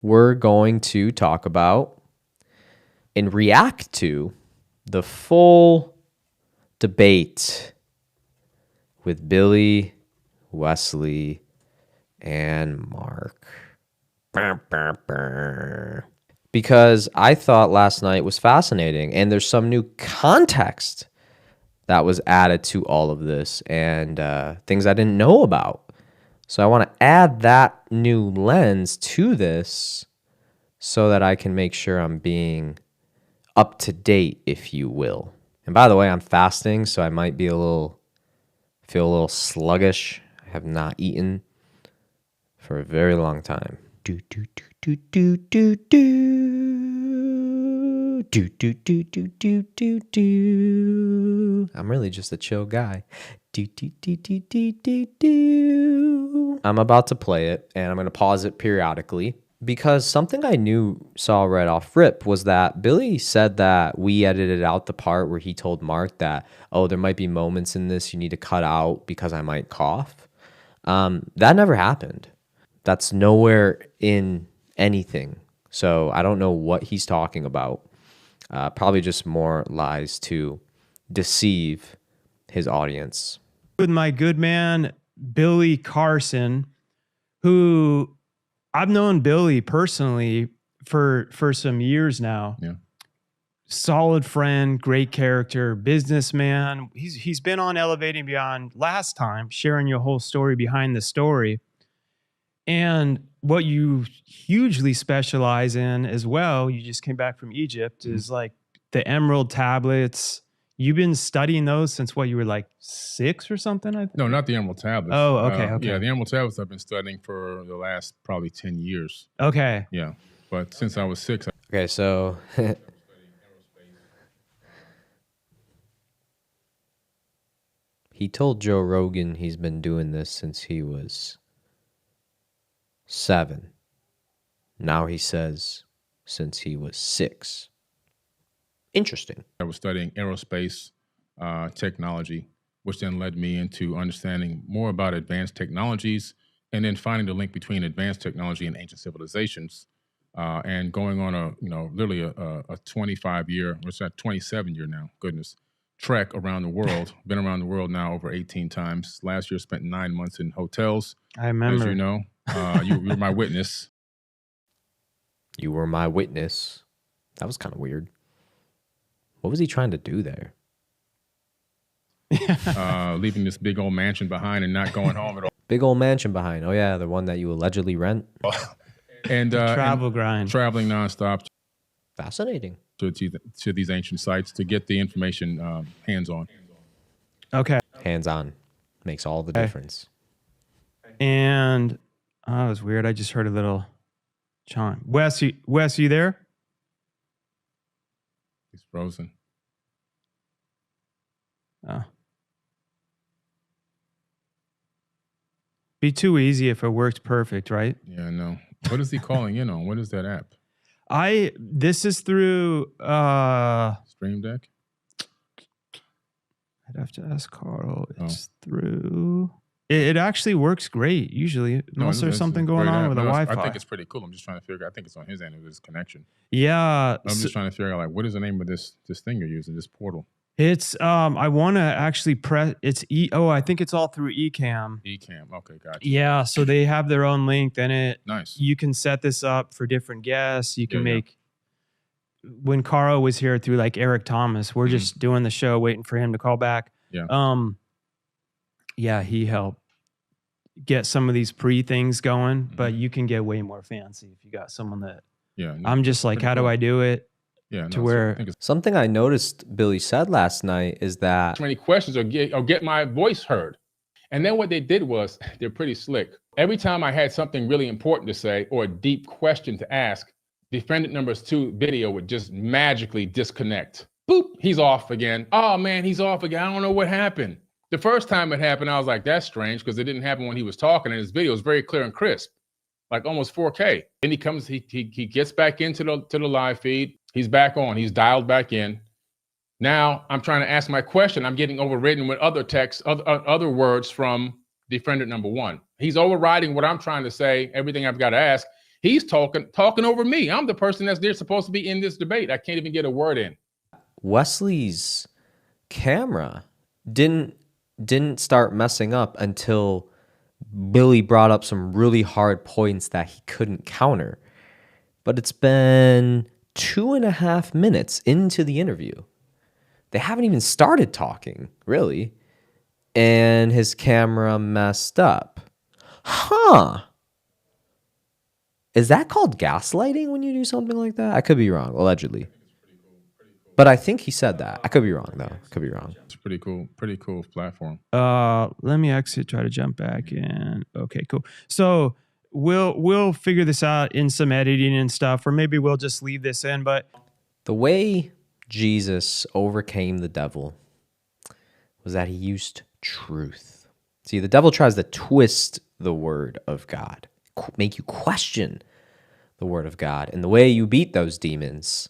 we're going to talk about and react to the full debate with Billy, Wesley, and Mark. Because I thought last night was fascinating, and there's some new context that was added to all of this and things I didn't know about. So I want to add that new lens to this so that I can make sure I'm being up to date, if you will. And by the way, I'm fasting, so I might be feel a little sluggish. I have not eaten for a very long time. I'm really just a chill guy. I'm about to play it, and I'm going to pause it periodically because something I saw right off rip was that Billy said that we edited out the part where he told Mark that, oh, there might be moments in this you need to cut out because I might cough. That never happened. That's nowhere in anything. So I don't know what he's talking about. Probably just more lies to deceive his audience. With my good man, Billy Carson, who I've known Billy personally for some years now. Yeah. Solid friend, great character, businessman. He's been on Elevating Beyond last time, sharing your whole story behind the story. And what you hugely specialize in as well, you just came back from Egypt, is like the emerald tablets. You've been studying those since what, you were like 6 or something? I think? No, not the emerald tablets. Oh, okay. Yeah, the emerald tablets I've been studying for the last probably 10 years. Okay. Yeah, but since I was 6. Okay, so he told Joe Rogan he's been doing this since he was 7. Now he says since he was 6. Interesting. I was studying aerospace technology, which then led me into understanding more about advanced technologies and then finding the link between advanced technology and ancient civilizations and going on literally a 25-year, or 27-year now, goodness, trek around the world. Been around the world now over 18 times. Last year, spent 9 months in hotels. I remember. As you know, you were my witness. You were my witness. That was kind of weird. What was he trying to do there? Leaving this big old mansion behind and not going home at all. Big old mansion behind. Oh, yeah, the one that you allegedly rent. And grind. Traveling nonstop. Fascinating. To these ancient sites to get the information hands-on. Okay. Hands-on. Makes all the difference. And that was weird. I just heard a little chime. Wes, you there? He's frozen. Oh. Be too easy if it worked perfect, right? Yeah, I know. What is he calling in on? What is that app? This is through Stream Deck? I'd have to ask Carl. It's through it actually works great usually, unless there's something going on with the Wi-Fi. I think it's pretty cool. I'm just trying to figure out. I think it's on his end of his connection. Yeah. I'm just trying to figure out, like, what is the name of this thing you're using, this portal? It's I want to actually press it's I think it's all through Ecamm. Ecamm. Okay, gotcha. Yeah, so they have their own link. Then nice. You can set this up for different guests. You can make when Carl was here through like Eric Thomas, we're just doing the show waiting for him to call back. Yeah. Yeah, he helped get some of these things going, but you can get way more fancy if you got someone that I'm just like, how do I do it? Yeah, to where something I noticed Billy said last night is that too many questions or get my voice heard. And then what they did was, they're pretty slick. Every time I had something really important to say or a deep question to ask, defendant number 2 video would just magically disconnect. Boop, he's off again. Oh man, he's off again. I don't know what happened. The first time it happened, I was like, that's strange, because it didn't happen when he was talking, and his video was very clear and crisp, like almost 4K. Then he comes, he gets back into the live feed. He's back on. He's dialed back in. Now I'm trying to ask my question. I'm getting overridden with other text, other words from defendant number 1. He's overriding what I'm trying to say, everything I've got to ask. He's talking over me. I'm the person that's there supposed to be in this debate. I can't even get a word in. Wesley's camera didn't start messing up until Billy brought up some really hard points that he couldn't counter. But it's been 2.5 minutes into the interview. They haven't even started talking, really. And his camera messed up. Huh. Is that called gaslighting when you do something like that? I could be wrong, allegedly. But I think he said that. I could be wrong, though. Could be wrong. It's pretty cool platform. Let me actually try to jump back in. Okay, cool. So we'll figure this out in some editing and stuff, or maybe we'll just leave this in. But the way Jesus overcame the devil was that he used truth. See, the devil tries to twist the word of God, make you question the word of God. And the way you beat those demons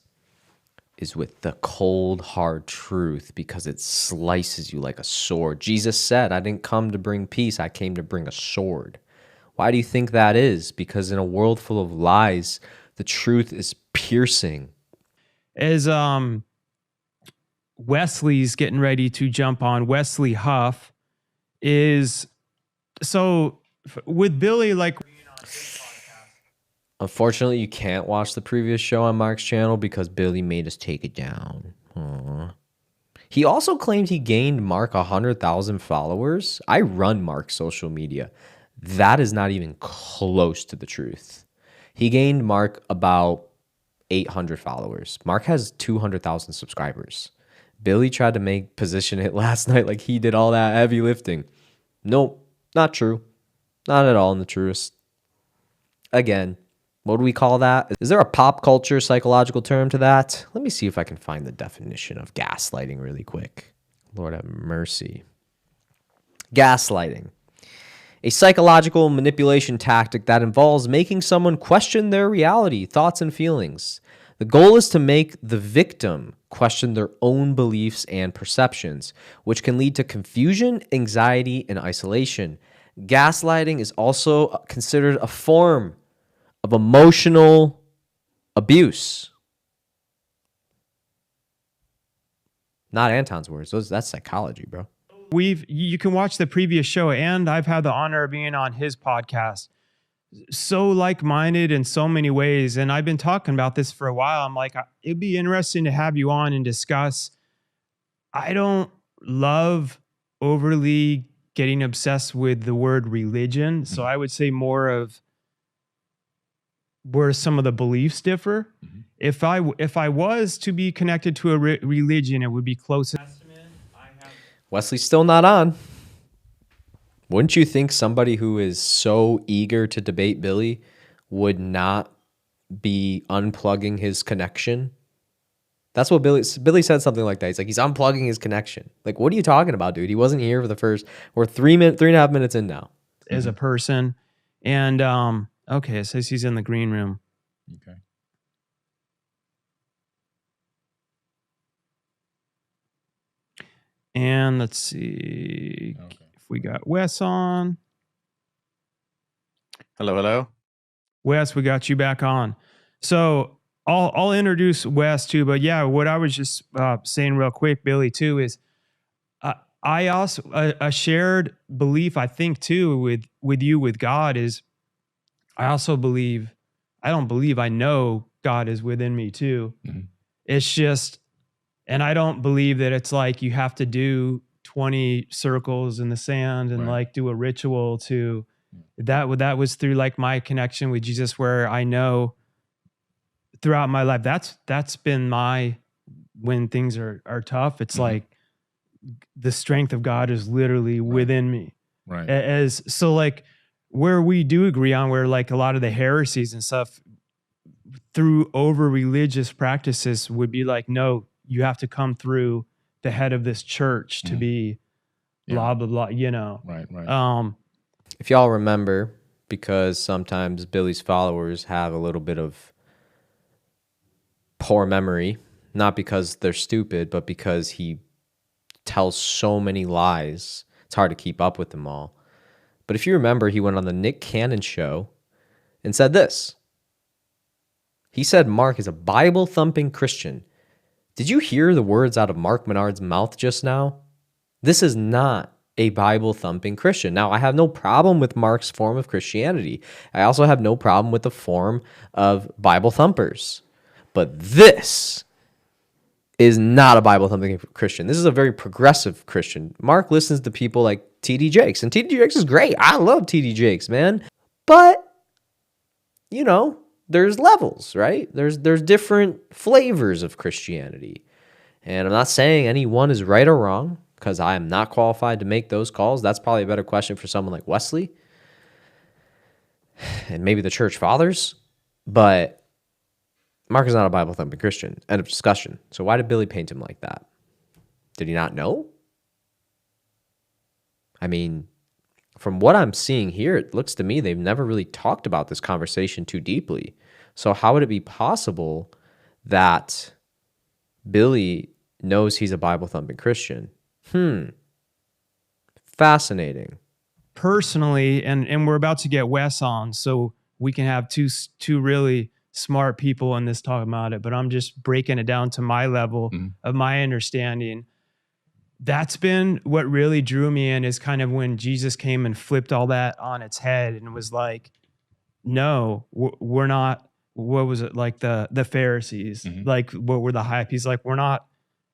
is with the cold, hard truth, because it slices you like a sword. Jesus said, I didn't come to bring peace. I came to bring a sword. Why do you think that is? Because in a world full of lies, the truth is piercing. As Wesley's getting ready to jump on, Wesley Huff is, so with Billy, like, unfortunately, you can't watch the previous show on Mark's channel because Billy made us take it down. Aww. He also claimed he gained Mark 100,000 followers. I run Mark's social media. That is not even close to the truth. He gained Mark about 800 followers. Mark has 200,000 subscribers. Billy tried to position it last night like he did all that heavy lifting. Nope, not true. Not at all in the truest. Again, what do we call that? Is there a pop culture psychological term to that? Let me see if I can find the definition of gaslighting really quick. Lord have mercy. Gaslighting. A psychological manipulation tactic that involves making someone question their reality, thoughts, and feelings. The goal is to make the victim question their own beliefs and perceptions, which can lead to confusion, anxiety, and isolation. Gaslighting is also considered a form of emotional abuse. Not Anton's words. That's psychology, bro. You can watch the previous show, and I've had the honor of being on his podcast. So like-minded in so many ways, and I've been talking about this for a while. I'm like, it'd be interesting to have you on and discuss. I don't love overly getting obsessed with the word religion, so I would say more of where some of the beliefs differ. Mm-hmm. If I was to be connected to a religion, it would be close. Wesley's still not on. Wouldn't you think somebody who is so eager to debate Billy would not be unplugging his connection? That's what Billy said, something like that. He's like, he's unplugging his connection. Like, what are you talking about, dude? He wasn't here for the first, we're 3.5 minutes in now. As a person. And, okay, it says he's in the green room. Okay. And let's see if we got Wes on. Hello. Wes, we got you back on. So I'll introduce Wes too, but yeah, what I was just saying real quick, Billy, too, is I also a shared belief, I think, too, with you, with God, is I also believe, I know God is within me too. Mm-hmm. It's just, and I don't believe that it's like you have to do 20 circles in the sand and like do a ritual to that was through like my connection with Jesus, where I know throughout my life, that's been when things are tough, it's like the strength of God is literally within me. Right. So like where we do agree on, where like a lot of the heresies and stuff through over religious practices would be like, no, you have to come through the head of this church to be blah, blah, blah, you know? Right. If y'all remember, because sometimes Billy's followers have a little bit of poor memory, not because they're stupid, but because he tells so many lies. It's hard to keep up with them all. But if you remember, he went on the Nick Cannon show and said this. He said Mark is a Bible-thumping Christian. Did you hear the words out of Mark Menard's mouth just now? This is not a Bible-thumping Christian. Now, I have no problem with Mark's form of Christianity. I also have no problem with the form of Bible thumpers. But this is not a Bible-thumping Christian. This is a very progressive Christian. Mark listens to people like T.D. Jakes, and T.D. Jakes is great. I love T.D. Jakes, man. But, you know, there's levels, right? There's different flavors of Christianity. And I'm not saying any one is right or wrong, because I am not qualified to make those calls. That's probably a better question for someone like Wesley and maybe the church fathers. But Mark is not a Bible-thumping Christian. End of discussion. So why did Billy paint him like that? Did he not know? I mean, from what I'm seeing here, it looks to me they've never really talked about this conversation too deeply. So how would it be possible that Billy knows he's a Bible-thumping Christian? Fascinating. Personally, and we're about to get Wes on, so we can have two really smart people in this talking about it, but I'm just breaking it down to my level of my understanding. That's been what really drew me in, is kind of when Jesus came and flipped all that on its head and was like, no, we're not, what was it, like the Pharisees, like what were the hype? He's like, we're not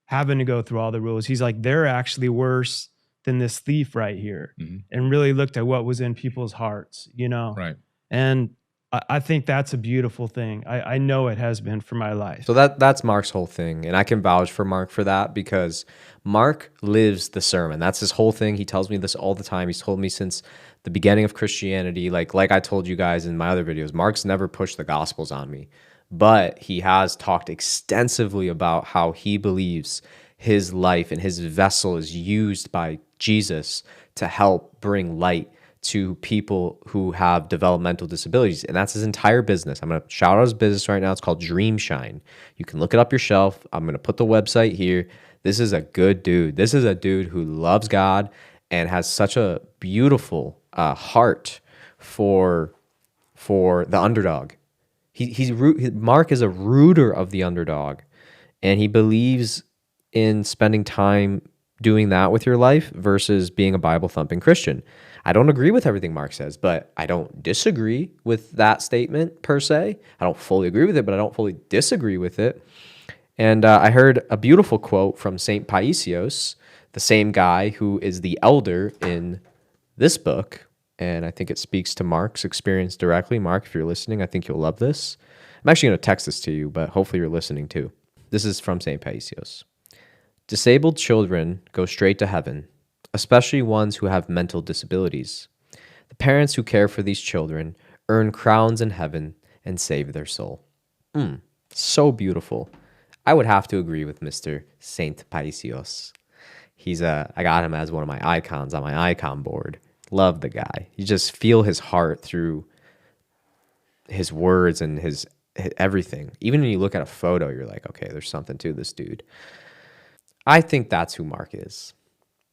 having to go through all the rules. He's like, they're actually worse than this thief right here, and really looked at what was in people's hearts, you know? Right. And I think that's a beautiful thing. I know it has been for my life. So that's Mark's whole thing. And I can vouch for Mark for that, because Mark lives the sermon. That's his whole thing. He tells me this all the time. He's told me since the beginning of Christianity, like I told you guys in my other videos, Mark's never pushed the gospels on me, but he has talked extensively about how he believes his life and his vessel is used by Jesus to help bring light to people who have developmental disabilities. And that's his entire business. I'm going to shout out his business right now. It's called Dream Shine. You can look it up yourself. I'm going to put the website here. This is a good dude. This is a dude who loves God and has such a beautiful heart for the underdog. Mark is a rooter of the underdog, and he believes in spending time doing that with your life versus being a Bible-thumping Christian. I don't agree with everything Mark says, but I don't disagree with that statement per se. I don't fully agree with it, but I don't fully disagree with it. And I heard a beautiful quote from St. Paisios, the same guy who is the elder in this book, and I think it speaks to Mark's experience directly. Mark, if you're listening, I think you'll love this. I'm actually going to text this to you, but hopefully you're listening too. This is from St. Paisios. Disabled children go straight to heaven, especially ones who have mental disabilities. The parents who care for these children earn crowns in heaven and save their soul. So beautiful. I would have to agree with Mr. Saint Paisios. I got him as one of my icons on my icon board. Love the guy. You just feel his heart through his words and his everything. Even when you look at a photo, you're like, okay, there's something to this dude. I think that's who Mark is.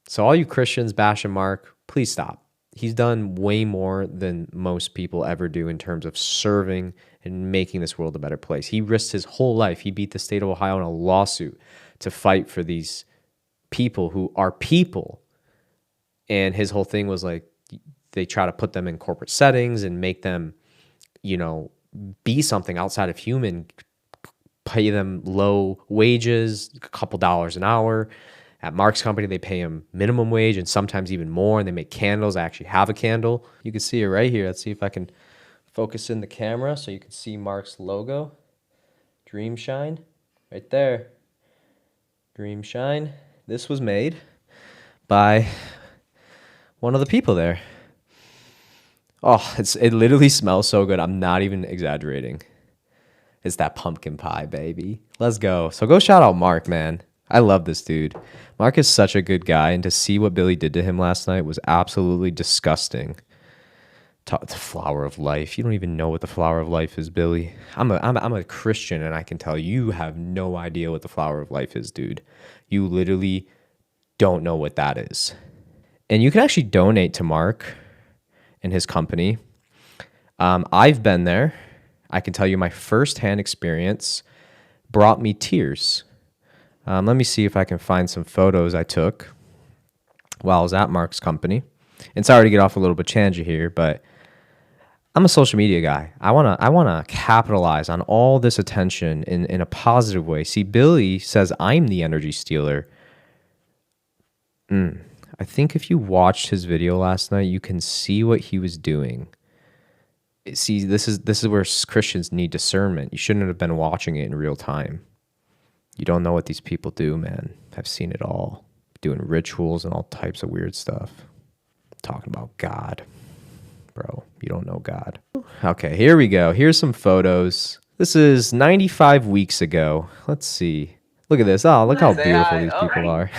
So all you Christians bashing Mark, please stop. He's done way more than most people ever do in terms of serving and making this world a better place. He risked his whole life. He beat the state of Ohio in a lawsuit to fight for these people who are people. And his whole thing was like, they try to put them in corporate settings and make them, be something outside of human, pay them low wages, a couple dollars an hour. At Mark's company, they pay him minimum wage and sometimes even more, and they make candles. I actually have a candle. You can see it right here. Let's see if I can focus in the camera so you can see Mark's logo. Dream Shine, right there. Dream Shine. This was made by one of the people there. Oh, it literally smells so good. I'm not even exaggerating. It's that pumpkin pie, baby. Let's go. So go shout out Mark, man. I love this dude. Mark is such a good guy, and to see what Billy did to him last night was absolutely disgusting. The flower of life. You don't even know what the flower of life is, Billy. I'm a Christian, and I can tell you have no idea what the flower of life is, dude. You literally don't know what that is. And you can actually donate to Mark and his company. I've been there. I can tell you my firsthand experience brought me tears. Let me see if I can find some photos I took while I was at Mark's company. And sorry to get off a little bit tangent here, but I'm a social media guy. I wanna capitalize on all this attention in a positive way. See, Billy says I'm the energy stealer. I think if you watched his video last night, you can see what he was doing. See, this is where Christians need discernment. You shouldn't have been watching it in real time. You don't know what these people do, man. I've seen it all. Doing rituals and all types of weird stuff. Talking about God. Bro, you don't know God. Okay, here we go. Here's some photos. This is 95 weeks ago. Let's see. Look at this. Oh, look how beautiful these people are.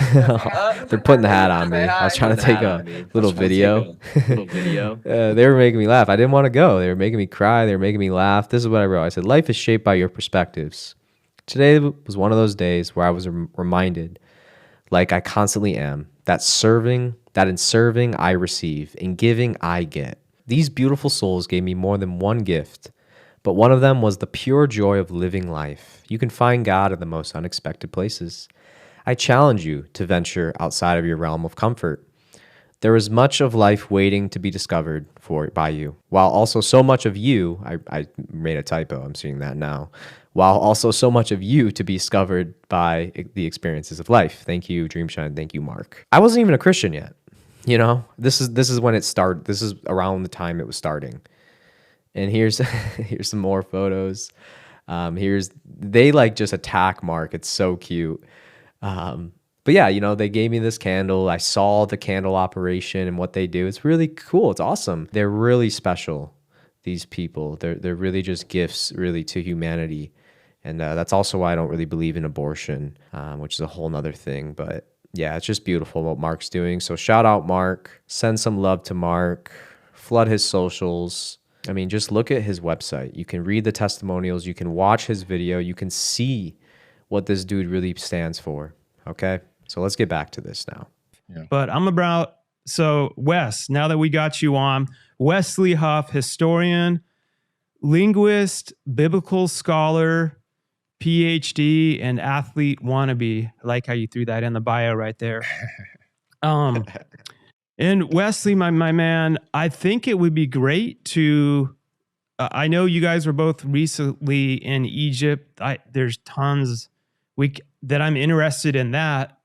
They're putting the hat on me. I was trying to take a little video. They were making me laugh. I didn't want to go. They were making me cry. They were making me laugh. This is what I wrote. I said, life is shaped by your perspectives. Today was one of those days where I was reminded, like I constantly am, that in serving I receive, in giving I get. These beautiful souls gave me more than one gift, but one of them was the pure joy of living life. You can find God in the most unexpected places. I challenge you to venture outside of your realm of comfort. There is much of life waiting to be discovered by you, while also so much of you, I made a typo, I'm seeing that now, while also so much of you to be discovered by the experiences of life. Thank you, Dreamshine. Thank you, Mark. I wasn't even a Christian yet. You know, this is when it started. This is around the time it was starting. And here's some more photos. They like just attack Mark. It's so cute. But yeah, you know, they gave me this candle. I saw the candle operation and what they do. It's really cool. It's awesome. They're really special, these people. They're really just gifts really to humanity. And that's also why I don't really believe in abortion, which is a whole nother thing. But yeah, it's just beautiful what Mark's doing. So shout out Mark. Send some love to Mark. Flood his socials. I mean, just look at his website. You can read the testimonials. You can watch his video. You can see what this dude really stands for. Okay? So let's get back to this now. Yeah. But so Wes, now that we got you on, Wesley Huff, historian, linguist, biblical scholar, PhD, and athlete wannabe. I like how you threw that in the bio right there. And Wesley, my man, I think it would be great to, I know you guys were both recently in Egypt. There's tons that I'm interested in that.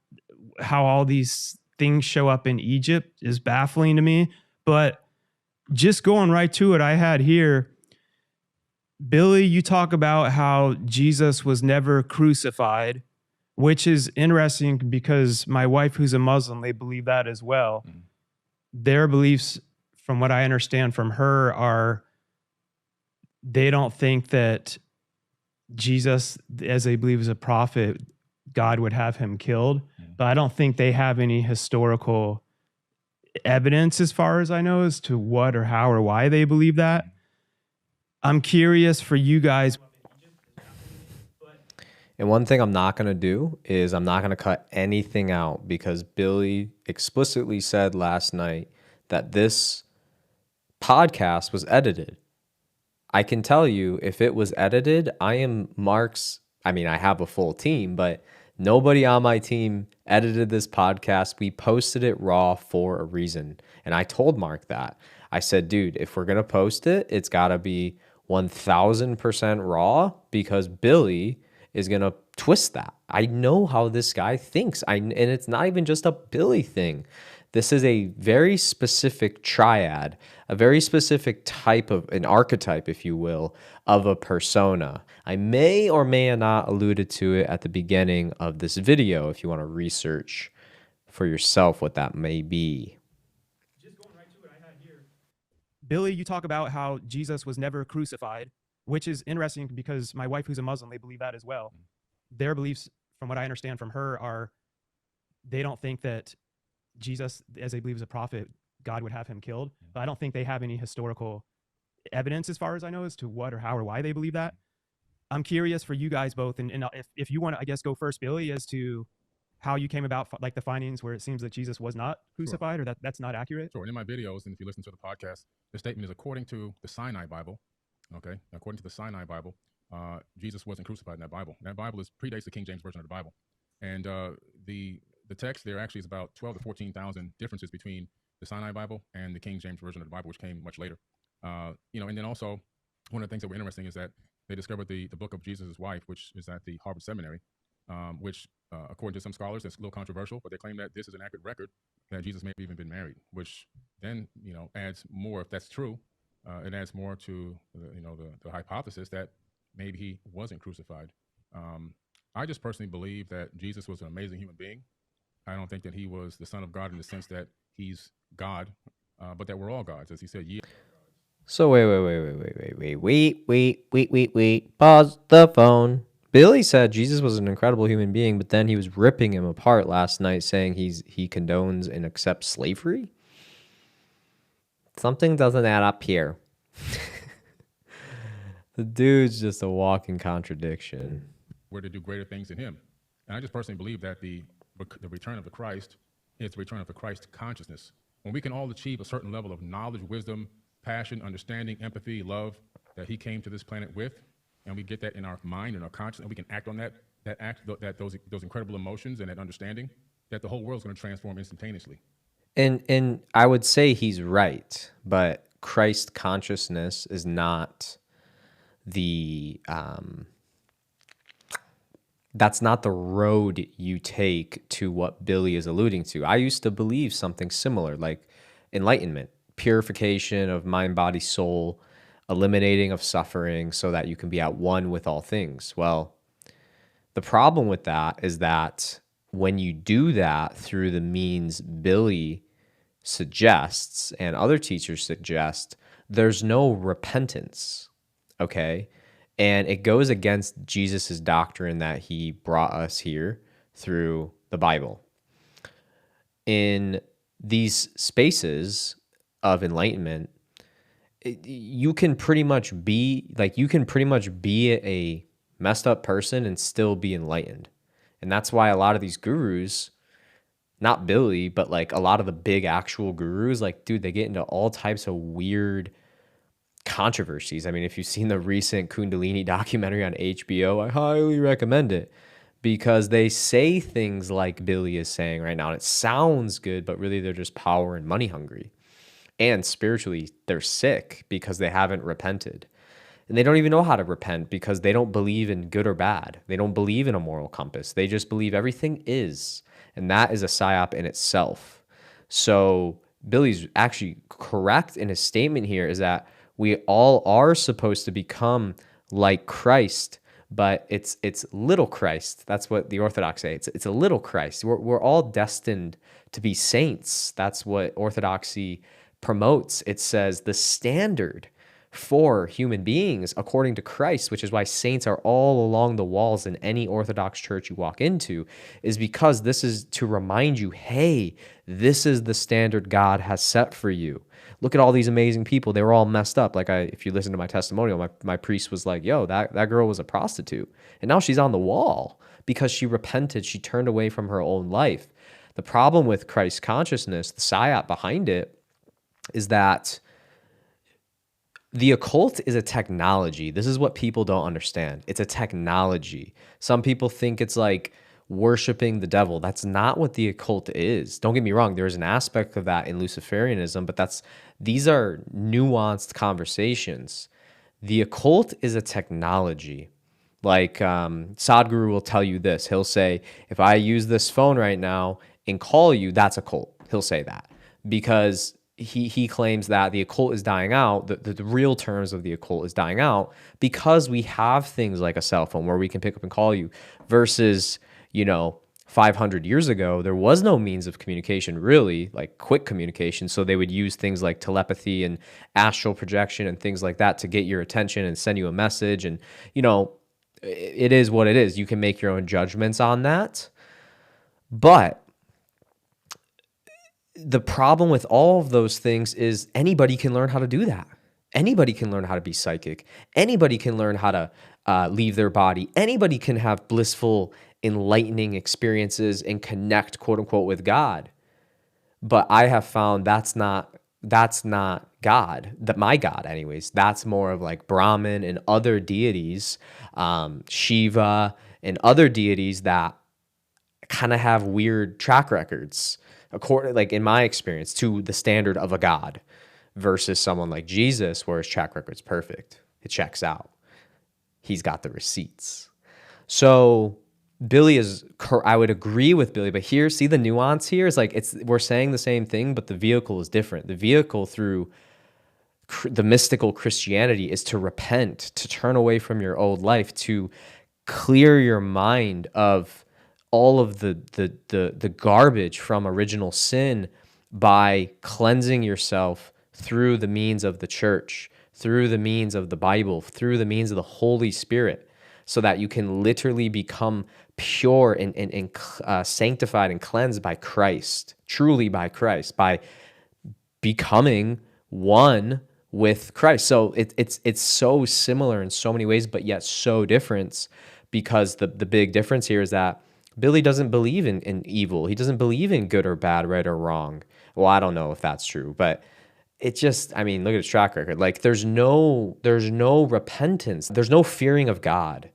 How all these things show up in Egypt is baffling to me. But just going right to it, I had here, Billy, you talk about how Jesus was never crucified, which is interesting because my wife, who's a Muslim, they believe that as well. Mm-hmm. Their beliefs, from what I understand from her, are they don't think that Jesus, as they believe is a prophet, God would have him killed. Mm-hmm. But I don't think they have any historical evidence, as far as I know, as to what or how or why they believe that. I'm curious for you guys. And one thing I'm not going to do is I'm not going to cut anything out, because Billy explicitly said last night that this podcast was edited. I can tell you, if it was edited, I am Mark's. I mean, I have a full team, but nobody on my team edited this podcast. We posted it raw for a reason. And I told Mark that. I said, dude, if we're going to post it, it's got to be 1000% raw, because Billy is going to twist that. I know how this guy thinks. And it's not even just a Billy thing. This is a very specific triad, a very specific type of an archetype, if you will, of a persona. I may or may not alluded to it at the beginning of this video if you want to research for yourself what that may be. Just going right to it, I had here. Billy, you talk about how Jesus was never crucified, which is interesting because my wife, who's a Muslim, they believe that as well. Their beliefs, from what I understand from her, are they don't think that Jesus, as they believe is a prophet, God would have him killed. But I don't think they have any historical evidence, as far as I know, as to what or how or why they believe that. I'm curious for you guys both, and if you want to, I guess, go first, Billy, as to how you came about, like the findings where it seems that Jesus was not crucified, or that's not accurate. Sure. And in my videos, and if you listen to the podcast, the statement is according to the Sinai Bible, Okay, according to the Sinai Bible, Jesus wasn't crucified in that Bible. That Bible predates the King James version of the Bible, and the text there actually is about 12 to 14,000 differences between the Sinai Bible and the King James version of the Bible, which came much later. And then also one of the things that were interesting is that they discovered the book of Jesus' wife, which is at the Harvard Seminary, which according to some scholars, that's a little controversial, but they claim that this is an accurate record that Jesus may have even been married, which then adds more, if that's true. It adds more to the hypothesis that maybe he wasn't crucified. I just personally believe that Jesus was an amazing human being. I don't think that he was the Son of God in the sense that he's God, but that we're all gods, as he said. So wait. Pause the phone. Billy said Jesus was an incredible human being, but then he was ripping him apart last night, saying he condones and accepts slavery. Something doesn't add up here. The dude's just a walking contradiction. We're to do greater things than him. And I just personally believe that the return of the Christ is the return of the Christ consciousness. When we can all achieve a certain level of knowledge, wisdom, passion, understanding, empathy, love that he came to this planet with, and we get that in our mind and our conscience, and we can act on those incredible emotions and that understanding, that the whole world's going to transform instantaneously. And I would say he's right, but Christ consciousness is not that's not the road you take to what Billy is alluding to. I used to believe something similar, like enlightenment, purification of mind, body, soul, eliminating of suffering so that you can be at one with all things. Well, the problem with that is that when you do that through the means Billy suggests and other teachers suggest, there's no repentance, okay? And it goes against Jesus's doctrine that he brought us here through the Bible. In these spaces of enlightenment, you can pretty much be a messed up person and still be enlightened. And that's why a lot of these gurus, not Billy, but like a lot of the big actual gurus, like, dude, they get into all types of weird controversies. I mean, if you've seen the recent Kundalini documentary on HBO, I highly recommend it, because they say things like Billy is saying right now, and it sounds good, but really they're just power and money hungry. And spiritually, they're sick because they haven't repented. And they don't even know how to repent because they don't believe in good or bad. They don't believe in a moral compass. They just believe everything is. And that is a psyop in itself. So Billy's actually correct in his statement here, is that we all are supposed to become like Christ, but it's little Christ. That's what the Orthodox say. It's a little Christ. We're all destined to be saints. That's what Orthodoxy promotes. It says the standard for human beings according to Christ, which is why saints are all along the walls in any Orthodox church you walk into, is because this is to remind you, hey, this is the standard God has set for you. Look at all these amazing people. They were all messed up. Like if you listen to my testimonial, my priest was like, yo, that girl was a prostitute. And now she's on the wall because she repented. She turned away from her own life. The problem with Christ consciousness, the psyop behind it, is that the occult is a technology. This is what people don't understand. It's a technology. Some people think it's like worshiping the devil. That's not what the occult is. Don't get me wrong. There is an aspect of that in Luciferianism, but these are nuanced conversations. The occult is a technology. Like Sadhguru will tell you this. He'll say, if I use this phone right now and call you, that's occult. He'll say that because he claims that the occult is dying out, the real terms of the occult is dying out because we have things like a cell phone where we can pick up and call you versus, 500 years ago, there was no means of communication, really, like quick communication. So they would use things like telepathy and astral projection and things like that to get your attention and send you a message. And, it is what it is. You can make your own judgments on that. But the problem with all of those things is anybody can learn how to do that. Anybody can learn how to be psychic. Anybody can learn how to leave their body. Anybody can have blissful, enlightening experiences and connect, quote unquote, with God. But I have found that's not that's not God, that my God anyways. That's more of like Brahman and other deities, Shiva and other deities that kind of have weird track records, according, like in my experience, to the standard of a God, versus someone like Jesus, where his track record's perfect. It checks out. He's got the receipts. So Billy is, I would agree with Billy, but here, see the nuance here is like, we're saying the same thing, but the vehicle is different. The vehicle through the mystical Christianity is to repent, to turn away from your old life, to clear your mind of all of the garbage from original sin by cleansing yourself through the means of the church, through the means of the Bible, through the means of the Holy Spirit, so that you can literally become pure and sanctified and cleansed by Christ, truly by Christ, by becoming one with Christ. So it's so similar in so many ways, but yet so different, because the big difference here is that Billy doesn't believe in evil. He doesn't believe in good or bad, right or wrong. Well, I don't know if that's true, but it just, I mean, look at his track record. Like there's no repentance. There's no fearing of God.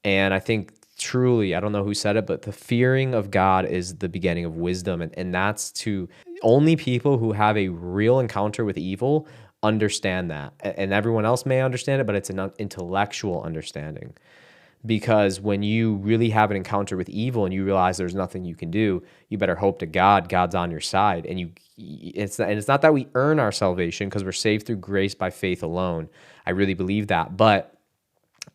And I think truly, I don't know who said it, but the fearing of God is the beginning of wisdom. And that's to only people who have a real encounter with evil understand that. And everyone else may understand it, but it's an intellectual understanding. Because when you really have an encounter with evil and you realize there's nothing you can do, you better hope to God. God's on your side. And it's not that we earn our salvation, because we're saved through grace by faith alone. I really believe that. But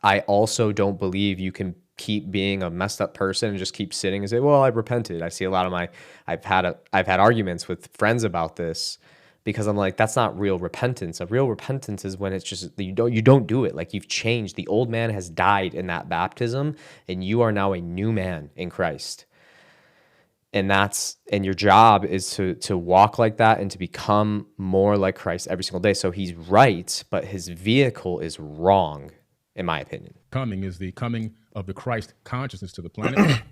I also don't believe you can keep being a messed up person and just keep sitting and say, well, I repented. I see a lot of I've had arguments with friends about this, because I'm like, that's not real repentance. A real repentance is when it's just, you don't do it. Like you've changed. The old man has died in that baptism, and you are now a new man in Christ. And your job is to walk like that and to become more like Christ every single day. So he's right, but his vehicle is wrong, in my opinion. Coming is the coming of the Christ consciousness to the planet,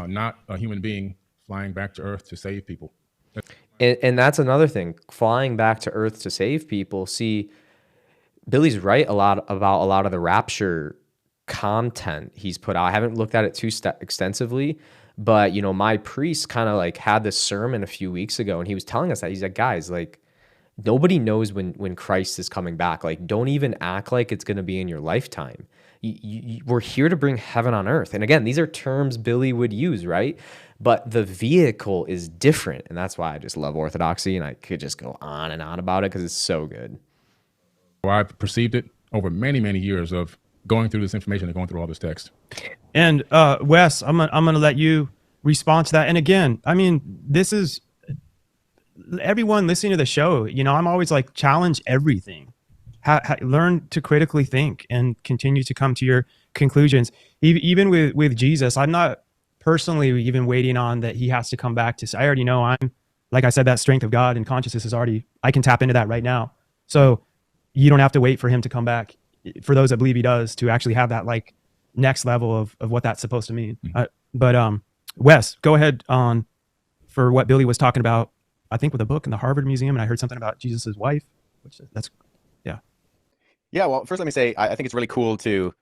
not a human being flying back to earth to save people. And that's another thing, flying back to earth to save people. See, Billy's right about a lot of the rapture content he's put out. I haven't looked at it too extensively, but my priest kind of like had this sermon a few weeks ago, and he was telling us that he's like, guys, like nobody knows when Christ is coming back. Like, don't even act like it's going to be in your lifetime. We're here to bring heaven on earth. And again, these are terms Billy would use, right? But the vehicle is different. And that's why I just love orthodoxy. And I could just go on and on about it because it's so good. Well, I've perceived it over many, many years of going through this information and going through all this text. And Wes, I'm gonna let you respond to that. And again, I mean, this is everyone listening to the show. I'm always like, challenge everything. Learn to critically think and continue to come to your conclusions. Even with Jesus, I'm not personally even waiting on that he has to come back to. I already know like I said, that strength of God and consciousness is already. I can tap into that right now. So you don't have to wait for him to come back. For those that believe he does, to actually have that like next level of what that's supposed to mean. Mm-hmm. But Wes, go ahead on for what Billy was talking about. I think with a book in the Harvard Museum, and I heard something about Jesus's wife. Yeah, well, first let me say, I think it's really cool to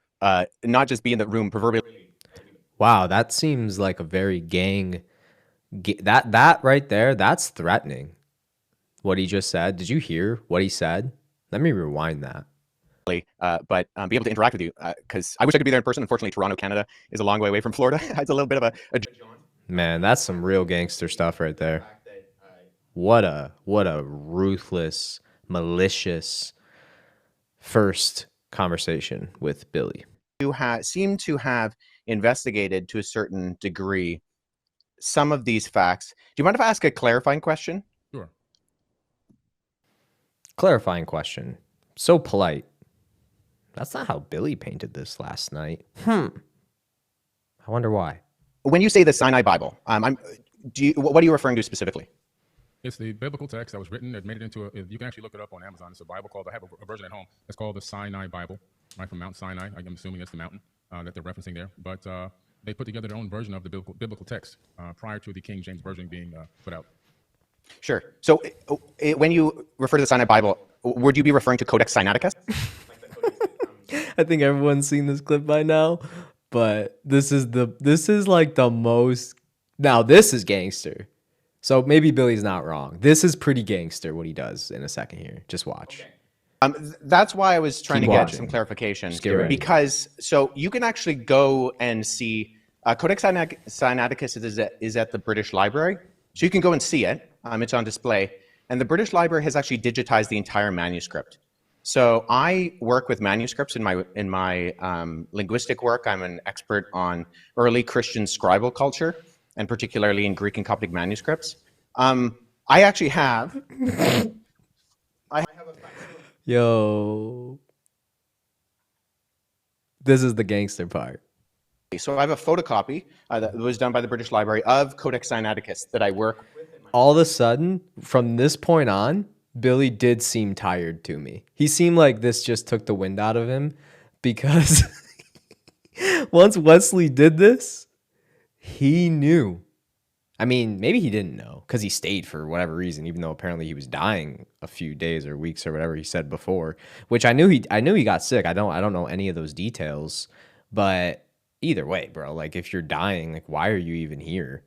not just be in the room proverbially. Wow, that seems like a very that right there, that's threatening. What he just said. Did you hear what he said? Let me rewind that. But be able to interact with you, because I wish I could be there in person. Unfortunately, Toronto, Canada is a long way away from Florida. It's a little bit of a man, that's some real gangster stuff right there. What a ruthless, malicious first conversation with Billy. You seem to have investigated to a certain degree some of these facts. Do you mind if I ask a clarifying question? Sure. Clarifying question. So polite. That's not how Billy painted this last night. I wonder why. When you say the Sinai Bible, what are you referring to specifically? It's the biblical text that was written. It made it into you can actually look it up on Amazon. It's a Bible I have a version at home. It's called the Sinai Bible, right, from Mount Sinai. I'm assuming it's the mountain that they're referencing there. But they put together their own version of the biblical text prior to the King James Version being put out. Sure. So when you refer to the Sinai Bible, would you be referring to Codex Sinaiticus? I think everyone's seen this clip by now, but this is like the most. Now this is gangster. So maybe Billy's not wrong. This is pretty gangster what he does in a second here. Just watch. That's why I was trying Keep to get watching. some clarification. Just get ready. Because so you can actually go and see Codex Sinaiticus is at the British Library. So you can go and see it. It's on display. And the British Library has actually digitized the entire manuscript. So I work with manuscripts in my linguistic work. I'm an expert on early Christian scribal culture, and particularly in Greek and Coptic manuscripts. I actually have. Yo, this is the gangster part. So I have a photocopy that was done by the British Library of Codex Sinaiticus that I work with. All of a sudden, from this point on, Billy did seem tired to me. He seemed like this just took the wind out of him, because once Wesley did this, he knew. I mean, maybe he didn't know because he stayed for whatever reason, even though apparently he was dying a few days or weeks or whatever he said before, which I knew he got sick. I don't know any of those details, but either way, bro, like if you're dying, like why are you even here?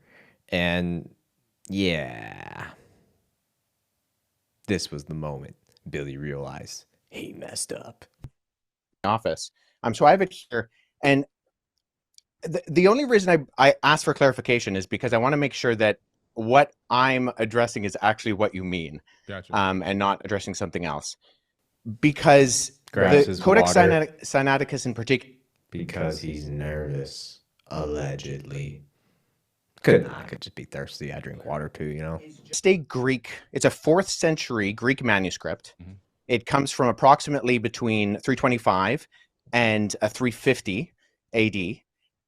And yeah, this was the moment Billy realized he messed up. Office. So I have it here, and the only reason I asked for clarification is because I want to make sure that what I'm addressing is actually what you mean, Gotcha. and not addressing something else. Because Grabs the his Codex water. Sinaiticus in particular, Because he's nervous, allegedly. Could just be thirsty. I drink water too, you know. stay Greek. It's a 4th century Greek manuscript. Mhm. It comes from approximately between 325 and 350 AD.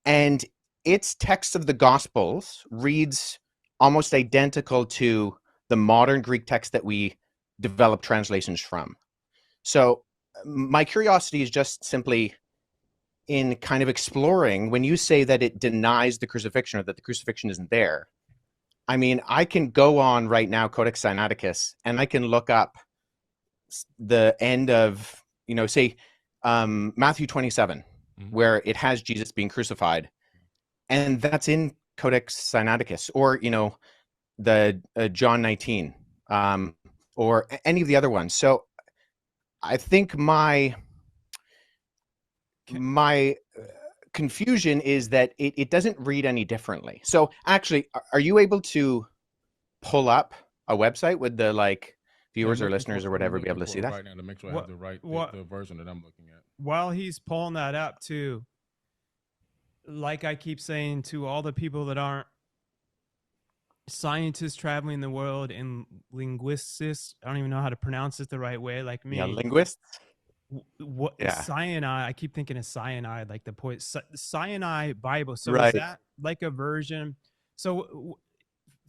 And its text of the Gospels reads almost identical to the modern Greek text that we develop translations from. So my curiosity is just simply in kind of exploring when you say that it denies the crucifixion or that the crucifixion isn't there. I mean, I can go on right now, Codex Sinaiticus, and I can look up the end of, say, Matthew 27, where it has Jesus being crucified. And that's in Codex Sinaiticus, or, the John 19, or any of the other ones. So I think my confusion is that it doesn't read any differently. So actually, are you able to pull up a website with the viewers or listeners or whatever be able to see that? Right now to make sure I have the right the version that I'm looking at. While he's pulling that up too, like I keep saying to all the people that aren't scientists traveling the world and linguists, I don't even know how to pronounce it the right way, like me. Yeah, linguists. What cyanide? I keep thinking of cyanide, like the cyanide Bible. So Right. is that like a version? So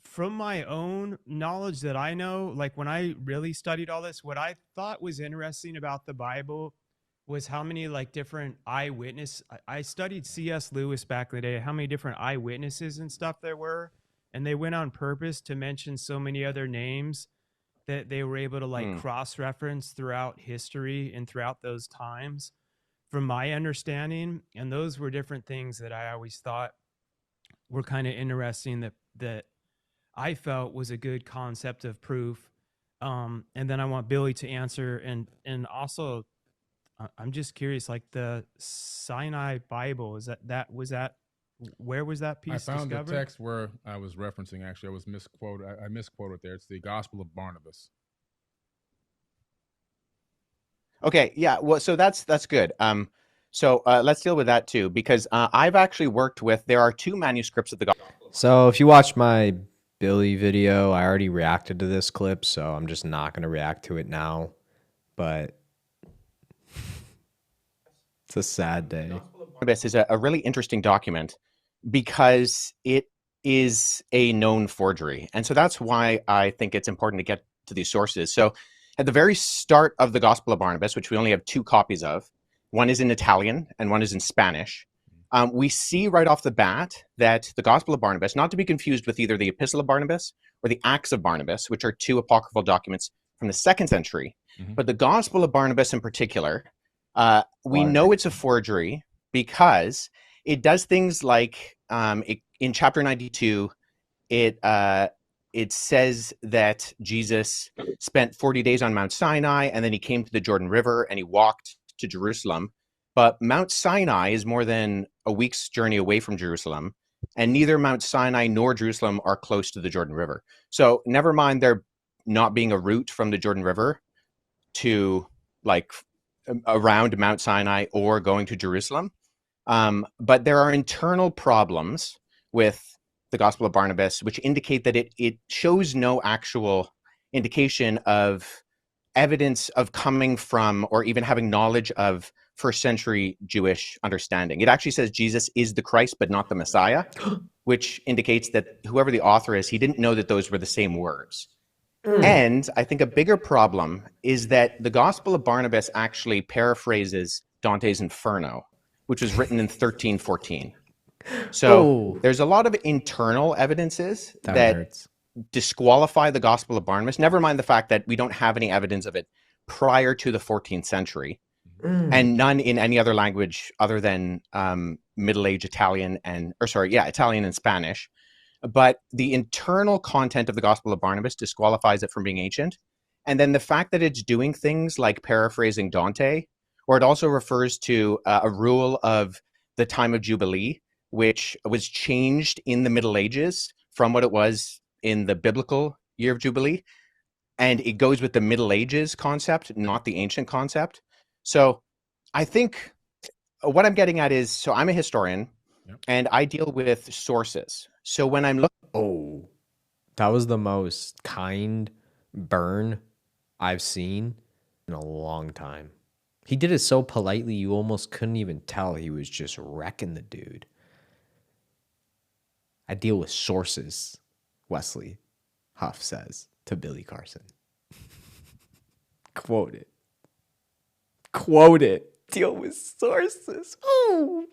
from my own knowledge that I know, like when I really studied all this, what I thought was interesting about the Bible was how many different eyewitness. I studied C.S. Lewis back in the day, how many different eyewitnesses and stuff there were. And they went on purpose to mention so many other names that they were able to cross-reference throughout history and throughout those times, from my understanding. And those were different things that I always thought were kind of interesting that I felt was a good concept of proof. And then I want Billy to answer. And also, I'm just curious, like the Sinai Bible, where was that piece I found discovered? the text where I was referencing. Actually, I was misquoted. I misquoted there. It's the Gospel of Barnabas. Okay, yeah. Well, so that's good. So let's deal with that too, because I've actually worked with. There are 2 manuscripts of the Gospel. So if you watched my Billy video, I already reacted to this clip, so I'm just not going to react to it now. But it's a sad day. Barnabas is a really interesting document because it is a known forgery. And so that's why I think it's important to get to these sources. So at the very start of the Gospel of Barnabas, which we only have 2 copies of, one is in Italian and one is in Spanish. we see right off the bat that the Gospel of Barnabas, not to be confused with either the Epistle of Barnabas or the Acts of Barnabas, which are two apocryphal documents from the 2nd century, but the Gospel of Barnabas in particular, we know it's a forgery because it does things like in chapter 92, it says that Jesus spent 40 days on Mount Sinai, and then he came to the Jordan River and he walked to Jerusalem. But Mount Sinai is more than a week's journey away from Jerusalem, and neither Mount Sinai nor Jerusalem are close to the Jordan River. So never mind there not being a route from the Jordan River to like around Mount Sinai or going to Jerusalem. But there are internal problems with the Gospel of Barnabas, which indicate that it shows no actual indication of evidence of coming from or even having knowledge of first century Jewish understanding. It actually says Jesus is the Christ, but not the Messiah, which indicates that whoever the author is, he didn't know that those were the same words. And I think a bigger problem is that the Gospel of Barnabas actually paraphrases Dante's Inferno, which was written in 1314. So there's a lot of internal evidences that disqualify the Gospel of Barnabas, never mind the fact that we don't have any evidence of it prior to the 14th century, and none in any other language other than Middle Age Italian Italian and Spanish. But the internal content of the Gospel of Barnabas disqualifies it from being ancient. And then the fact that it's doing things like paraphrasing Dante, or it also refers to a rule of the time of Jubilee, which was changed in the Middle Ages from what it was in the biblical year of Jubilee. And it goes with the Middle Ages concept, not the ancient concept. So I think what I'm getting at is, so I'm a historian, and I deal with sources. So when I'm looking... that was the most kind burn I've seen in a long time. He did it so politely, you almost couldn't even tell he was just wrecking the dude. I deal with sources, Wesley Huff says to Billy Carson. Quote it. Quote it. Deal with sources. Ooh.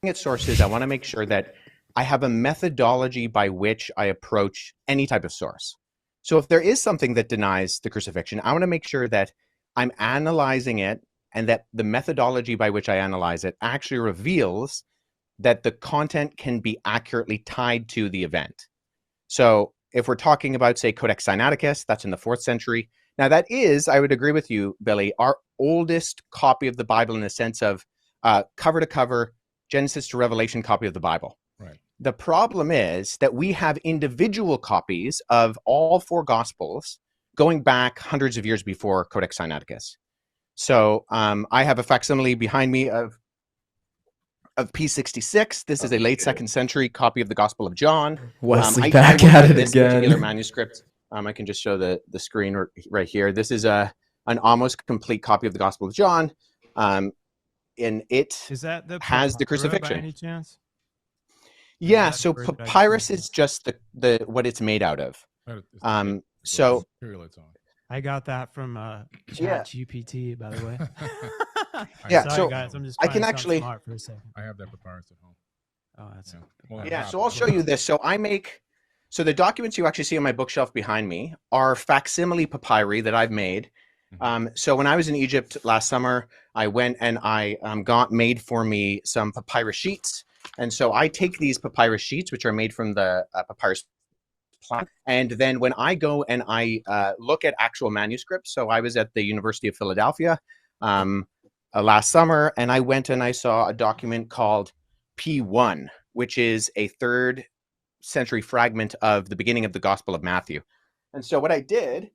At sources, I want to make sure that I have a methodology by which I approach any type of source. So if there is something that denies the crucifixion, I want to make sure that I'm analyzing it and that the methodology by which I analyze it actually reveals that the content can be accurately tied to the event. So if we're talking about, say, Codex Sinaiticus, that's in the 4th century. Now that is, I would agree with you, Billy, our oldest copy of the Bible in the sense of cover to cover, Genesis to Revelation copy of the Bible. Right. The problem is that we have individual copies of all 4 Gospels going back hundreds of years before Codex Sinaiticus. So I have a facsimile behind me of P66. This is a late 2nd century copy of the Gospel of John. Wesley back at it this again. Particular manuscript. I can just show the screen right here. This is an almost complete copy of the Gospel of John. And it has the crucifixion. By any chance? Yeah, so papyrus is just the what it's made out of. So I got that from ChatGPT, by the way. Yeah, Sorry, so guys, I'm just I can actually. smart for a second. I have that papyrus at home. Oh, that's So I'll show you this. So the documents you actually see on my bookshelf behind me are facsimile papyri that I've made. So when I was in Egypt last summer, I went and I got made for me some papyrus sheets. And so I take these papyrus sheets, which are made from the papyrus plant. And then when I go and I look at actual manuscripts, so I was at the University of Philadelphia last summer, and I went and I saw a document called P1, which is a 3rd century fragment of the beginning of the Gospel of Matthew. And so what I did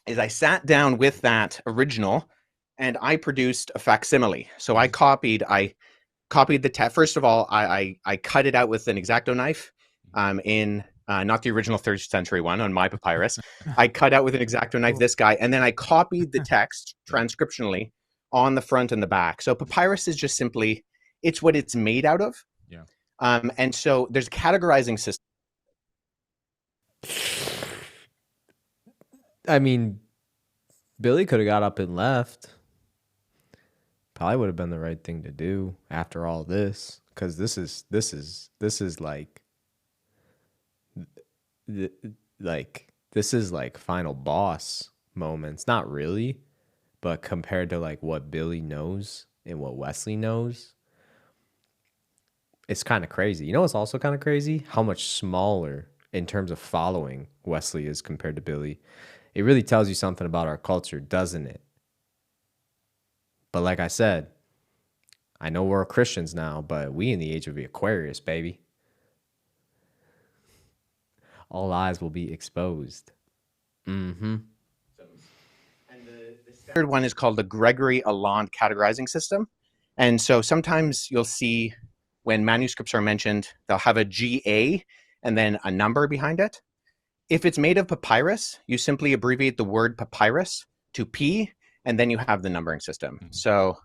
is I sat down with that original and I produced a facsimile. So I copied the text. First of all, I cut it out with an X-Acto knife in not the original 3rd century one on my papyrus. I cut out with an X-Acto knife this guy, and then I copied the text transcriptionally on the front and the back. So papyrus is just simply, it's what it's made out of. Yeah. And so there's a categorizing system. I mean, Billy could have got up and left. Probably would have been the right thing to do after all this, because this is like this is like final boss moments. Not really, but compared to like what Billy knows and what Wesley knows, it's kind of crazy. You know what's also kind of crazy? How much smaller in terms of following Wesley is compared to Billy. It really tells you something about our culture, doesn't it? But like I said, I know we're Christians now, but we in the age of the Aquarius, baby. All eyes will be exposed. Mm-hmm. And the third one is called the Gregory Alland categorizing system. And so sometimes you'll see when manuscripts are mentioned, they'll have a GA and then a number behind it. If it's made of papyrus, you simply abbreviate the word papyrus to P, and then you have the numbering system. So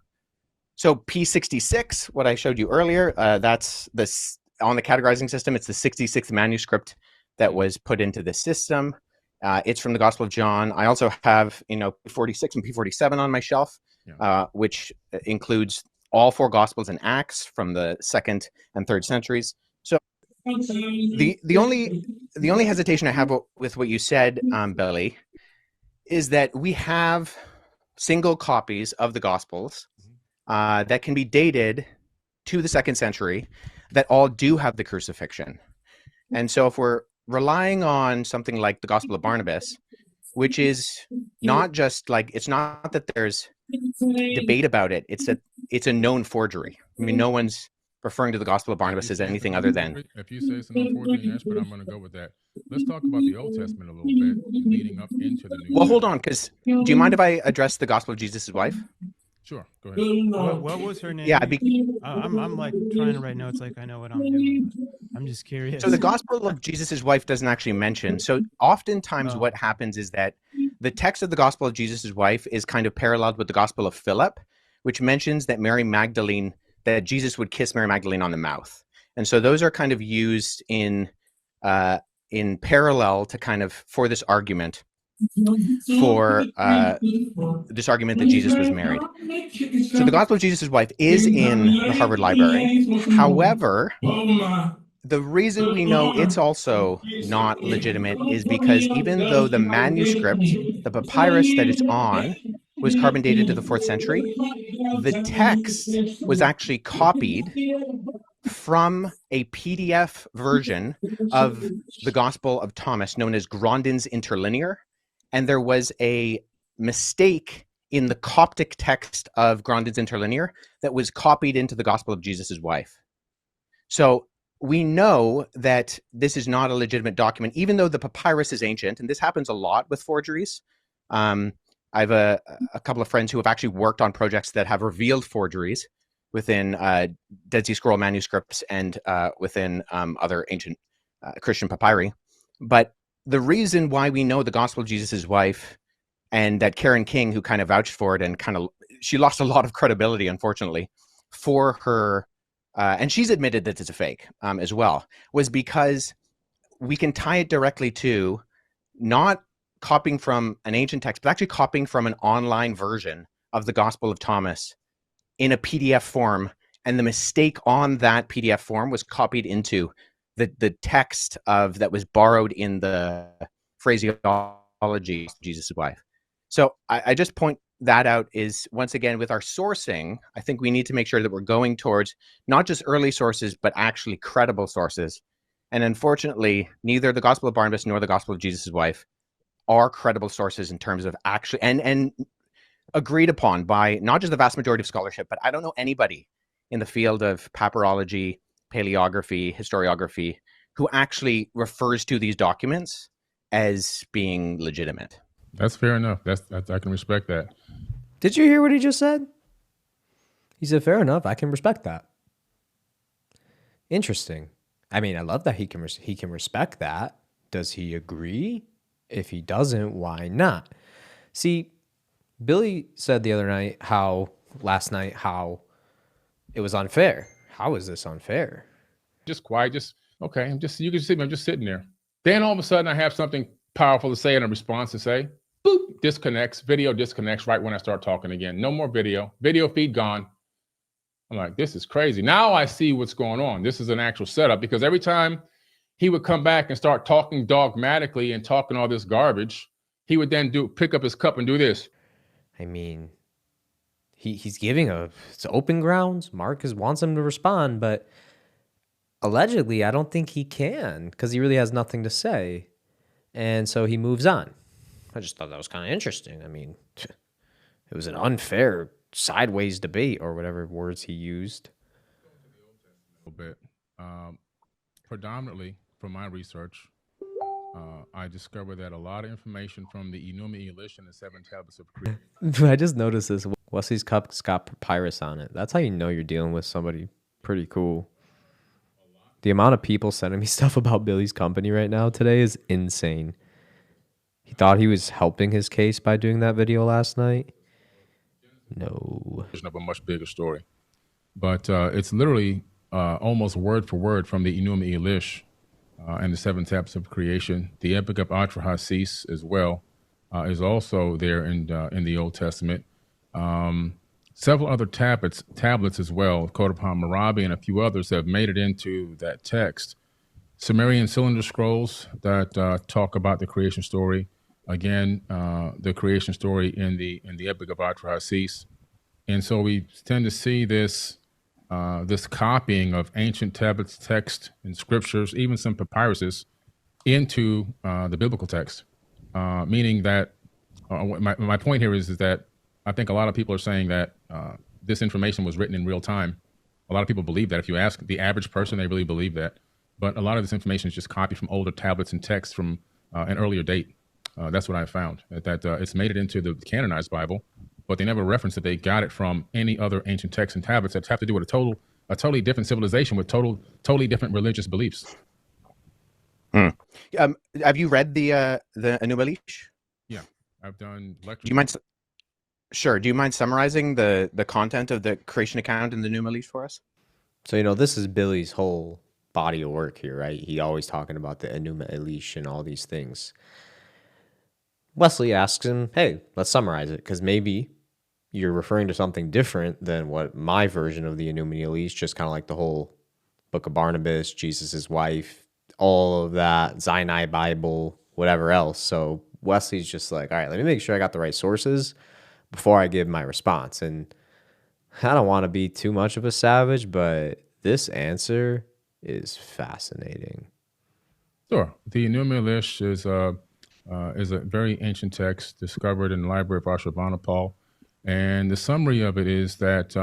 P66, what I showed you earlier, that's this on the categorizing system. It's the 66th manuscript that was put into the system. It's from the Gospel of John. I also have, P46 and P47 on my shelf, which includes all four Gospels and Acts from the 2nd and 3rd centuries. So the only hesitation I have with what you said, Billy, is that we have single copies of the Gospels that can be dated to the 2nd century that all do have the crucifixion. And so if we're relying on something like the Gospel of Barnabas, which is not just like, it's not that there's debate about it, it's that it's a known forgery. I mean, no one's referring to the Gospel of Barnabas as anything other than. If you say it's a known forgery, yes, but I'm going to go with that. Let's talk about the Old Testament a little bit, leading up into the New. Well, hold on, because do you mind if I address the Gospel of Jesus' wife? Sure, go ahead. What was her name? Yeah, I'm like trying to write notes like I know what I'm doing. I'm just curious. So the Gospel of Jesus' wife doesn't actually mention. So oftentimes what happens is that the text of the Gospel of Jesus' wife is kind of paralleled with the Gospel of Philip, which mentions that that Jesus would kiss Mary Magdalene on the mouth. And so those are kind of used in parallel to kind of for this argument that Jesus was married. So the Gospel of Jesus' wife is in the Harvard Library. However, the reason we know it's also not legitimate is because even though the manuscript, the papyrus that it's on, was carbon dated to the 4th century, the text was actually copied from a PDF version of the Gospel of Thomas known as Grandin's Interlinear. And there was a mistake in the Coptic text of Grandin's Interlinear that was copied into the Gospel of Jesus' wife. So we know that this is not a legitimate document, even though the papyrus is ancient, and this happens a lot with forgeries. I have a couple of friends who have actually worked on projects that have revealed forgeries within Dead Sea Scroll manuscripts and within other ancient Christian papyri. But the reason why we know the Gospel of Jesus' wife, and that Karen King, who kind of vouched for it and she lost a lot of credibility, unfortunately, for her, and she's admitted that it's a fake as well, was because we can tie it directly to not copying from an ancient text, but actually copying from an online version of the Gospel of Thomas in a PDF form. And the mistake on that PDF form was copied into the text that was borrowed in the phraseology of Jesus' wife. So I just point that out is, once again, with our sourcing, I think we need to make sure that we're going towards not just early sources, but actually credible sources. And unfortunately, neither the Gospel of Barnabas nor the Gospel of Jesus' wife are credible sources in terms of actually, and agreed upon by not just the vast majority of scholarship, but I don't know anybody in the field of papyrology, paleography, historiography, who actually refers to these documents as being legitimate. That's fair enough. I can respect that. Did you hear what he just said? He said, fair enough, I can respect that. Interesting. I mean, I love that he can respect that. Does he agree? If he doesn't, why not? See, Billy said last night how it was unfair. How is this unfair? Just quiet, okay. You can see me, I'm just sitting there. Then all of a sudden I have something powerful to say and a response to say, boop, disconnects, video disconnects right when I start talking again. No more video. Video feed gone. I'm like, this is crazy. Now I see what's going on. This is an actual setup, because every time he would come back and start talking dogmatically and talking all this garbage, he would then pick up his cup and do this. I mean, he's giving it's open grounds. Marcus wants him to respond, but allegedly, I don't think he can, because he really has nothing to say. And so he moves on. I just thought that was kind of interesting. I mean, it was an unfair sideways debate, or whatever words he used. A little bit. Predominantly from my research, I discovered that a lot of information from the Enuma Elish and the 7 tablets of creation. I just noticed this. Wesley's cup's got papyrus on it. That's how you know you're dealing with somebody pretty cool. The amount of people sending me stuff about Billy's company right now today is insane. He thought he was helping his case by doing that video last night. No. Of a much bigger story. But it's literally almost word for word from the Enuma Elish and the 7 tablets of creation. The Epic of Atrahasis as well is also there in the Old Testament. Several other tablets as well, Code of Hammurabi and a few others, have made it into that text. Sumerian cylinder scrolls that talk about the creation story. Again, the creation story in the Epic of Atrahasis. And so we tend to see this copying of ancient tablets, text, and scriptures, even some papyruses, into the biblical text. Meaning that my point here is that I think a lot of people are saying that this information was written in real time. A lot of people believe that. If you ask the average person, they really believe that. But a lot of this information is just copied from older tablets and texts from an earlier date. That's what I found, that it's made it into the canonized Bible, but they never reference that they got it from any other ancient texts and tablets that have to do with a totally different civilization with totally different religious beliefs. Have you read the Enuma Elish? Yeah, I've done lectures. Do you mind? Sure. Do you mind summarizing the content of the creation account in the Enuma Elish for us? So, this is Billy's whole body of work here, right? He always talking about the Enuma Elish and all these things. Wesley asks him, hey, let's summarize it, because maybe you're referring to something different than what my version of the Enuma Elish, just kind of like the whole Book of Barnabas, Jesus' wife, all of that, Sinai Bible, whatever else. So Wesley's just like, all right, let me make sure I got the right sources before I give my response. And I don't want to be too much of a savage, but this answer is fascinating. Sure. The Enuma Elish is a very ancient text discovered in the Library of Ashurbanipal. And the summary of it is that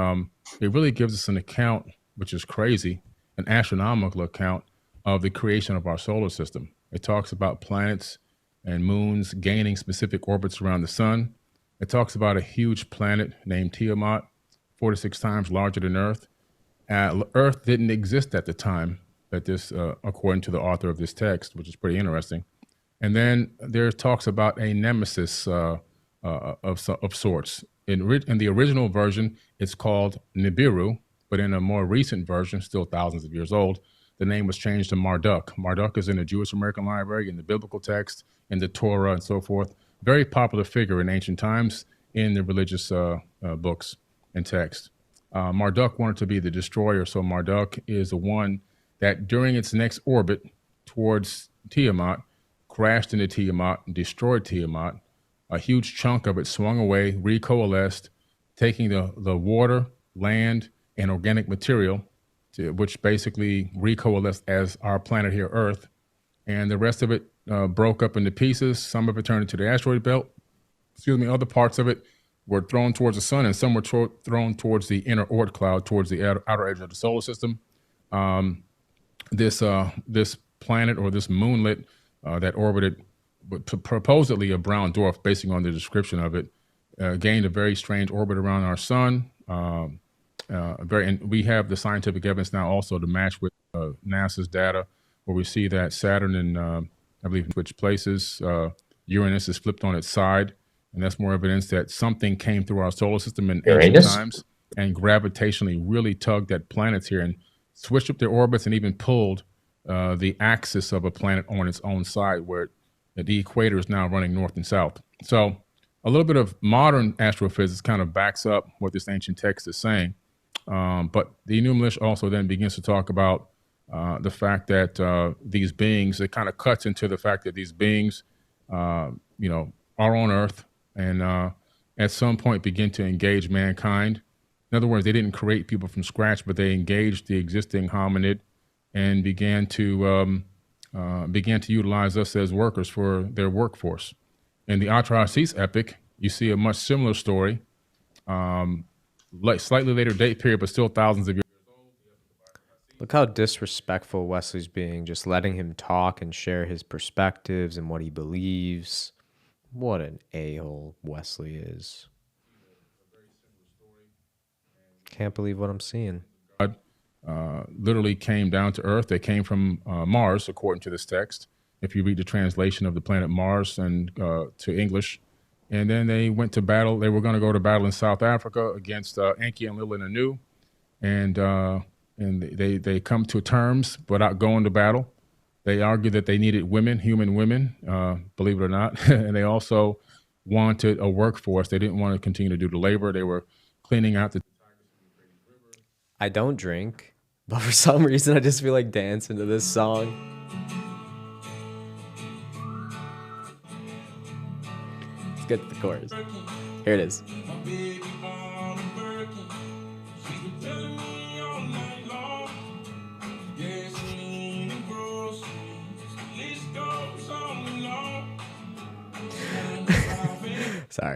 it really gives us an account, which is crazy, an astronomical account of the creation of our solar system. It talks about planets and moons gaining specific orbits around the sun. It talks about a huge planet named Tiamat, 46 times larger than Earth. Earth didn't exist at the time that this, according to the author of this text, which is pretty interesting. And then there talks about a nemesis of sorts. In the original version, it's called Nibiru, but in a more recent version, still thousands of years old, the name was changed to Marduk. Marduk is in the Jewish American Library, in the biblical text, in the Torah, and so forth. Very popular figure in ancient times in the religious books and texts. Marduk wanted to be the destroyer, so Marduk is the one that during its next orbit towards Tiamat, crashed into Tiamat and destroyed Tiamat. A huge chunk of it swung away, recoalesced, taking the water, land, and organic material, which basically recoalesced as our planet here, Earth. And the rest of it broke up into pieces. Some of it turned into the asteroid belt. Other parts of it were thrown towards the sun, and some were thrown towards the inner Oort cloud, towards the outer edge of the solar system. This planet, or this moonlet that orbited supposedly a brown dwarf, basing on the description of it, gained a very strange orbit around our sun. And we have the scientific evidence now also to match with NASA's data, where we see that Saturn and I believe in which places Uranus is flipped on its side, and that's more evidence that something came through our solar system in ancient times and gravitationally really tugged at planets here and switched up their orbits and even pulled the axis of a planet on its own side, where the equator is now running north and south. So a little bit of modern astrophysics kind of backs up what this ancient text is saying. But the Enuma also then begins to talk about the fact that these beings, it kind of cuts into the fact that these beings, are on Earth and at some point begin to engage mankind. In other words, they didn't create people from scratch, but they engaged the existing hominid and began to utilize us as workers for their workforce. In the Atrahasis epic, you see a much similar story, slightly later date period, but still thousands of years. Look how disrespectful Wesley's being, just letting him talk and share his perspectives and what he believes. What an a-hole Wesley is. Can't believe what I'm seeing. God literally came down to Earth. They came from Mars, according to this text. If you read the translation of the planet Mars and to English. And then they went to battle. They were going to go to battle in South Africa against Enki and Lil and Anu. And they come to terms without going to battle. They argued that they needed women, human women, believe it or not. And they also wanted a workforce. They didn't want to continue to do the labor. They were cleaning out the... I don't drink, but for some reason I just feel like dancing to this song. Let's get to the chorus. Here it is.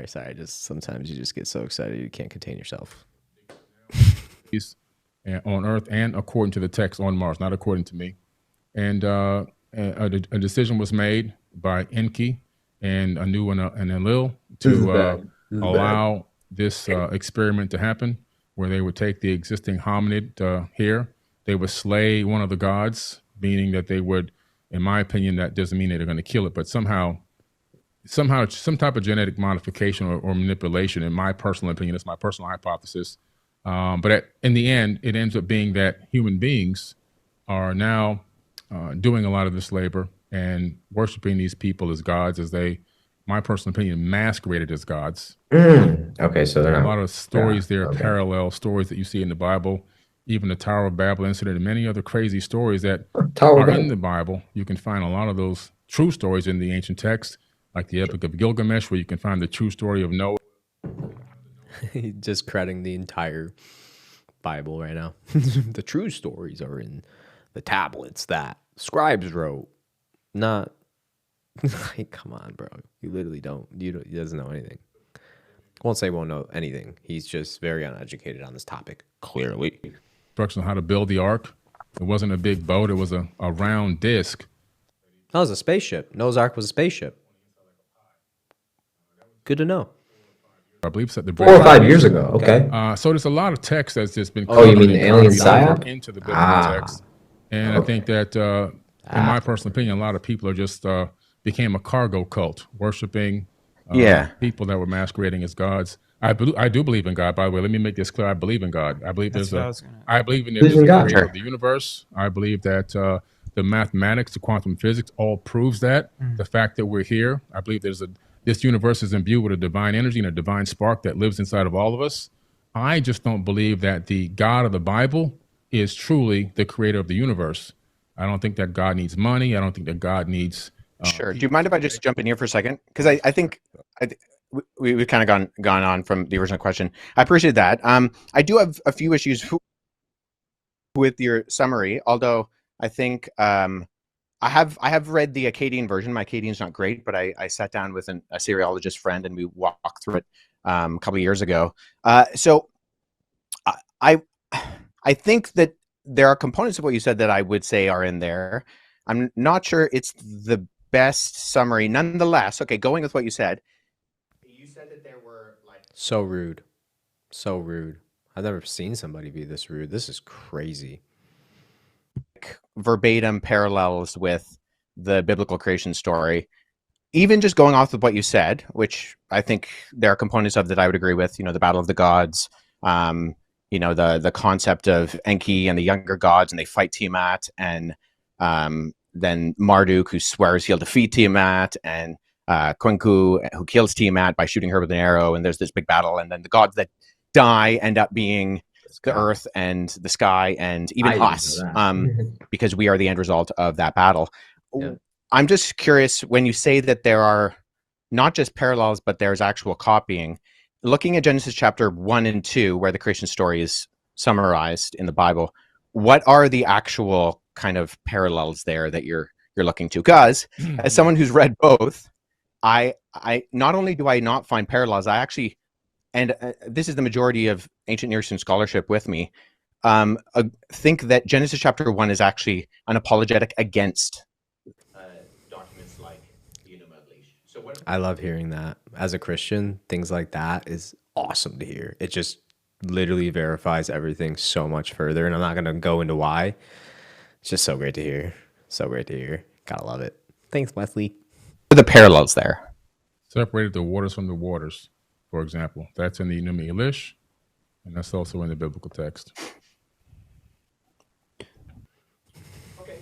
Sorry. Just sometimes you just get so excited you can't contain yourself. On Earth and according to the text on Mars, not according to me. And a decision was made by Enki and Anu and Enlil to allow this experiment to happen, where they would take the existing hominid here. They would slay one of the gods, meaning that they would, in my opinion, that doesn't mean they're going to kill it, but somehow some type of genetic modification or manipulation, in my personal opinion, it's my personal hypothesis. But in the end, it ends up being that human beings are now doing a lot of this labor and worshiping these people as gods, as they, my personal opinion, masqueraded as gods. Okay, so they're not, a lot of stories parallel stories that you see in the Bible, even the Tower of Babel incident and many other crazy stories that are in the Bible. You can find a lot of those true stories in the ancient text, like the Epic of Gilgamesh, where you can find the true story of Noah. Just crediting the entire Bible right now. The true stories are in the tablets that scribes wrote. Not like, come on, bro. You literally don't. He doesn't know anything. I won't say he won't know anything. He's just very uneducated on this topic, clearly. Instructions on how to build the ark. It wasn't a big boat. It was a round disc. That was a spaceship. Noah's Ark was a spaceship. Good to know. I believe it's at the 4 or 5 years ago. Okay. So there's a lot of text that's just been you mean the alien psyop into the biblical text, and I think that in my personal opinion, a lot of people are just became a cargo cult, worshiping people that were masquerading as gods. I do believe in God. By the way, let me make this clear. I believe in God. I believe I believe in the creator of the universe. I believe that the mathematics, the quantum physics, all proves that. The fact that we're here, I believe this universe is imbued with a divine energy and a divine spark that lives inside of all of us. I just don't believe that the God of the Bible is truly the creator of the universe. I don't think that God needs money. I don't think that God needs... Sure. Do you mind if I just jump in here for a second? Because I think we've kind of gone on from the original question. I appreciate that. I do have a few issues with your summary, although I think... I have read the Akkadian version. My Akkadian's not great, but I sat down with a seriologist friend and we walked through it a couple of years ago. So I think that there are components of what you said that I would say are in there. I'm not sure it's the best summary. Nonetheless, okay, going with what you said. You said that there were like... So rude. I've never seen somebody be this rude. This is crazy. Verbatim parallels with the biblical creation story, even just going off of what you said, which I think there are components of that I would agree with, the battle of the gods, the concept of Enki and the younger gods, and they fight Tiamat, and then Marduk, who swears he'll defeat Tiamat, and Kwenku, who kills Tiamat by shooting her with an arrow, and there's this big battle, and then the gods that die end up being the earth and the sky and even us, because we are the end result of that battle. Yeah. I'm just curious, when you say that there are not just parallels, but there's actual copying, looking at Genesis chapter 1 and 2, where the creation story is summarized in the Bible, what are the actual kind of parallels there that you're looking to? Because as someone who's read both, I not only do I not find parallels, I actually, and this is the majority of ancient Near Eastern scholarship with me, think that Genesis chapter 1 is actually an apologetic against documents like the Enuma Elish. So I love hearing that. As a Christian, things like that is awesome to hear. It just literally verifies everything so much further, and I'm not going to go into why. It's just so great to hear. So great to hear. Gotta love it. Thanks, Wesley. What are the parallels there? Separated the waters from the waters, for example. That's in the Enuma Elish, and that's also in the biblical text. Okay.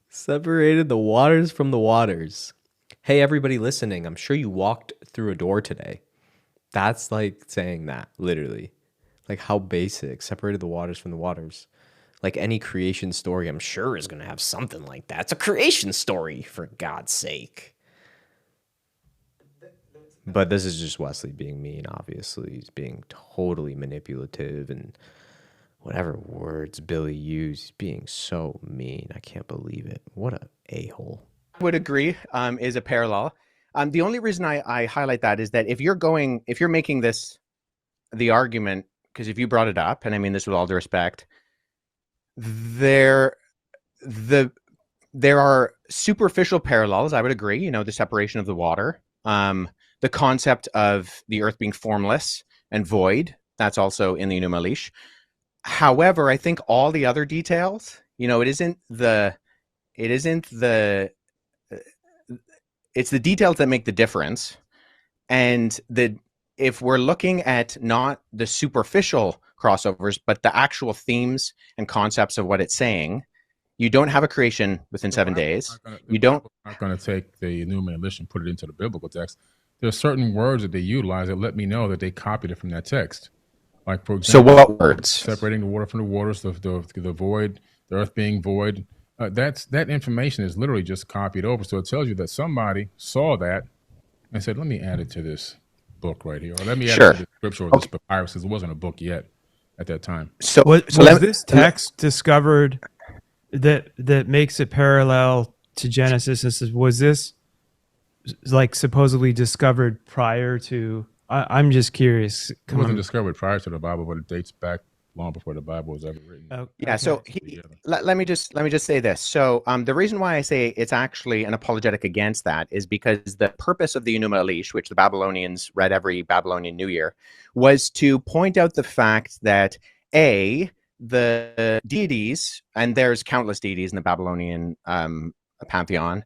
Separated the waters from the waters. Hey, everybody listening, I'm sure you walked through a door today. That's like saying that, literally. Like how basic. Separated the waters from the waters. Like any creation story, I'm sure is going to have something like that. It's a creation story, for God's sake. But this is just Wesley being mean, obviously. He's being totally manipulative and whatever words Billy used, he's being so mean. I can't believe it. What a a-hole. I would agree, is a parallel. The only reason I highlight that is that if you're making this the argument, because if you brought it up, and I mean this with all due respect, there are superficial parallels. I would agree. The separation of the water, the concept of the earth being formless and void. That's also in the Enuma Elish. However, I think all the other details, it's the details that make the difference. And if we're looking at not the superficial crossovers, but the actual themes and concepts of what it's saying, you don't have a creation within 7 days. I'm not going to take the Enuma Elish and put it into the biblical text. There are certain words that they utilize that let me know that they copied it from that text. Like, for example, so what words? Separating the water from the waters, the void, the earth being void. That information is literally just copied over. So it tells you that somebody saw that and said, let me add it to this book right here. Or let me add it to the scripture or this papyrus, because it wasn't a book yet at that time. So was this text discovered that makes it parallel to Genesis? Was this like supposedly discovered prior to... I'm just curious. It wasn't discovered prior to the Bible, but it dates back long before the Bible was ever written. Yeah. So let me just say this. So the reason why I say it's actually an apologetic against that is because the purpose of the Enuma Elish, which the Babylonians read every Babylonian New Year, was to point out the fact that the deities, and there's countless deities in the Babylonian pantheon,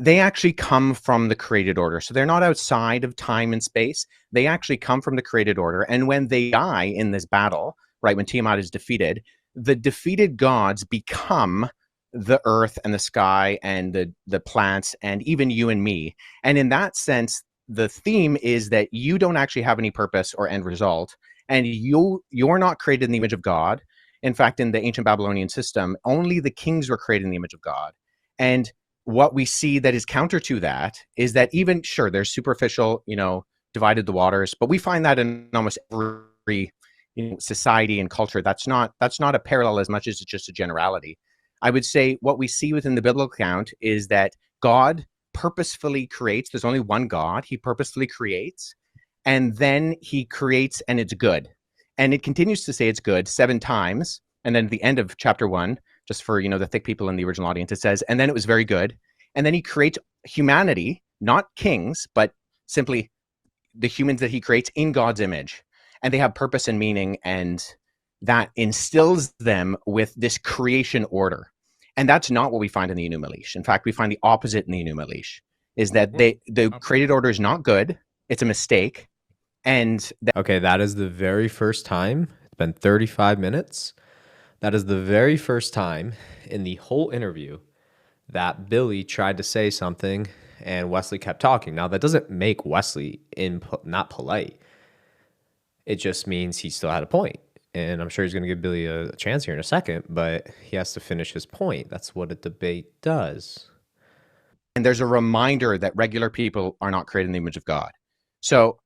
they actually come from the created order. So they're not outside of time and space. They actually come from the created order. And when they die in this battle, right, when Tiamat is defeated, the defeated gods become the earth and the sky and the plants and even you and me. And in that sense, the theme is that you don't actually have any purpose or end result. And you're not created in the image of God. In fact, in the ancient Babylonian system, only the kings were created in the image of God. And what we see that is counter to that is that even, sure, there's superficial, divided the waters, but we find that in almost every society and culture. That's not a parallel as much as it's just a generality. I would say what we see within the biblical account is that God purposefully creates. There's only one God. He purposefully creates, and then he creates and it's good. And it continues to say it's good 7 times. And then at the end of chapter 1, just for, the thick people in the original audience, it says, and then it was very good. And then he creates humanity, not kings, but simply the humans that he creates in God's image. And they have purpose and meaning, and that instills them with this creation order. And that's not what we find in the Enuma Elish. In fact, we find the opposite in the Enuma Elish, is that the created order is not good. It's a mistake. And okay, that is the very first time. It's been 35 minutes That is the very first time in the whole interview that Billy tried to say something and Wesley kept talking. Now, that doesn't make Wesley not polite. It just means he still had a point. And I'm sure he's going to give Billy a chance here in a second, but he has to finish his point. That's what a debate does. And there's a reminder that regular people are not created in the image of God. So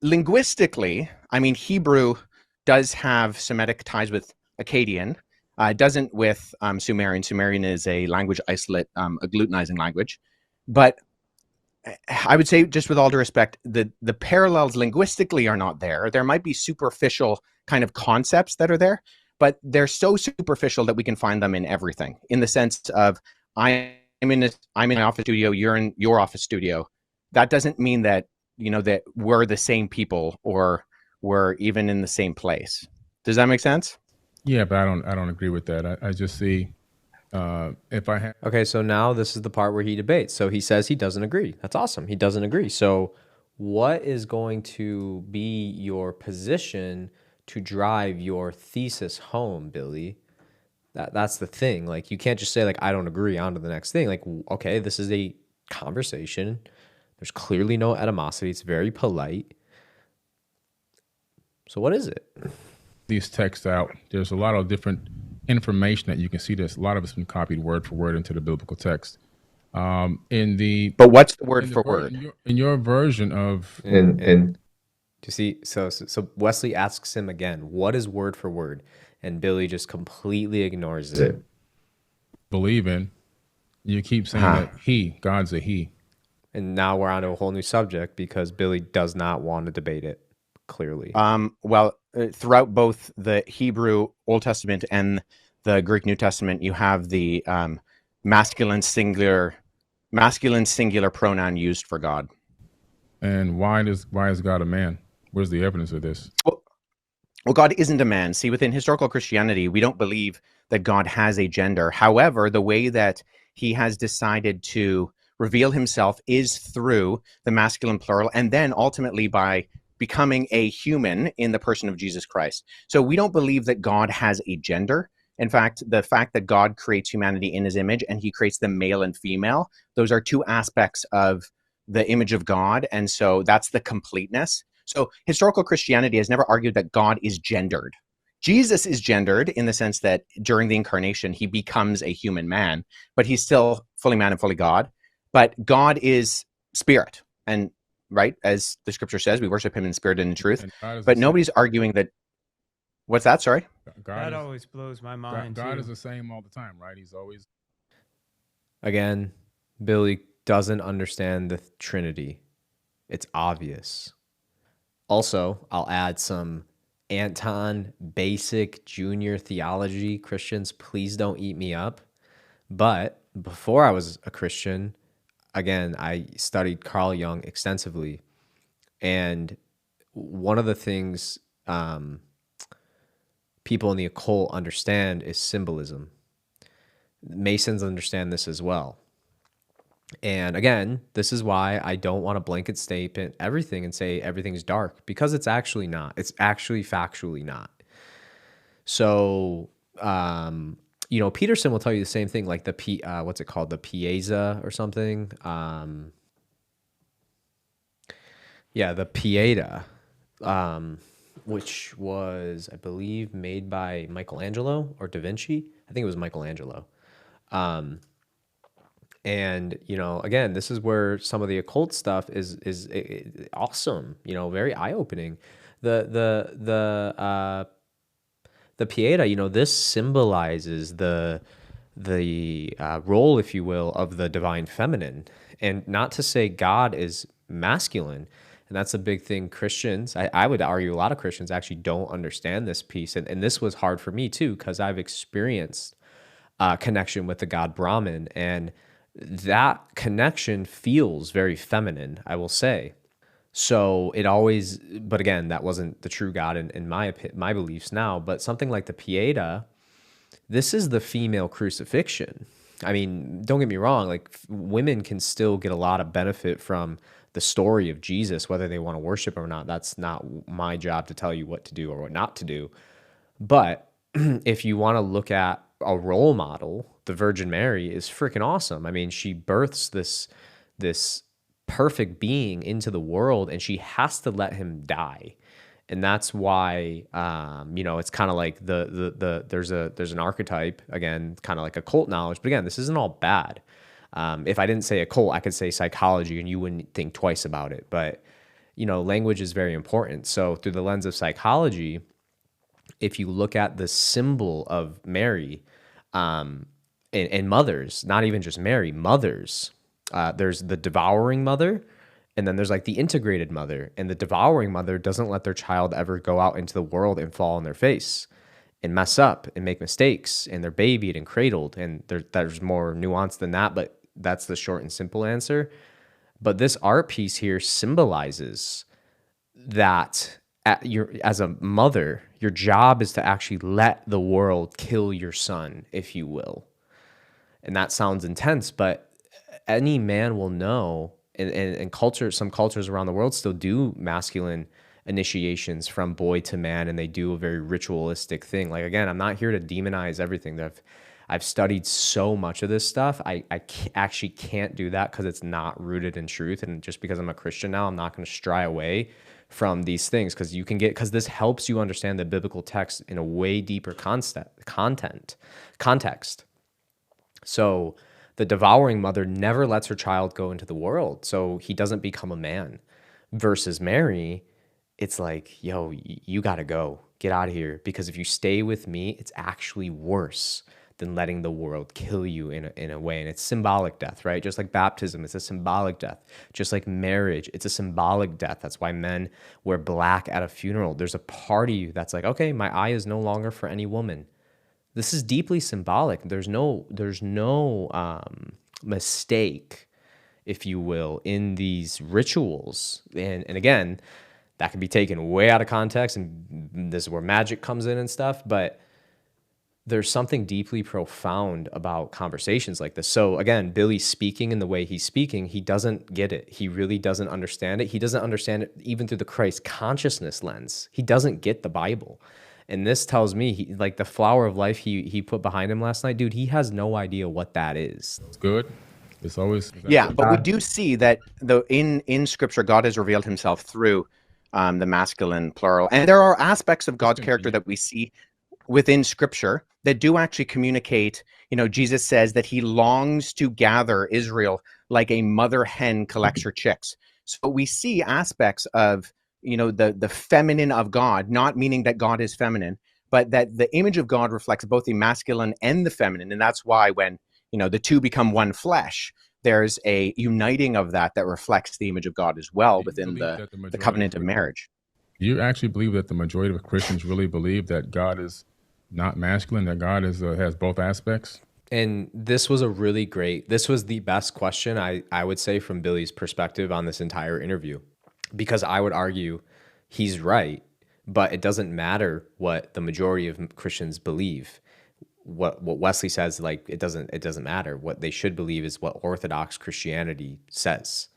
linguistically, I mean, Hebrew does have Semitic ties with Akkadian. It doesn't with Sumerian. Sumerian is a language isolate, agglutinizing language. But I would say, just with all due respect, the parallels linguistically are not there. There might be superficial kind of concepts that are there, but they're so superficial that we can find them in everything. In the sense of, I'm in an office studio, you're in your office studio. That doesn't mean that, you know, that we're the same people or we're even in the same place. Does that make sense? Yeah, but I don't agree with that. I just see if I have. Okay, so now this is the part where he debates. So he says he doesn't agree. That's awesome. He doesn't agree. So what is going to be your position to drive your thesis home, Billy? That's the thing. Like, you can't just say, like, I don't agree, on to the next thing. Like, okay, this is a conversation. There's clearly no animosity. It's very polite. So what is it? These texts out, there's a lot of different information that you can see. There's a lot of it's been copied word for word into the biblical text. But what's the word for word? In your version of And You see, so Wesley asks him again, what is word for word? And Billy just completely ignores it. believe in, you keep saying that God's a he. And now we're on to a whole new subject because Billy does not want to debate it, clearly. Throughout both the Hebrew Old Testament and the Greek New Testament, you have the masculine singular pronoun used for God. And why is God a man? Where's the evidence of this? Well, God isn't a man. See, within historical Christianity, we don't believe that God has a gender. However, the way that he has decided to reveal himself is through the masculine plural, and then ultimately by becoming a human in the person of Jesus Christ. So we don't believe that God has a gender. In fact, the fact that God creates humanity in his image and he creates them male and female, those are two aspects of the image of God. And so that's the completeness. So historical Christianity has never argued that God is gendered. Jesus is gendered in the sense that during the incarnation, he becomes a human man, but he's still fully man and fully God. But God is spirit. And right, as the scripture says, we worship him in spirit and in truth. But nobody's arguing that. What's that? Sorry? That always blows my mind. God is the same all the time, right? He's always. Again, Billy doesn't understand the Trinity. It's obvious. Also, I'll add some Anton basic junior theology. Christians, please don't eat me up. But before I was a Christian, again, I studied Carl Jung extensively. And one of the things people in the occult understand is symbolism. Masons understand this as well. And again, this is why I don't want to blanket statement everything and say everything's dark, because it's actually not. It's actually factually not. So, Peterson will tell you the same thing, like what's it called? The Pieta or something. The Pieta, which was, I believe, made by Michelangelo or Da Vinci. I think it was Michelangelo. And, again, this is where some of the occult stuff is awesome, very eye-opening. The Pieta, this symbolizes the role, if you will, of the divine feminine. And not to say God is masculine. And that's a big thing Christians, I would argue a lot of Christians actually don't understand this piece. And this was hard for me too, because I've experienced connection with the God Brahman, and that connection feels very feminine, I will say. So it always, but again, that wasn't the true God in my beliefs now. But something like the Pieta, this is the female crucifixion. I mean, don't get me wrong, like women can still get a lot of benefit from the story of Jesus, whether they want to worship or not. That's not my job to tell you what to do or what not to do. But if you want to look at a role model, the Virgin Mary is freaking awesome. I mean, she births this perfect being into the world, and she has to let him die. And that's why, it's kind of like there's an archetype, again, kind of like occult knowledge. But again, this isn't all bad. If I didn't say occult, I could say psychology, and you wouldn't think twice about it. But language is very important. So through the lens of psychology, if you look at the symbol of Mary, and mothers, not even just Mary, mothers, there's the devouring mother, and then there's like the integrated mother. And the devouring mother doesn't let their child ever go out into the world and fall on their face and mess up and make mistakes, and they're babied and cradled. And there's more nuance than that, but that's the short and simple answer. But this art piece here symbolizes that as a mother, your job is to actually let the world kill your son, if you will. And that sounds intense, but any man will know, and some cultures around the world still do masculine initiations from boy to man, and they do a very ritualistic thing. Like, again, I'm not here to demonize everything. I've studied so much of this stuff. I actually can't do that because it's not rooted in truth. And just because I'm a Christian now, I'm not going to stray away from these things, because this helps you understand the biblical text in a way deeper context. So the devouring mother never lets her child go into the world, so he doesn't become a man. Versus Mary, it's like, yo, you got to go. Get out of here, because if you stay with me, it's actually worse than letting the world kill you in a way. And it's symbolic death, right? Just like baptism, it's a symbolic death. Just like marriage, it's a symbolic death. That's why men wear black at a funeral. There's a part of you that's like, okay, my eye is no longer for any woman. This is deeply symbolic. There's no mistake, if you will, in these rituals. And again, that can be taken way out of context, and this is where magic comes in and stuff, but there's something deeply profound about conversations like this. So again, Billy speaking in the way he's speaking, he doesn't get it. He really doesn't understand it. He doesn't understand it even through the Christ consciousness lens. He doesn't get the Bible. And this tells me, like the flower of life he put behind him last night, dude, he has no idea what that is. It's good. It's always Yeah, but we do see that in Scripture, God has revealed himself through the masculine plural. And there are aspects of God's character that we see within Scripture that do actually communicate. Jesus says that he longs to gather Israel like a mother hen collects her chicks. So we see aspects of the feminine of God, not meaning that God is feminine, but that the image of God reflects both the masculine and the feminine. And that's why when, the two become one flesh, there's a uniting of that reflects the image of God as well within the covenant of marriage. You actually believe that the majority of Christians really believe that God is not masculine, that God is has both aspects? And this was the best question, I would say, from Billy's perspective on this entire interview. Because I would argue he's right, but it doesn't matter what the majority of Christians believe. What Wesley says, like, it doesn't matter. What they should believe is what Orthodox Christianity says.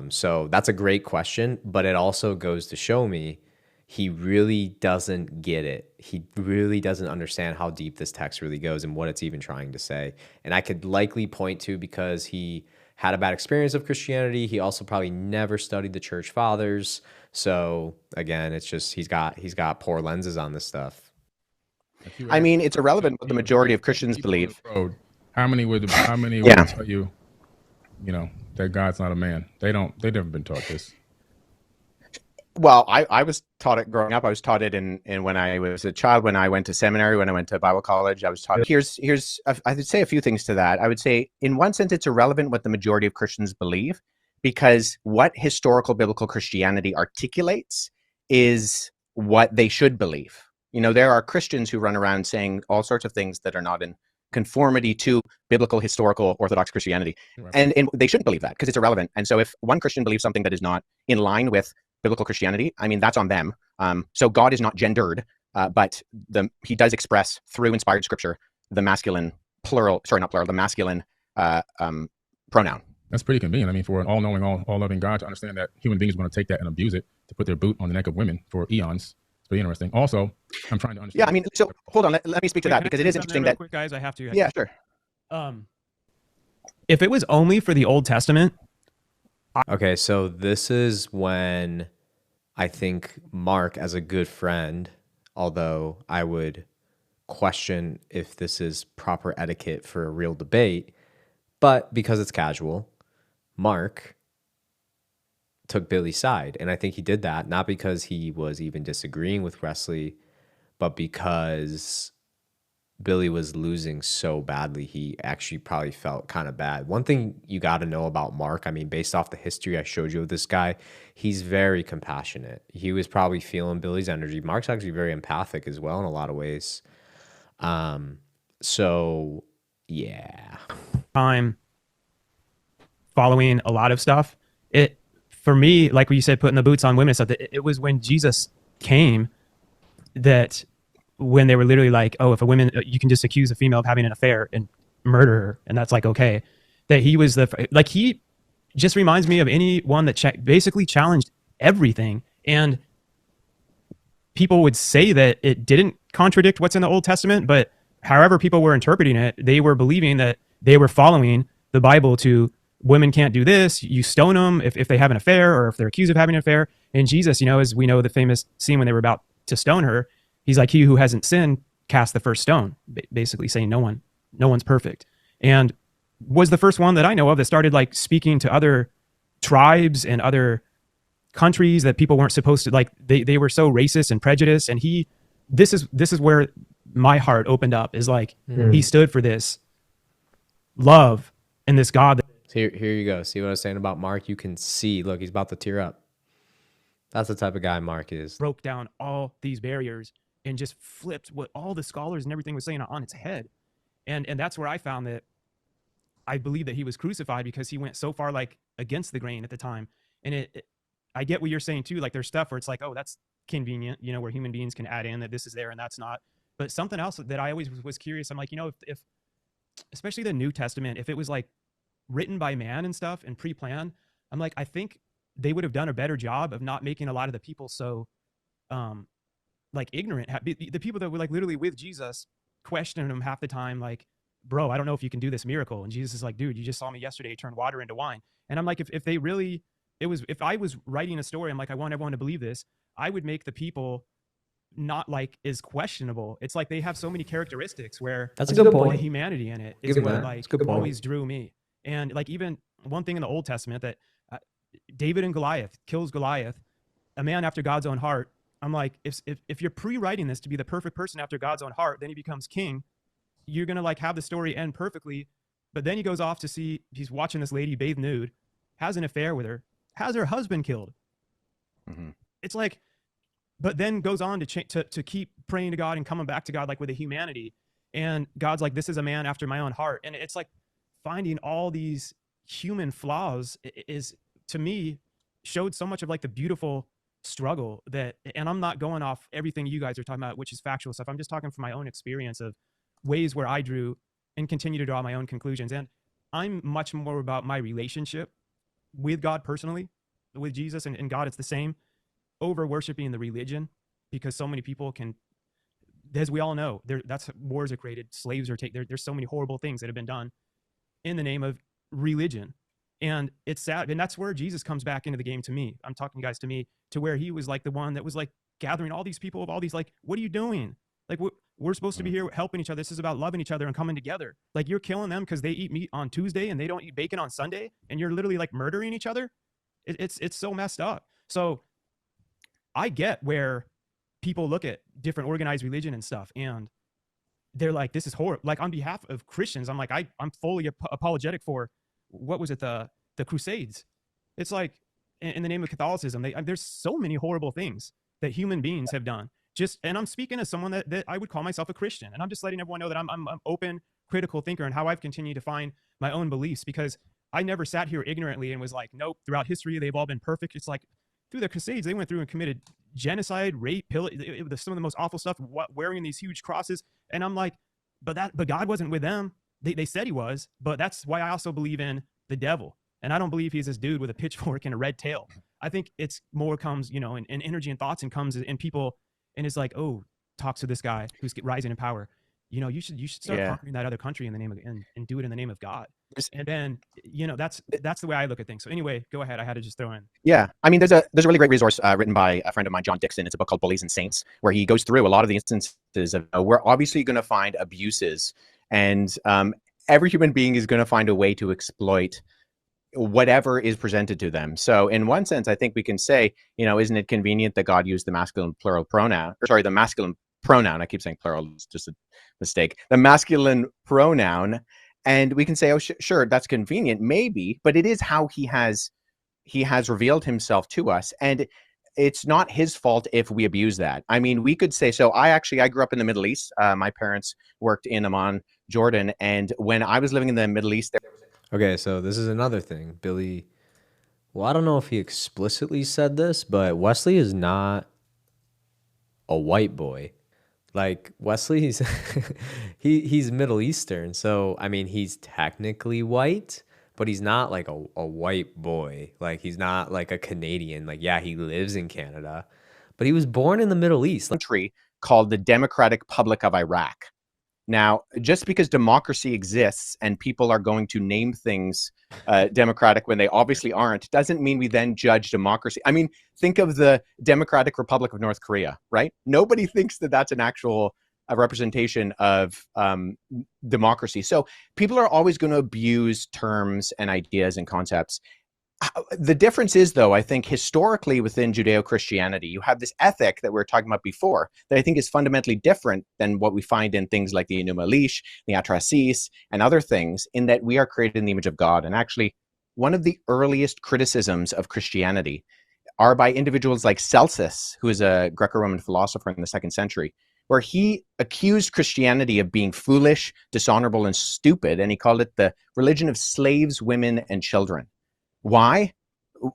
So that's a great question, but it also goes to show me he really doesn't get it. He really doesn't understand how deep this text really goes and what it's even trying to say. And I could likely point to, because he had a bad experience of Christianity, he also probably never studied the church fathers. So again, it's just he's got poor lenses on this stuff. I mean, it's irrelevant what the majority of Christians believe. How many would tell you, that God's not a man? They've never been taught this. Well, I was taught it growing up. I was taught it in when I was a child, when I went to seminary, when I went to Bible college. I was taught. I would say a few things to that. I would say, in one sense, it's irrelevant what the majority of Christians believe, because what historical biblical Christianity articulates is what they should believe. There are Christians who run around saying all sorts of things that are not in conformity to biblical, historical, Orthodox Christianity. Right. And they shouldn't believe that, because it's irrelevant. And so if one Christian believes something that is not in line with biblical Christianity, I mean, that's on them. So God is not gendered, but he does express through inspired Scripture the masculine the masculine pronoun. That's pretty convenient. I mean, for an all-knowing, all-loving God to understand that human beings are going to take that and abuse it to put their boot on the neck of women for eons, Very interesting. Also, I'm trying to understand. Yeah, I mean, so hold on. Let me speak to Wait, that can I because say it is something interesting real that. quick, guys, I have to. Yeah, sure. If it was only for the Old Testament, Okay, so this is when I think Mark, as a good friend, although I would question if this is proper etiquette for a real debate, but because it's casual, Mark took Billy's side. And I think he did that not because he was even disagreeing with Wesley, but because Billy was losing so badly, he actually probably felt kind of bad. One thing you got to know about Mark, I mean, based off the history I showed you of this guy, he's very compassionate. He was probably feeling Billy's energy. Mark's actually very empathic as well in a lot of ways. So yeah. time following a lot of stuff, it, for me, like what you said, putting the boots on women and stuff, it was when Jesus came that when they were literally like, oh, if a woman, you can just accuse a female of having an affair and murder her, and that's like, okay, that he was like, he just reminds me of anyone that basically challenged everything. And people would say that it didn't contradict what's in the Old Testament, but however people were interpreting it, they were believing that they were following the Bible to women can't do this, you stone them if they have an affair or if they're accused of having an affair. And Jesus, you know, as we know the famous scene when they were about to stone her, he's like, he who hasn't sinned cast the first stone, basically saying no one's perfect. And was the first one that I know of that started like speaking to other tribes and other countries that people weren't supposed to, like they were so racist and prejudiced. And this is where my heart opened up, is like, he stood for this love and this God. So here you go. See what I was saying about Mark? You can see, look, he's about to tear up. That's the type of guy Mark is. Broke down all these barriers and just flipped what all the scholars and everything was saying on its head. And that's where I found that I believe that he was crucified, because he went so far like against the grain at the time. And I get what you're saying too. Like there's stuff where it's like, oh, that's convenient, you know, where human beings can add in that this is there and that's not. But something else that I always was curious. I'm like, you know, if especially the New Testament, if it was like written by man and stuff and pre-planned, I'm like, I think they would have done a better job of not making a lot of the people so like ignorant. The people that were like literally with Jesus questioning him half the time, like, bro, I don't know if you can do this miracle. And Jesus is like, dude, you just saw me yesterday turn water into wine. And I'm like, if they really, if I was writing a story, I'm like, I want everyone to believe this, I would make the people not like is questionable. It's like they have so many characteristics where that's a good point. The humanity in it is what like always drew me. And like even one thing in the Old Testament that David and Goliath kills Goliath, a man after God's own heart. I'm like, if you're pre-writing this to be the perfect person after God's own heart, then he becomes king. You're gonna like have the story end perfectly, but then he goes off to see, he's watching this lady bathe nude, has an affair with her, has her husband killed. It's like, but then goes on to keep praying to God and coming back to God like with a humanity. And God's like, this is a man after my own heart. And it's like finding all these human flaws is, to me, showed so much of like the beautiful struggle that, and I'm not going off everything you guys are talking about, which is factual stuff. I'm just talking from my own experience of ways where I drew and continue to draw my own conclusions. And I'm much more about my relationship with God personally, with Jesus and God. It's the same, over worshiping the religion, because so many people can, as we all know, that's wars are created, slaves are taken. There's so many horrible things that have been done in the name of religion. And it's sad. And that's where Jesus comes back into the game to me. I'm talking, guys, to me, to where he was like the one that was like gathering all these people of all these, like, what are you doing? Like, we're supposed to be here helping each other. This is about loving each other and coming together. Like, you're killing them because they eat meat on Tuesday and they don't eat bacon on Sunday, and you're literally like murdering each other. It's so messed up. So I get where people look at different organized religion and stuff, and they're like, this is horrible. Like, on behalf of Christians, I'm like, I'm fully apologetic for, what was it, the Crusades. It's like, in the name of Catholicism, there's so many horrible things that human beings have done. And I'm speaking as someone that I would call myself a Christian, and I'm just letting everyone know that I'm an open, critical thinker, and how I've continued to find my own beliefs, because I never sat here ignorantly and was like, nope, throughout history, they've all been perfect. It's like, through the Crusades, they went through and committed genocide, rape, pillage, some of the most awful stuff, wearing these huge crosses. And I'm like, but God wasn't with them. They said he was, but that's why I also believe in the devil. And I don't believe he's this dude with a pitchfork and a red tail. I think it's more comes, in energy and thoughts, and comes in people and is like, oh, talks to this guy who's rising in power. You should start Yeah. conquering that other country in the name of and do it in the name of God. There's- And then that's the way I look at things. So anyway, go ahead. I had to just throw in. Yeah, I mean, there's a really great resource written by a friend of mine, John Dixon. It's a book called Bullies and Saints, where he goes through a lot of the instances of we're obviously going to find abuses, and every human being is going to find a way to exploit whatever is presented to them. So in one sense, I think we can say, isn't it convenient that God used the masculine plural pronoun, or sorry, the masculine pronoun. I keep saying plural, it's just a mistake. The masculine pronoun. And we can say, oh, sure, that's convenient, maybe, but it is how he has revealed himself to us. And it's not his fault if we abuse that. I mean, we could say, so I grew up in the Middle East. My parents worked in Amman, Jordan. And when I was living in the Middle East, Okay, so this is another thing. Billy, well, I don't know if he explicitly said this, but Wesley is not a white boy. Like Wesley, he's Middle Eastern. So, I mean, he's technically white, but he's not like a white boy. Like he's not like a Canadian. Like, yeah, he lives in Canada, but he was born in the Middle East. country called the Democratic Republic of Iraq. Now, just because democracy exists and people are going to name things democratic when they obviously aren't, doesn't mean we then judge democracy. I mean, think of the Democratic Republic of North Korea, right? Nobody thinks that that's an actual representation of democracy. So people are always going to abuse terms and ideas and concepts. The difference is, though, I think historically within Judeo-Christianity, you have this ethic that we were talking about before that I think is fundamentally different than what we find in things like the Enuma Elish, the Atrasis, and other things, in that we are created in the image of God. And actually, one of the earliest criticisms of Christianity are by individuals like Celsus, who is a Greco-Roman philosopher in the 2nd century, where he accused Christianity of being foolish, dishonorable, and stupid, and he called it the religion of slaves, women, and children. Why?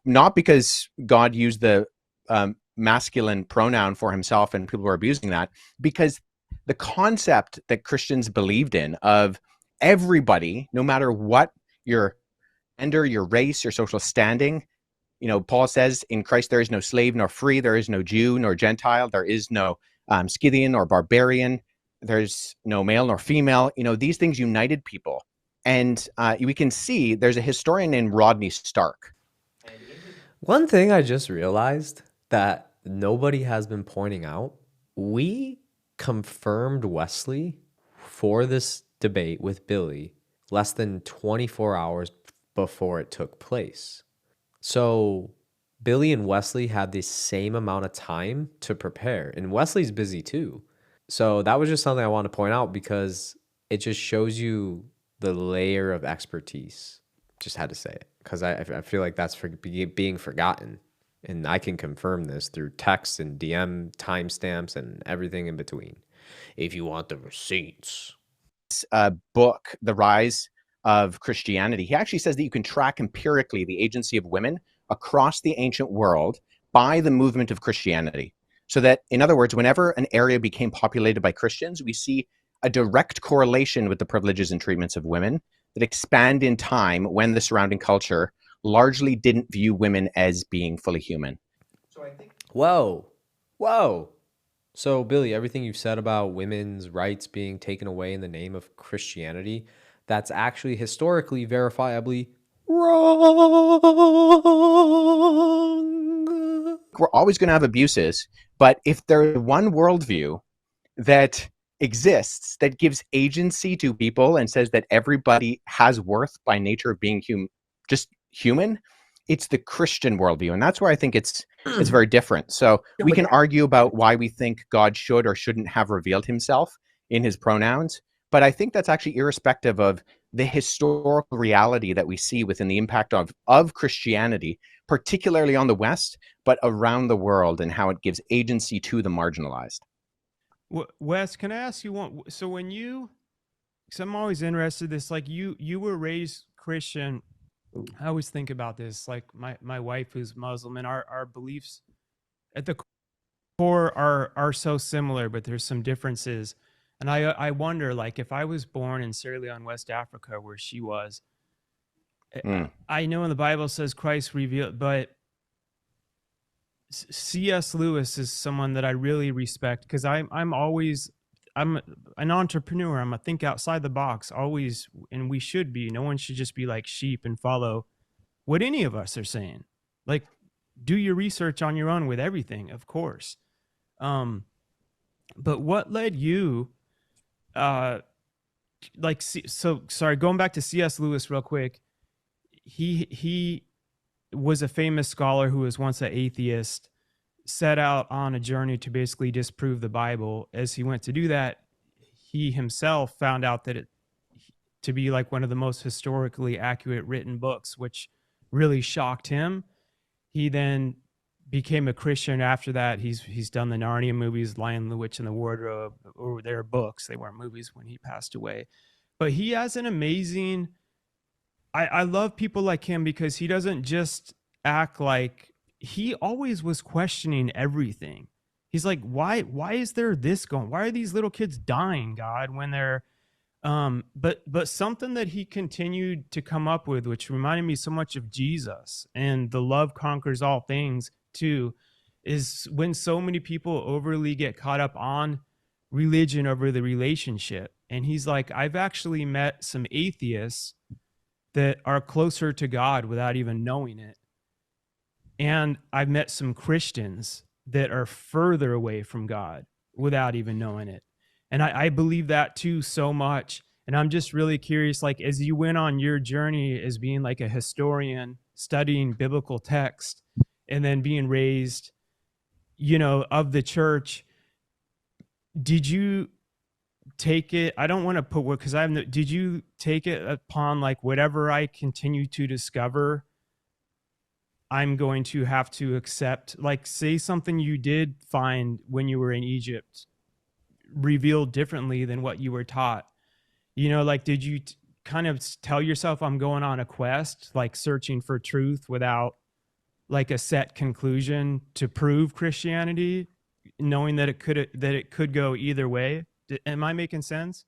Not because God used the masculine pronoun for himself and people were abusing that, because the concept that Christians believed in of everybody, no matter what your gender, your race, your social standing, Paul says in Christ there is no slave nor free, there is no Jew nor Gentile, there is no Scythian or barbarian, there's no male nor female. These things united people. And we can see there's a historian named Rodney Stark. One thing I just realized that nobody has been pointing out, we confirmed Wesley for this debate with Billy less than 24 hours before it took place. So Billy and Wesley had the same amount of time to prepare, and Wesley's busy too. So that was just something I want to point out because it just shows you the layer of expertise. Just had to say it because I feel like that's being forgotten. And I can confirm this through text and DM timestamps and everything in between. If you want the receipts. Book, The Rise of Christianity, he actually says that you can track empirically the agency of women across the ancient world by the movement of Christianity. So that, in other words, whenever an area became populated by Christians, we see a direct correlation with the privileges and treatments of women that expand in time when the surrounding culture largely didn't view women as being fully human. So I think, whoa. So Billy, everything you've said about women's rights being taken away in the name of Christianity, that's actually historically verifiably wrong. We're always going to have abuses, but if there's one worldview that exists that gives agency to people and says that everybody has worth by nature of being just human, it's the Christian worldview. And that's where I think it's very different. So we can argue about why we think God should or shouldn't have revealed himself in his pronouns. But I think that's actually irrespective of the historical reality that we see within the impact of Christianity, particularly on the West, but around the world, and how it gives agency to the marginalized. Wes, can I ask you one? So when because I'm always interested in this, like you were raised Christian. I always think about this, like my wife who's Muslim, and our beliefs at the core are so similar, but there's some differences. And I wonder, like, if I was born in Sierra Leone, West Africa, where she was, I know in the Bible says Christ revealed, but C.S. Lewis is someone that I really respect because I'm an entrepreneur. I'm a think outside the box always, and we should be. No one should just be like sheep and follow what any of us are saying. Like, do your research on your own with everything, of course. But what led you, sorry, going back to C.S. Lewis real quick. He was a famous scholar who was once an atheist, set out on a journey to basically disprove the Bible. As he went to do that, he himself found out that it to be like one of the most historically accurate written books, which really shocked him. He then became a Christian after that. He's done the Narnia movies, Lion, the Witch, and the Wardrobe, or their books. They weren't movies when he passed away. But he has an amazing... I love people like him because he doesn't just act like... He always was questioning everything. He's like, why is there this going? Why are these little kids dying, God, when they're... But something that he continued to come up with, which reminded me so much of Jesus and the love conquers all things too, is when so many people overly get caught up on religion over the relationship. And he's like, I've actually met some atheists that are closer to God without even knowing it. And I've met some Christians that are further away from God without even knowing it. And I believe that too so much. And I'm just really curious, like, as you went on your journey as being like a historian, studying biblical text, and then being raised, of the church, did you take it? I don't want to put what, because did you take it upon like, whatever I continue to discover, I'm going to have to accept? Like, say something you did find when you were in Egypt revealed differently than what you were taught. Like, did you kind of tell yourself, I'm going on a quest, like searching for truth without like a set conclusion to prove Christianity, knowing that it could go either way? Am I making sense?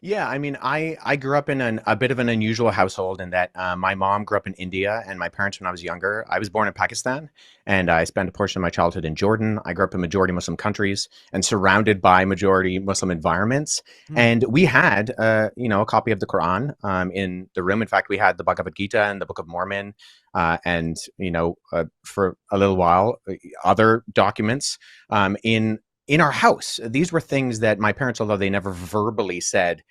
Yeah, I mean, I grew up in a bit of an unusual household in that my mom grew up in India, and my parents, when I was younger, I was born in Pakistan, and I spent a portion of my childhood in Jordan. I grew up in majority Muslim countries and surrounded by majority Muslim environments. And we had, a copy of the Quran in the room. In fact, we had the Bhagavad Gita and the Book of Mormon, and for a little while, other documents in our house. These were things that my parents, although they never verbally said,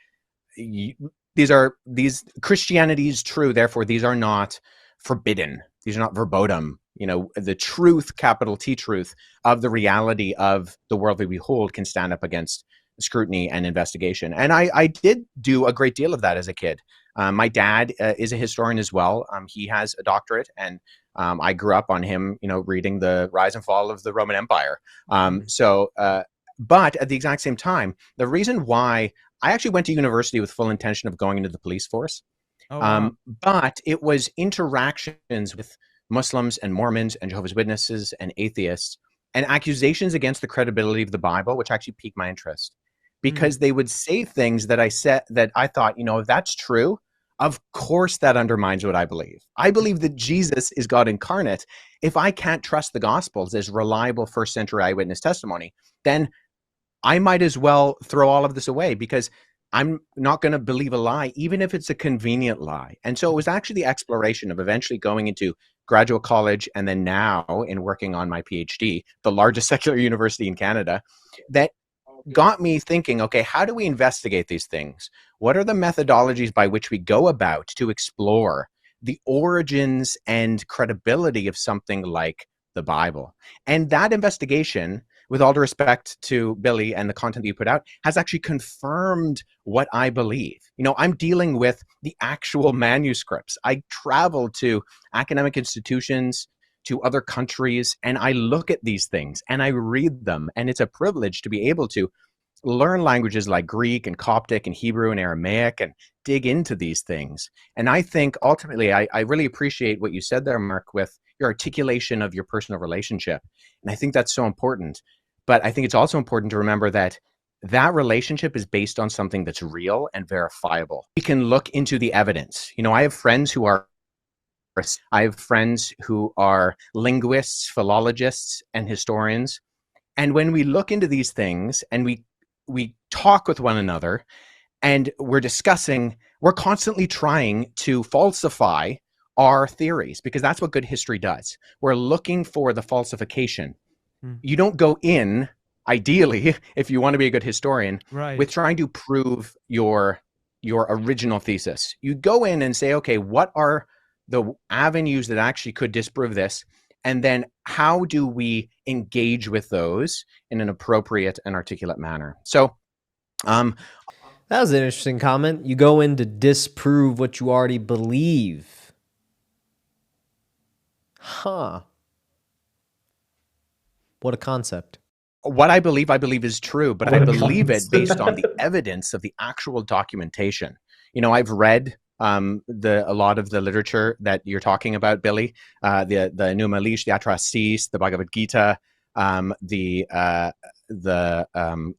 these Christianity is true, therefore these are not forbidden. These are not verboten. The truth, capital T truth, of the reality of the world that we hold can stand up against scrutiny and investigation. And I did do a great deal of that as a kid. My dad is a historian as well. He has a doctorate, and I grew up on him, reading the rise and fall of the Roman Empire. But at the exact same time, the reason why I actually went to university with full intention of going into the police force, but it was interactions with Muslims and Mormons and Jehovah's Witnesses and atheists and accusations against the credibility of the Bible, which actually piqued my interest, because they would say things that I thought, if that's true, of course that undermines what I believe. I believe that Jesus is God incarnate. If I can't trust the Gospels as reliable first century eyewitness testimony, then I might as well throw all of this away, because I'm not going to believe a lie, even if it's a convenient lie. And so it was actually the exploration of eventually going into graduate college, and then now in working on my PhD, the largest secular university in Canada, that got me thinking, okay, how do we investigate these things? What are the methodologies by which we go about to explore the origins and credibility of something like the Bible? And that investigation, with all due respect to Billy and the content that you put out, has actually confirmed what I believe. I'm dealing with the actual manuscripts. I travel to academic institutions, to other countries, and I look at these things and I read them. And it's a privilege to be able to learn languages like Greek and Coptic and Hebrew and Aramaic and dig into these things. And I think ultimately, I really appreciate what you said there, Mark, with your articulation of your personal relationship. And I think that's so important. But I think it's also important to remember that that relationship is based on something that's real and verifiable. We can look into the evidence. I have friends who are I have friends who are linguists, philologists, and historians. And when we look into these things and we talk with one another and we're discussing, we're constantly trying to falsify our theories, because that's what good history does. We're looking for the falsification. You don't go in, ideally, if you want to be a good historian, with trying to prove your original thesis. You go in and say, okay, what are the avenues that actually could disprove this? And then how do we engage with those in an appropriate and articulate manner? So, that was an interesting comment. You go in to disprove what you already believe. Huh. What a concept. What I believe is true, but I believe it based on the evidence of the actual documentation. You know, I've read a lot of the literature that you're talking about, Billy, the Enuma Elish, the Atrahasis, the Bhagavad Gita, the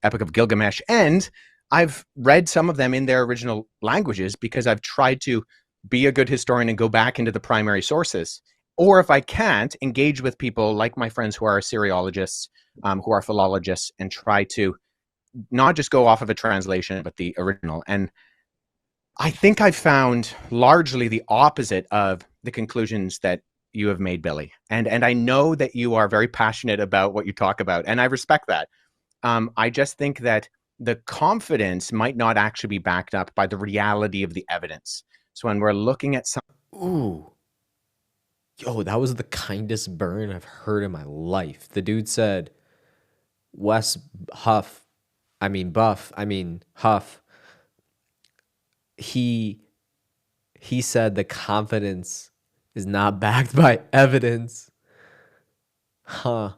Epic of Gilgamesh, and I've read some of them in their original languages because I've tried to be a good historian and go back into the primary sources. Or if I can't, engage with people like my friends who are Assyriologists, who are philologists, and try to not just go off of a translation, but the original. And I think I've found largely the opposite of the conclusions that you have made, Billy. And I know that you are very passionate about what you talk about, and I respect that. I just think that the confidence might not actually be backed up by the reality of the evidence. So when we're looking at some... Ooh. Yo, that was the kindest burn I've heard in my life. The dude said, Wes Huff, Huff, he said the confidence is not backed by evidence. Huh.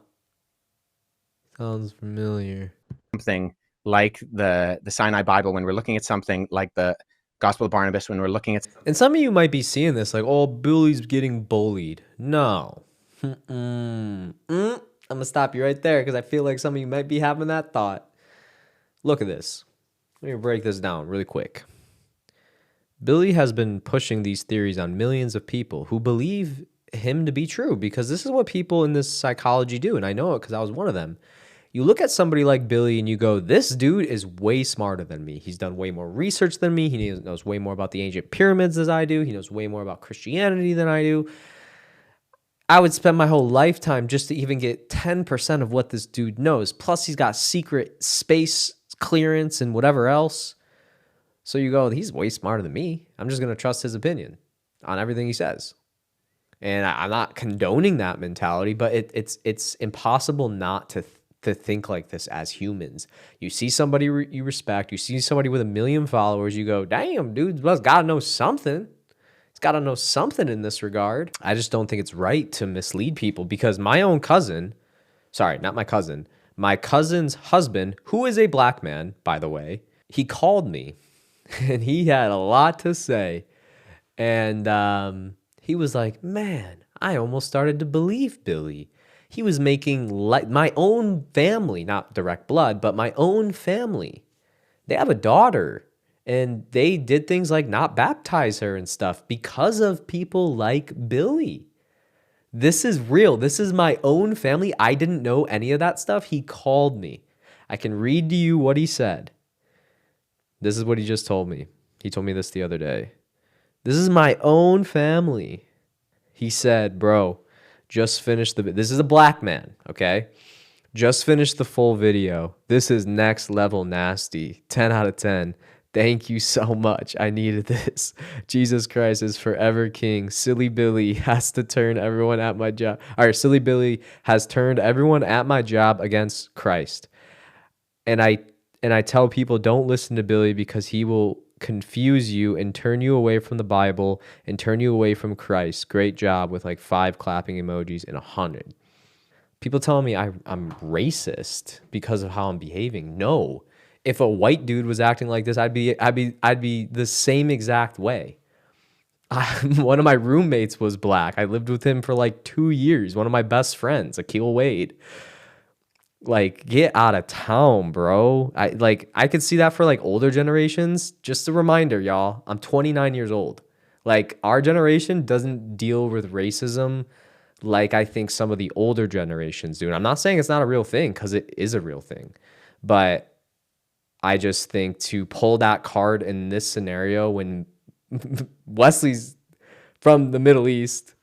Sounds familiar. Something like the Sinai Bible, when we're looking at something like the Gospel of Barnabas, when we're looking at... And some of you might be seeing this like, oh, Billy's getting bullied. No. I'm going to stop you right there because I feel like some of you might be having that thought. Look at this. Let me break this down really quick. Billy has been pushing these theories on millions of people who believe him to be true, because this is what people in this psychology do, and I know it because I was one of them. You look at somebody like Billy and you go, this dude is way smarter than me. He's done way more research than me. He knows way more about the ancient pyramids than I do. He knows way more about Christianity than I do. I would spend my whole lifetime just to even get 10% of what this dude knows. Plus, he's got secret space clearance and whatever else. So you go, he's way smarter than me. I'm just going to trust his opinion on everything he says. And I'm not condoning that mentality, but it's impossible not to think like this as humans. You see somebody you respect, you see somebody with 1 million followers, you go, damn, dude's got to know something. He's got to know something in this regard. I just don't think it's right to mislead people, because my own cousin, sorry, not my cousin, my cousin's husband, who is a black man, by the way, he called me and he had a lot to say. And he was like, man, I almost started to believe Billy. He was making my own family, not direct blood, but my own family. They have a daughter, and they did things like not baptize her and stuff because of people like Billy. This is real. This is my own family. I didn't know any of that stuff. He called me. I can read to you what he said. This is what he just told me. He told me this the other day. This is my own family. He said, bro, just finished this is a black man, okay? Just finished the full video. This is next level nasty. 10 out of 10. Thank you so much. I needed this. Jesus Christ is forever king. Silly Billy has to turn everyone at my job. Or Silly Billy has turned everyone at my job against Christ. And I tell people, don't listen to Billy, because he will confuse you and turn you away from the Bible and turn you away from Christ. Great job, with like 5 clapping emojis and 100. People telling me I'm racist because of how I'm behaving. No. If a white dude was acting like this, I'd be the same exact way. One of my roommates was black. I lived with him for like 2 years. One of my best friends, Akil Wade. Like, get out of town, bro. I could see that for like older generations. Just a reminder, y'all. I'm 29 years old. Like, our generation doesn't deal with racism like I think some of the older generations do. And I'm not saying it's not a real thing, because it is a real thing. But I just think to pull that card in this scenario when Wesley's from the Middle East,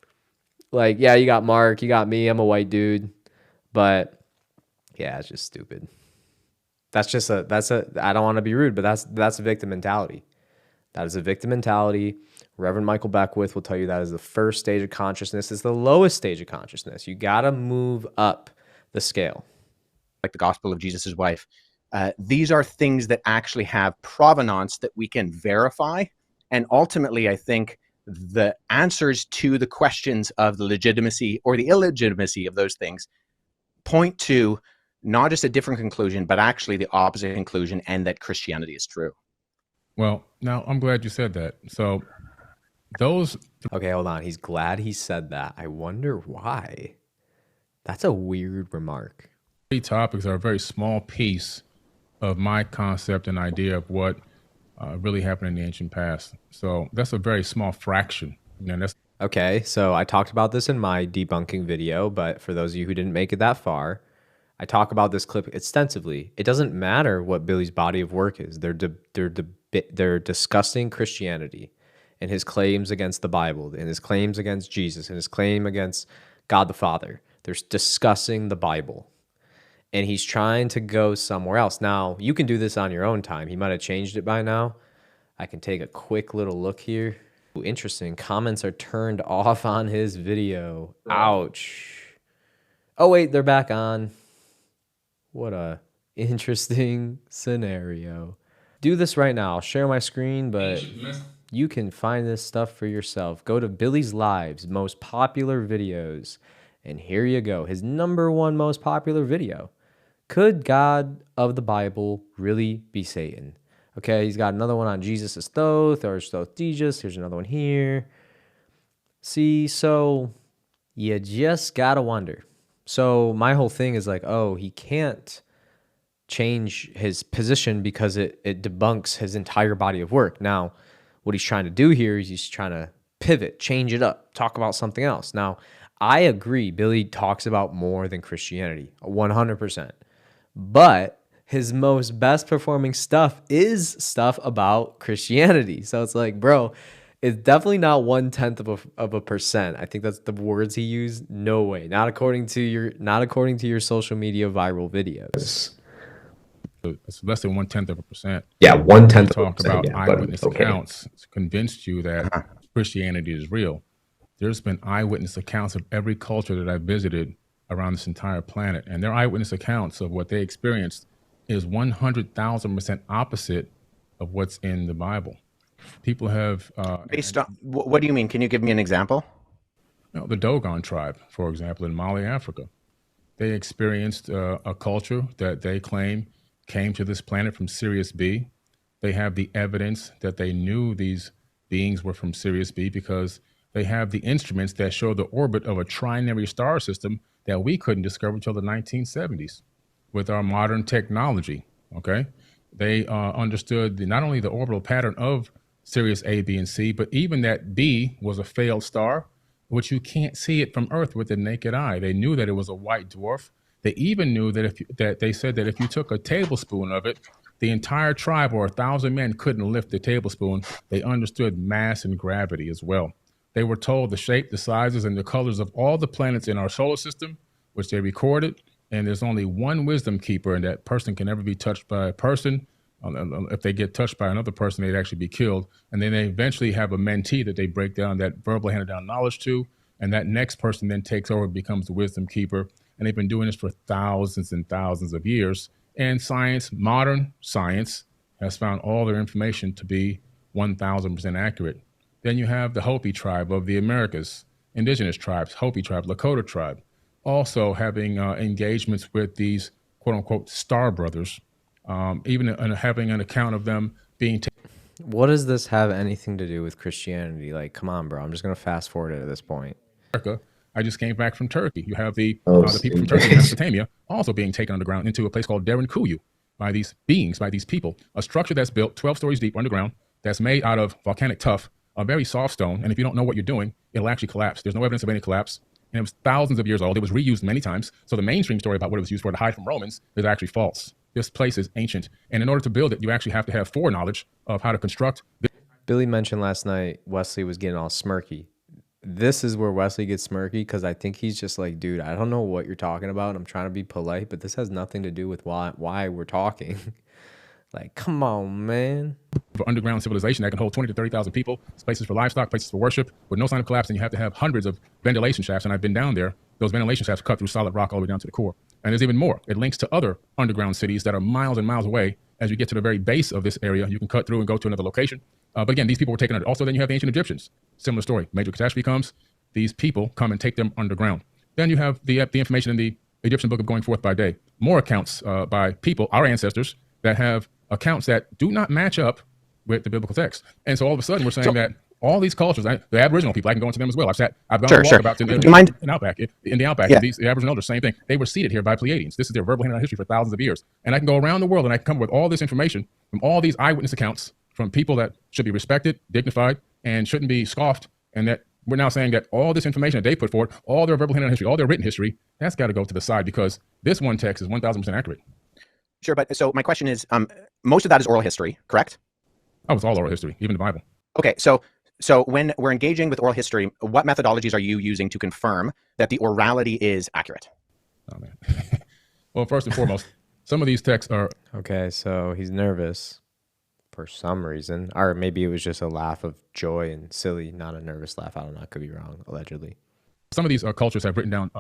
like, yeah, you got Mark, you got me, I'm a white dude. But yeah, it's just stupid. I don't want to be rude, but that's a victim mentality. That is a victim mentality. Reverend Michael Beckwith will tell you that is the first stage of consciousness. It's the lowest stage of consciousness. You got to move up the scale. Like the gospel of Jesus' wife. These are things that actually have provenance that we can verify. And ultimately, I think the answers to the questions of the legitimacy or the illegitimacy of those things point to not just a different conclusion, but actually the opposite conclusion, and that Christianity is true. Well, now I'm glad you said that. So those... Okay, hold on. He's glad he said that. I wonder why. That's a weird remark. 3 topics are a very small piece of my concept and idea of what really happened in the ancient past. So that's a very small fraction. And that's... Okay, so I talked about this in my debunking video, but for those of you who didn't make it that far, I talk about this clip extensively. It doesn't matter what Billy's body of work is. They're discussing Christianity and his claims against the Bible and his claims against Jesus and his claim against God the Father. They're discussing the Bible. And he's trying to go somewhere else. Now, you can do this on your own time. He might have changed it by now. I can take a quick little look here. Ooh, interesting. Comments are turned off on his video. Ouch. Oh, wait, they're back on. What a interesting scenario. Do this right now. I'll share my screen, but you can find this stuff for yourself. Go to Billy's Lives, most popular videos. And here you go. His #1 most popular video. Could God of the Bible really be Satan? Okay, he's got another one on Jesus' Thoth or Thoth Jesus. Here's another one here. See, so you just gotta wonder. So my whole thing is like, oh, he can't change his position because it debunks his entire body of work. Now, what he's trying to do here is he's trying to pivot, change it up, talk about something else. Now, I agree, Billy talks about more than Christianity, 100%. But his most best performing stuff is stuff about Christianity. So it's like, bro, it's definitely not 1/10 of a percent. I think that's the words he used. No way. Not according to your social media viral videos. It's less than 1/10%. Yeah, 1/10 talk about eyewitness accounts convinced you that Christianity is real. There's been eyewitness accounts of every culture that I've visited around this entire planet, and their eyewitness accounts of what they experienced is 100,000% opposite of what's in the Bible. People have based on what do you mean? Can you give me an example? The Dogon tribe, for example, in Mali, Africa, they experienced a culture that they claim came to this planet from Sirius B. They have the evidence that they knew these beings were from Sirius B because they have the instruments that show the orbit of a trinary star system that we couldn't discover until the 1970s with our modern technology, okay? They understood not only the orbital pattern of Sirius A, B, and C, but even that B was a failed star, which you can't see it from Earth with the naked eye. They knew that it was a white dwarf. They even knew that they said that if you took a tablespoon of it, the entire tribe or 1,000 men couldn't lift the tablespoon. They understood mass and gravity as well. They were told the shape, the sizes, and the colors of all the planets in our solar system, which they recorded. And there's only one wisdom keeper, and that person can never be touched by a person. If they get touched by another person, they'd actually be killed. And then they eventually have a mentee that they break down that verbally handed down knowledge to. And that next person then takes over and becomes the wisdom keeper. And they've been doing this for thousands and thousands of years. And science, modern science, has found all their information to be 1,000% accurate. Then you have the Hopi tribe of the Americas, indigenous tribes, Hopi tribe, Lakota tribe, also having engagements with these quote unquote star brothers, even having an account of them being taken. What does this have anything to do with Christianity? Like, come on, bro. I'm just going to fast forward it at this point. I just came back from Turkey. You have the people from Turkey, Mesopotamia, also being taken underground into a place called Derinkuyu by these beings, by these people. A structure that's built 12 stories deep underground, that's made out of volcanic tuff, a very soft stone, and if you don't know what you're doing, it'll actually collapse. There's no evidence of any collapse, and it was thousands of years old. It was reused many times, so the mainstream story about what it was used for to hide from Romans is actually false. This place is ancient, and in order to build it, you actually have to have foreknowledge of how to construct. Billy mentioned last night Wesley was getting all smirky. This is where Wesley gets smirky because I think he's just like, dude, I don't know what you're talking about. I'm trying to be polite, but this has nothing to do with why we're talking. Like, come on, man. For underground civilization that can hold 20 to 30,000 people, places for livestock, places for worship, with no sign of collapse, and you have to have hundreds of ventilation shafts, and I've been down there. Those ventilation shafts cut through solid rock all the way down to the core. And there's even more. It links to other underground cities that are miles and miles away. As you get to the very base of this area, you can cut through and go to another location. But again, these people were taken under. Also, then you have the ancient Egyptians. Similar story. Major catastrophe comes. These people come and take them underground. Then you have the information in the Egyptian book of Going Forth by Day. More accounts by people, our ancestors, that have accounts that do not match up with the biblical text. And so all of a sudden we're saying that all these cultures, the Aboriginal people, I can go into them as well. I've gone on walkabouts in the Outback. In the Outback, the Aboriginal elders, same thing. They were seated here by Pleiadians. This is their verbal history for thousands of years. And I can go around the world and I can come with all this information from all these eyewitness accounts from people that should be respected, dignified, and shouldn't be scoffed. And that we're now saying that all this information that they put forward, all their verbal history, all their written history, that's got to go to the side because this one text is 1,000% accurate. Sure, but so my question is, most of that is oral history, correct? Oh, it's all oral history, even the Bible. Okay, so when we're engaging with oral history, what methodologies are you using to confirm that the orality is accurate? Oh, man. Well, first and foremost, some of these texts are... Okay, so he's nervous for some reason. Or maybe it was just a laugh of joy and silly, not a nervous laugh. I don't know. I could be wrong, allegedly. Some of these cultures have written down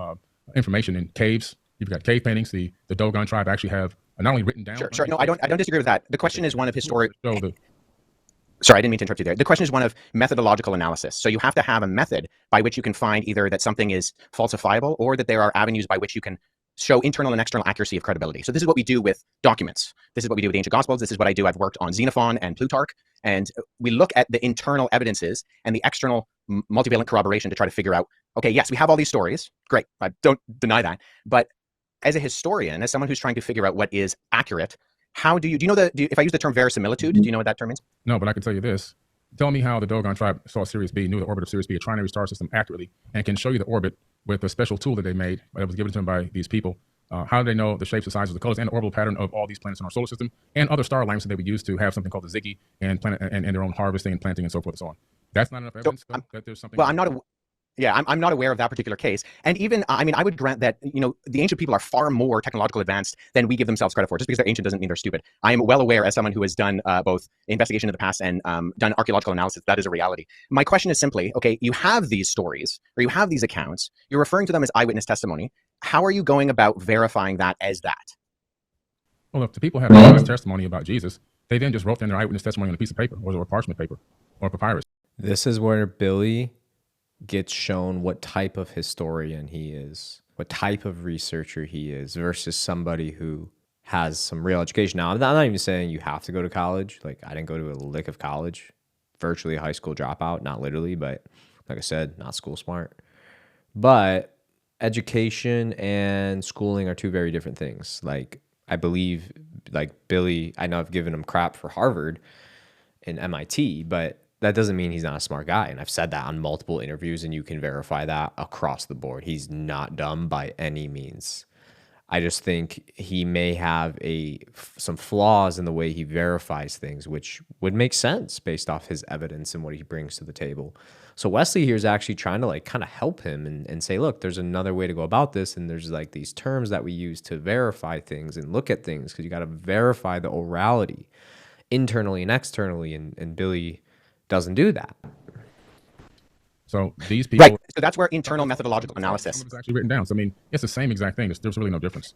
information in caves. You've got cave paintings. The Dogon tribe actually have not only written down... Sure. No, I don't disagree with that. The question is one of historic... Sorry, I didn't mean to interrupt you there. The question is one of methodological analysis. So you have to have a method by which you can find either that something is falsifiable or that there are avenues by which you can show internal and external accuracy of credibility. So this is what we do with documents. This is what we do with ancient Gospels. This is what I do. I've worked on Xenophon and Plutarch. And we look at the internal evidences and the external multivalent corroboration to try to figure out, okay, yes, we have all these stories. Great. I don't deny that. But as a historian, as someone who's trying to figure out what is accurate, how do you know if I use the term verisimilitude, do you know what that term means? No, but I can tell you this. Tell me how the Dogon tribe saw Sirius B, knew the orbit of Sirius B, a trinary star system accurately, and can show you the orbit with a special tool that they made that was given to them by these people. How do they know the shapes, the sizes, the colors, and the orbital pattern of all these planets in our solar system and other star alignments that they would use to have something called the Ziggy and planet and their own harvesting and planting and so forth and so on? That's not enough evidence that there's something. Well, I'm not aware of that particular case. And even, I mean, I would grant that, the ancient people are far more technologically advanced than we give themselves credit for. Just because they're ancient doesn't mean they're stupid. I am well aware, as someone who has done both investigation of the past and done archaeological analysis, that is a reality. My question is simply, okay, you have these stories or you have these accounts, you're referring to them as eyewitness testimony. How are you going about verifying that as that? Well, if the people have eyewitness testimony about Jesus, they then just wrote down their eyewitness testimony on a piece of paper or parchment paper or papyrus. This is where Billy gets shown what type of historian he is, what type of researcher he is versus somebody who has some real education. Now, I'm not even saying you have to go to college. Like, I didn't go to a lick of college, virtually a high school dropout, not literally, but like I said, not school smart. But education and schooling are two very different things. Like, I believe, like Billy, I know I've given him crap for Harvard and MIT, but that doesn't mean he's not a smart guy. And I've said that on multiple interviews, and you can verify that across the board. He's not dumb by any means. I just think he may have some flaws in the way he verifies things, which would make sense based off his evidence and what he brings to the table. So Wesley here is actually trying to like kind of help him and say, look, there's another way to go about this. And there's like these terms that we use to verify things and look at things, because you got to verify the orality internally and externally. And Billy doesn't do that. So these people... Right. So that's where internal methodological analysis... It's actually written down. So, I mean, it's the same exact thing. There's really no difference.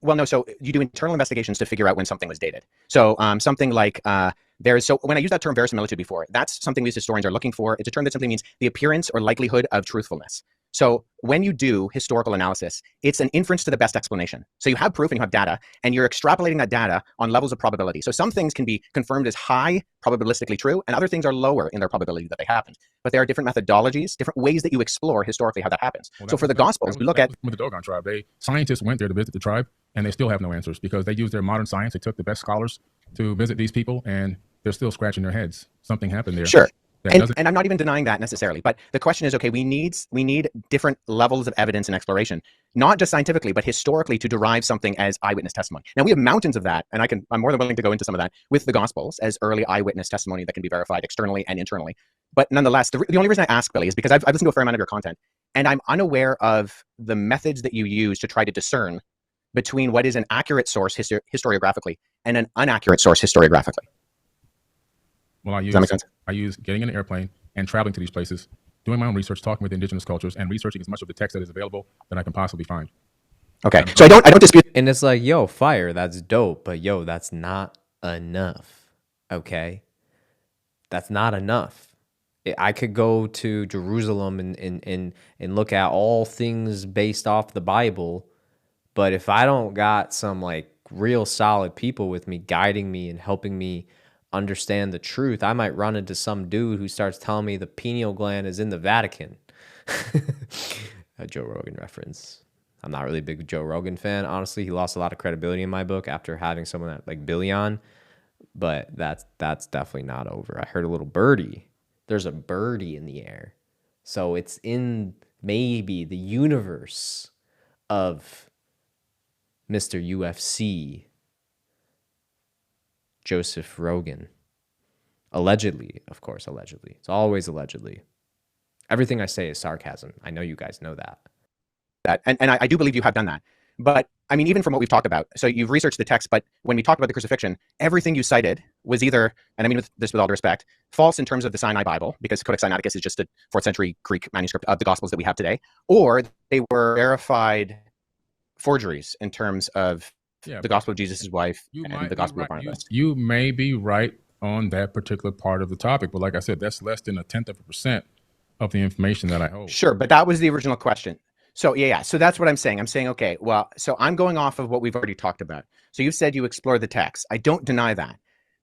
Well, no. So you do internal investigations to figure out when something was dated. So something like... So when I use that term verisimilitude before, that's something these historians are looking for. It's a term that simply means the appearance or likelihood of truthfulness. So when you do historical analysis, it's an inference to the best explanation. So you have proof and you have data, and you're extrapolating that data on levels of probability. So some things can be confirmed as high probabilistically true, and other things are lower in their probability that they happened. But there are different methodologies, different ways that you explore historically how that happens. Well, so for the Gospels, we look at... With the Dogon tribe, scientists went there to visit the tribe, and they still have no answers because they used their modern science. They took the best scholars to visit these people, and they're still scratching their heads. Something happened there. Sure. That And, doesn't. and I'm not even denying that necessarily, but the question is, okay, we need different levels of evidence and exploration, not just scientifically, but historically, to derive something as eyewitness testimony. Now we have mountains of that, and I'm more than willing to go into some of that with the Gospels as early eyewitness testimony that can be verified externally and internally. But nonetheless, the only reason I ask, Billy, is because I've listened to a fair amount of your content, and I'm unaware of the methods that you use to try to discern between what is an accurate source historiographically and an inaccurate source historiographically. Well, Does that make sense? I use getting in an airplane and traveling to these places, doing my own research, talking with indigenous cultures, and researching as much of the text that is available that I can possibly find. Okay, so I don't dispute. And it's like, yo, fire, that's dope, but yo, that's not enough. Okay, that's not enough. I could go to Jerusalem and look at all things based off the Bible, but if I don't got some like real solid people with me guiding me and helping me understand the truth, I might run into some dude who starts telling me the pineal gland is in the Vatican. A Joe Rogan reference. I'm not really a big Joe Rogan fan. Honestly, he lost a lot of credibility in my book after having someone like Billy on, but that's definitely not over. I heard a little birdie. There's a birdie in the air. So it's in maybe the universe of Mr. UFC, Joseph Rogan. Allegedly, of course, allegedly. It's always allegedly. Everything I say is sarcasm. I know you guys know that. And I do believe you have done that. But I mean, even from what we've talked about, so you've researched the text, but when we talked about the crucifixion, everything you cited was either, and I mean with all due respect, false in terms of the Sinai Bible, because Codex Sinaiticus is just a 4th century Greek manuscript of the Gospels that we have today, or they were verified forgeries in terms of the Gospel of Jesus' wife and the Gospel of Barnabas. You may be right on that particular part of the topic, but like I said, that's less than 0.1% of the information that I hold. Sure, but that was the original question. So yeah. So that's what I'm saying. I'm saying, okay, well, so I'm going off of what we've already talked about. So you've said you explore the text. I don't deny that.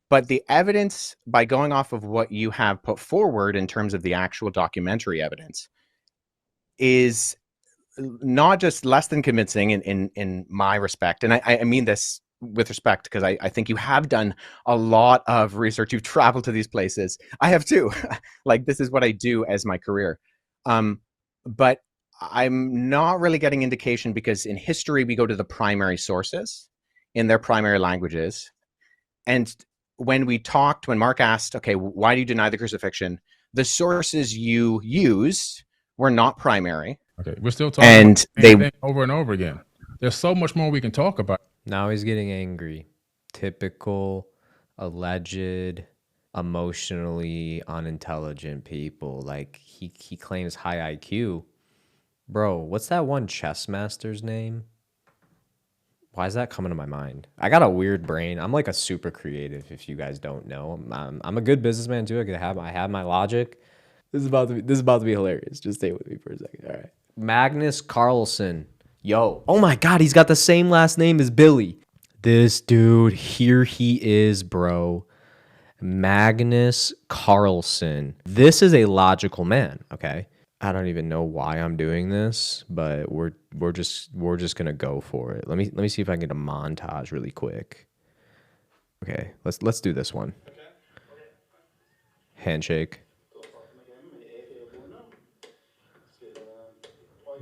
But the evidence, by going off of what you have put forward in terms of the actual documentary evidence, is not just less than convincing in my respect. And I mean this with respect, because I think you have done a lot of research. You've traveled to these places. I have too. Like, this is what I do as my career. But I'm not really getting indication, because in history, we go to the primary sources in their primary languages. And when Mark asked, okay, why do you deny the crucifixion? The sources you used were not primary. Okay, we're still talking and about the same thing over and over again. There's so much more we can talk about. Now he's getting angry. Typical, alleged, emotionally unintelligent people. Like, he claims high IQ. Bro, what's that one chess master's name? Why is that coming to my mind? I got a weird brain. I'm like a super creative, if you guys don't know. I'm a good businessman too. I have my logic. This is about to be hilarious. Just stay with me for a second. All right. Magnus Carlsen. Yo. Oh my God, he's got the same last name as Billy. This dude, here he is, bro. Magnus Carlsen. This is a logical man, okay? I don't even know why I'm doing this, but we're just gonna go for it. Let me see if I can get a montage really quick. Okay, let's do this one. Handshake.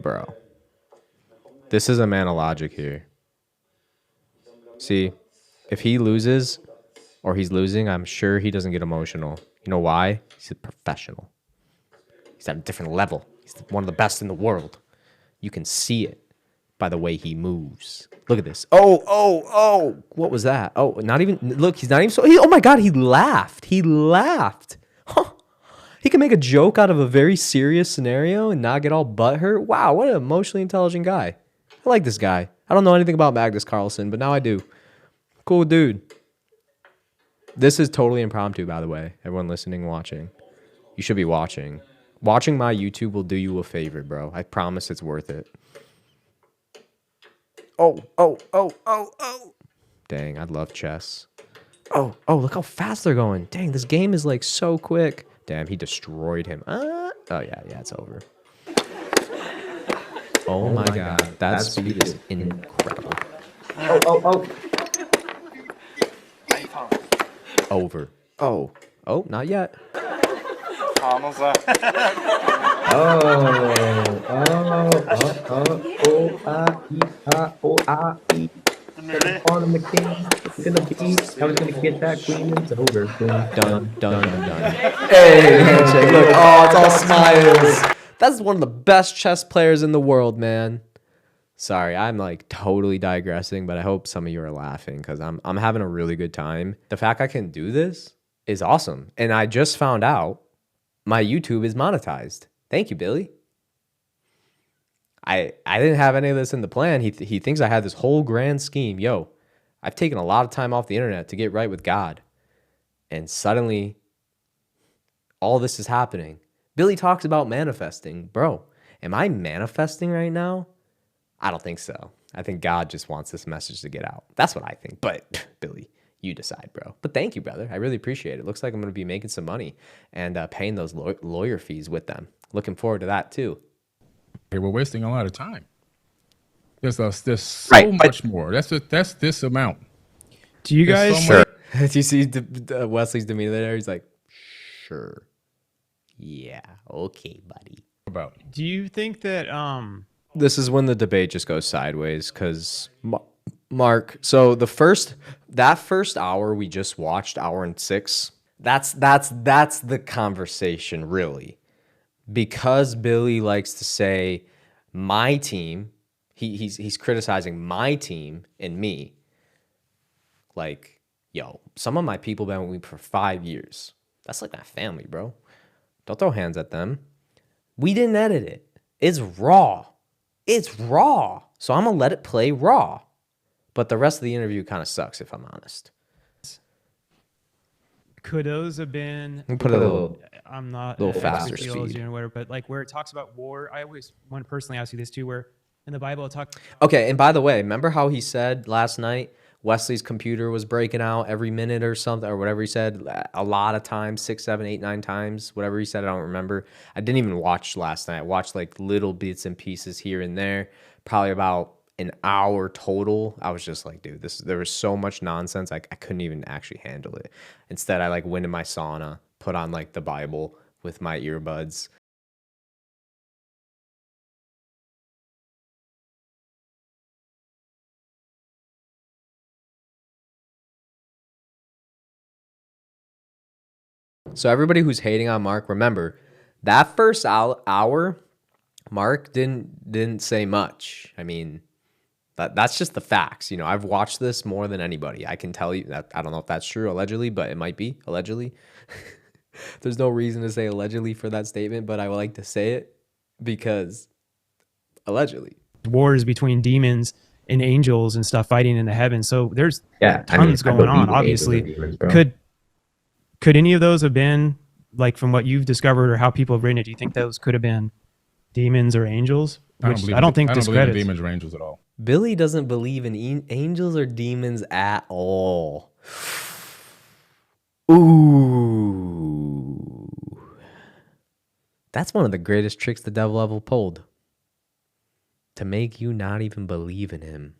Bro. This is a man of logic here. See, if he loses or he's losing, I'm sure he doesn't get emotional. You know why? He's a professional. He's at a different level. He's one of the best in the world. You can see it by the way he moves. Look at this. Oh. What was that? Oh, not even, look, he's not even oh my God, he laughed. Huh. He can make a joke out of a very serious scenario and not get all butthurt. Wow, what an emotionally intelligent guy. I like this guy. I don't know anything about Magnus Carlsen, but now I do. Cool dude. This is totally impromptu, by the way. Everyone listening, watching. You should be watching. Watching my YouTube will do you a favor, bro. I promise it's worth it. Oh. Dang, I love chess. Oh, look how fast they're going. Dang, this game is like so quick. Damn, he destroyed him. Oh, yeah, it's over. Oh my God, that speed is incredible. Oh. Over. Oh, not yet. On the king, it's gonna be. I was gonna get that queen. It's over. Boom. Done, done. Hey, handshake. Look, oh, it's all smiles. That's one of the best chess players in the world, man. Sorry, I'm like totally digressing, but I hope some of you are laughing because I'm having a really good time. The fact I can do this is awesome. And I just found out my YouTube is monetized. Thank you, Billy. I didn't have any of this in the plan. He thinks I had this whole grand scheme. Yo, I've taken a lot of time off the internet to get right with God. And suddenly, all this is happening. Billy talks about manifesting. Bro, am I manifesting right now? I don't think so. I think God just wants this message to get out. That's what I think. But Billy, you decide, bro. But thank you, brother. I really appreciate it. Looks like I'm going to be making some money and paying those lawyer fees with them. Looking forward to that too. Hey, we're wasting a lot of time. There's so much more. That's this amount. Do you guys? Sure. Do you see Wesley's demeanor there? He's like, sure. Yeah. Okay, buddy. About. Do you think that this is when the debate just goes sideways because Mark. So that first hour we just watched, hour and 6. That's the conversation really, because Billy likes to say my team. He's criticizing my team and me. Like, yo, some of my people been with me for 5 years. That's like my family, bro. Don't throw hands at them. We didn't edit it. It's raw. It's raw. So I'm going to let it play raw. But the rest of the interview kind of sucks, if I'm honest. Could those have been... Put it a little, I'm not... little faster speed. Or whatever, but like where it talks about war, I always want to personally ask you this too, where in the Bible it talks... Okay, and by the way, remember how he said last night Wesley's computer was breaking out every minute or something, or whatever he said, a lot of times, 6, 7, 8, 9 times, whatever he said, I don't remember. I didn't even watch last night. I watched like little bits and pieces here and there, probably about an hour total. I was just like, dude, there was so much nonsense, I couldn't even actually handle it. Instead, I like went in my sauna, put on like the Bible with my earbuds. So everybody who's hating on Mark, remember that first hour, Mark didn't say much. I mean, that's just the facts. You know, I've watched this more than anybody. I can tell you that. I don't know if that's true, allegedly, but it might be allegedly. There's no reason to say allegedly for that statement, but I would like to say it because allegedly. Wars between demons and angels and stuff fighting in the heavens. So there's tons going on, obviously. Demons, could any of those have been, like, from what you've discovered or how people have written it, do you think those could have been demons or angels? I don't believe in demons or angels at all. Billy doesn't believe in angels or demons at all. Ooh. That's one of the greatest tricks the devil ever pulled. To make you not even believe in him.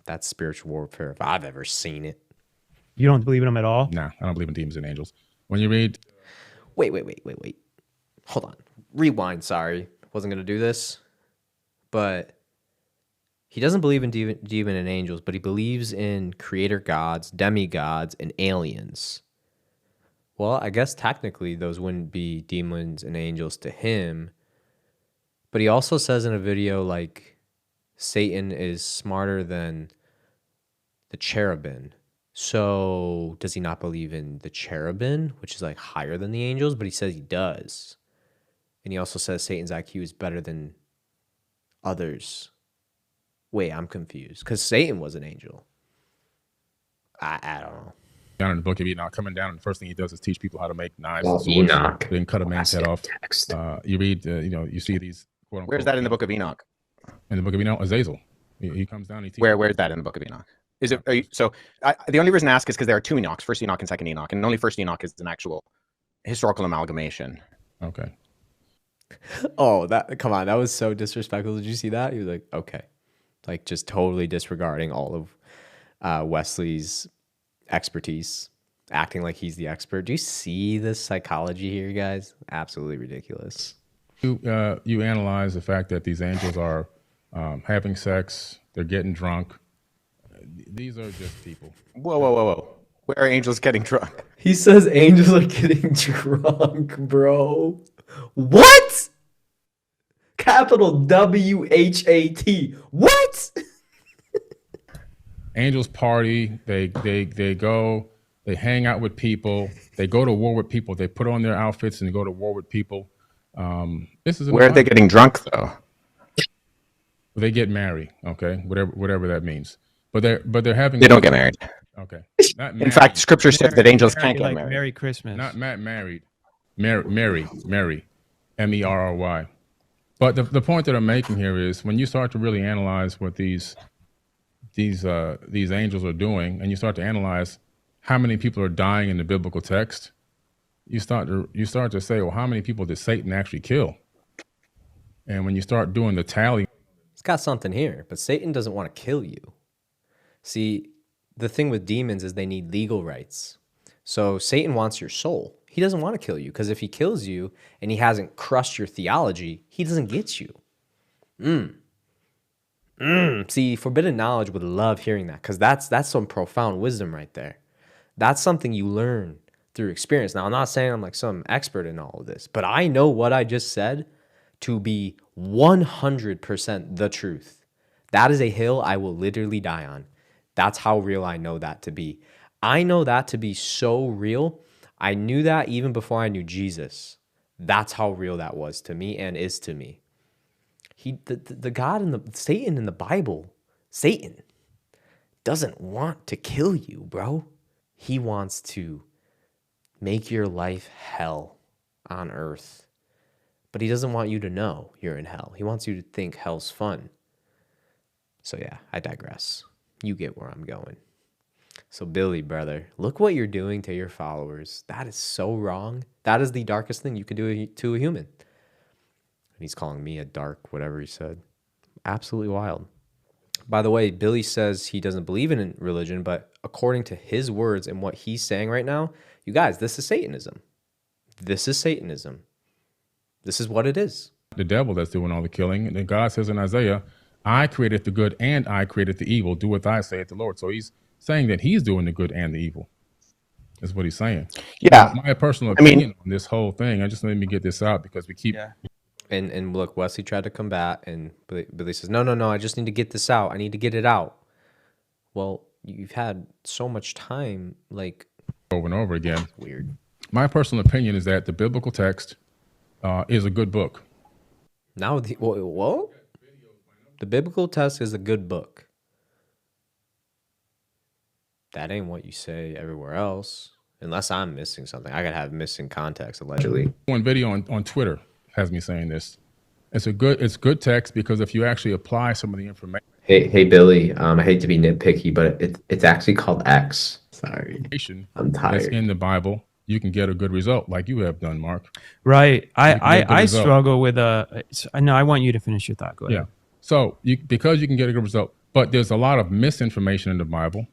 That's spiritual warfare if I've ever seen it. You don't believe in them at all? No, I don't believe in demons and angels. When you read... Wait. Hold on. Rewind, sorry. Wasn't going to do this. But he doesn't believe in demon and angels, but he believes in creator gods, demigods, and aliens. Well, I guess technically those wouldn't be demons and angels to him. But he also says in a video, like, Satan is smarter than the cherubim. So does he not believe in the cherubim, which is like higher than the angels? But he says he does. And he also says Satan's IQ is better than others. Wait, I'm confused. Because Satan was an angel. I don't know. Down in the book of Enoch, coming down, and the first thing he does is teach people how to make knives. Well, Enoch. Then cut a man's head off. You read, you see these. Quote unquote, Where's that in the book of Enoch? In the book of Enoch, Azazel. He comes down. He teaches. Where's that in the book of Enoch? Is it the only reason I ask is because there are 2 Enochs, first Enoch and second Enoch, and only first Enoch is an actual historical amalgamation. Okay. Oh, come on, that was so disrespectful. Did you see that? He was like, okay, like just totally disregarding all of Wesley's expertise. acting like he's the expert. Do you see the psychology here, guys? Absolutely ridiculous. You analyze the fact that these angels are having sex, they're getting drunk. These are just people. Whoa. Where are angels getting drunk? He says angels are getting drunk, bro. What? Capital WHAT. What? Angels party, they go, they hang out with people, they go to war with people, they put on their outfits and go to war with people. This is Where are they getting drunk though? They get married, okay, whatever that means. But they're having. They don't get married. Okay. In fact, Scripture says that angels can't get like married. Merry Christmas. Not married. Mary, Merry. But the point that I'm making here is when you start to really analyze what these angels are doing, and you start to analyze how many people are dying in the biblical text, you start to say, well, how many people did Satan actually kill? And when you start doing the tally, It's got something here, but Satan doesn't want to kill you. See, the thing with demons is they need legal rights. So Satan wants your soul. He doesn't want to kill you because if he kills you and he hasn't crushed your theology, he doesn't get you. See, forbidden knowledge would love hearing that because that's some profound wisdom right there. That's something you learn through experience. Now, I'm not saying I'm like some expert in all of this, but I know what I just said to be 100% the truth. That is a hill I will literally die on. That's how real I know that to be. I know that to be so real. I knew that even before I knew Jesus. That's how real that was to me and is to me. The God in the Satan in the Bible, Satan doesn't want to kill you, bro. He wants to make your life hell on earth. But he doesn't want you to know you're in hell. He wants you to think hell's fun. So yeah, I digress. You get where I'm going. So Billy, brother, look what you're doing to your followers. That is so wrong. That is the darkest thing you could do to a human. And he's calling me a dark, whatever he said. Absolutely wild. By the way, Billy says he doesn't believe in religion, but according to his words and what he's saying right now, you guys, this is Satanism. This is Satanism. This is what it is. the devil that's doing all the killing. And then God says in Isaiah, I created the good and I created the evil. Do what I say at the Lord. So he's saying that he's doing the good and the evil. That's what he's saying. Yeah. My personal opinion on this whole thing, I just let me get this out because we keep. Yeah. And look, Wesley tried to combat, and Billy says, no, I just need to get this out. I need to get it out. Well, you've had so much time, like, over and over again. Weird. My personal opinion is that the biblical text is a good book. Now, the biblical text is a good book. That ain't what you say everywhere else, unless I'm missing something. I gotta have missing context, allegedly. One video on Twitter has me saying this. It's good text because if you actually apply some of the information. Hey, Billy. I hate to be nitpicky, but it's actually called X. Sorry, I'm tired. That's in the Bible, you can get a good result, like you have done, Mark. Right. I struggle with no. I want you to finish your thought. Go ahead. Yeah. So because you can get a good result, but there's a lot of misinformation in the Bible.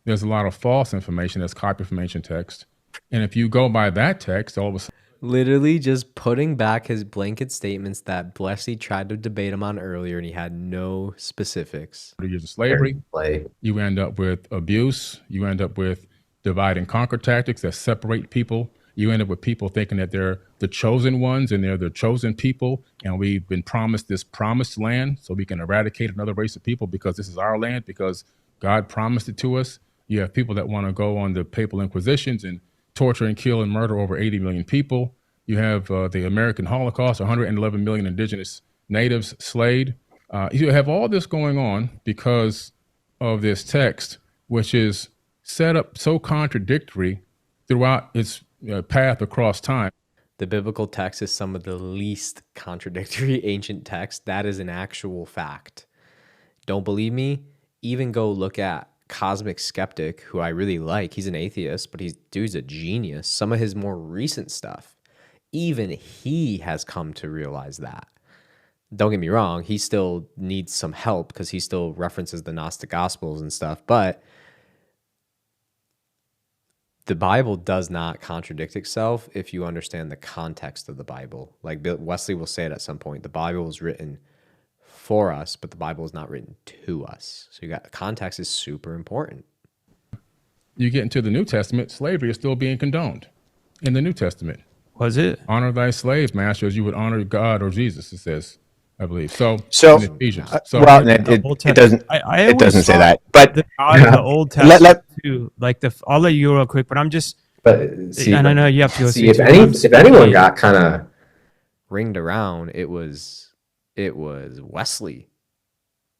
There's a lot of false information that's copied from ancient text, and if you go by that text, all of a sudden. Literally just putting back his blanket statements that Blessy tried to debate him on earlier, and he had no specifics. Years of slavery, you end up with abuse, you end up with divide and conquer tactics that separate people. You end up with people thinking that they're the chosen ones and they're the chosen people, and we've been promised this promised land so we can eradicate another race of people because this is our land, because God promised it to us. You have people that want to go on the papal inquisitions and torture and kill and murder over 80 million people. You have the American Holocaust, 111 million indigenous natives slayed. You have all this going on because of this text, which is set up so contradictory throughout its path across time. The biblical text is some of the least contradictory ancient text. That is an actual fact. Don't believe me? Even go look at Cosmic Skeptic, who I really like. He's an atheist, but dude's a genius. Some of his more recent stuff, even he has come to realize that. Don't get me wrong, he still needs some help because he still references the Gnostic Gospels and stuff, but the Bible does not contradict itself if you understand the context of the Bible. Like Wesley will say it at some point, the Bible was written for us, but the Bible is not written to us. So you got context is super important. You get into the New Testament, slavery is still being condoned in the New Testament. Was it? Honor thy slave master as you would honor God or Jesus, it says, I believe. So in Ephesians. Well, it doesn't. It doesn't say that. But the God of the Old Testament too. Like I'll let you go real quick, but I'm just. But see, and I know you have to go see if anyone got kind of ringed around, it was Wesley.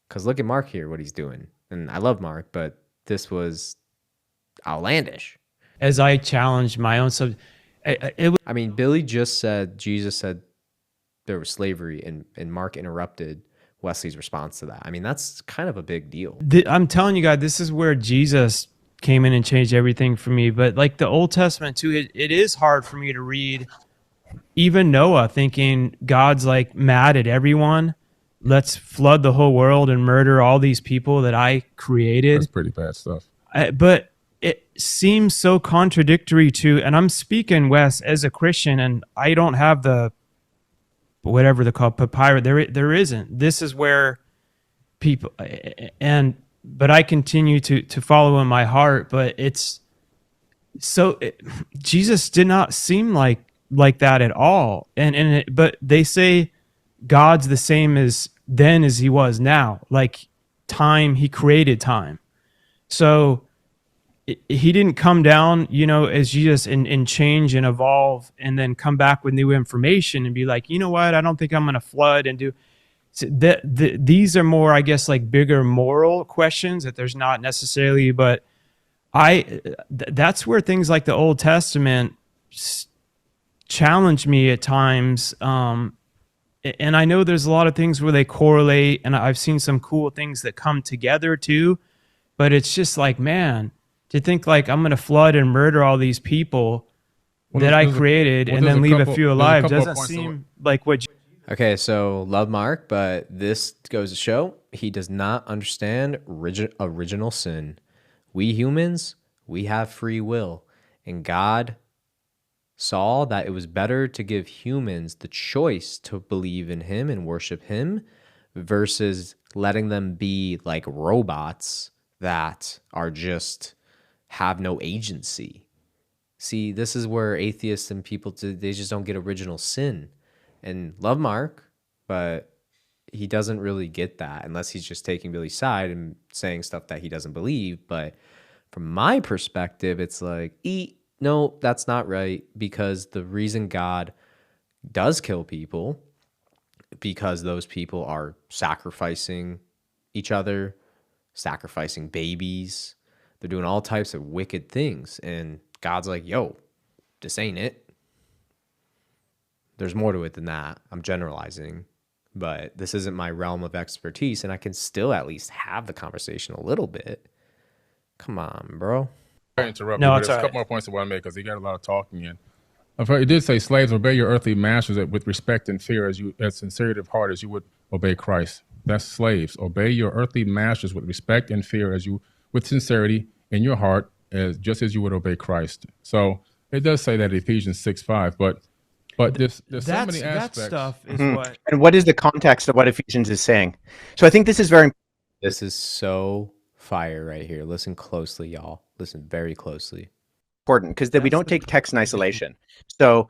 Because look at Mark here, what he's doing, and I love Mark, but this was outlandish. As I challenged my own subject, I mean, Billy just said Jesus said there was slavery, and Mark interrupted Wesley's response to that. I mean, that's kind of a big deal. I'm telling you guys, this is where Jesus came in and changed everything for me. But like the Old Testament too, it is hard for me to read. Even Noah thinking God's like mad at everyone. Let's flood the whole world and murder all these people that I created. That's pretty bad stuff. But it seems so contradictory to, and I'm speaking, Wes, as a Christian, and I don't have the, whatever they're called, papyrus. There isn't. This is where people, but I continue to follow in my heart, but it's so, Jesus did not seem like that at all. But they say God's the same as then as he was now, like time, he created time. So he didn't come down, as Jesus and change and evolve and then come back with new information and be like, you know what, I don't think I'm going to flood and do. So these are more, I guess, like bigger moral questions that there's not necessarily, but that's where things like the Old Testament challenge me at times. And I know there's a lot of things where they correlate, and I've seen some cool things that come together too, but it's just like, man, to think like I'm going to flood and murder all these people that I created and then leave a few alive doesn't seem like what. Okay, so love Mark, but this goes to show he does not understand original sin. We humans, we have free will, and God saw that it was better to give humans the choice to believe in him and worship him versus letting them be like robots that are just have no agency. See, this is where atheists and people, they just don't get original sin. And love Mark, but he doesn't really get that unless he's just taking Billy's side and saying stuff that he doesn't believe. But from my perspective, it's like, no, that's not right, because the reason God does kill people, because those people are sacrificing each other, sacrificing babies. They're doing all types of wicked things. And God's like, yo, this ain't it. There's more to it than that. I'm generalizing, but this isn't my realm of expertise, and I can still at least have the conversation a little bit. Come on, bro. I interrupt you, but there's a couple more points I want to make because he got a lot of talking in. It did say, slaves, obey your earthly masters with respect and fear as sincerity of heart as you would obey Christ. That's slaves. Obey your earthly masters with respect and fear with sincerity in your heart, just as you would obey Christ. So it does say that in Ephesians 6:5, but there's so many aspects. That stuff is what. And what is the context of what Ephesians is saying? So I think this is very. This is so fire right here. Listen closely, y'all. Listen very closely. Important because we don't take text in isolation. So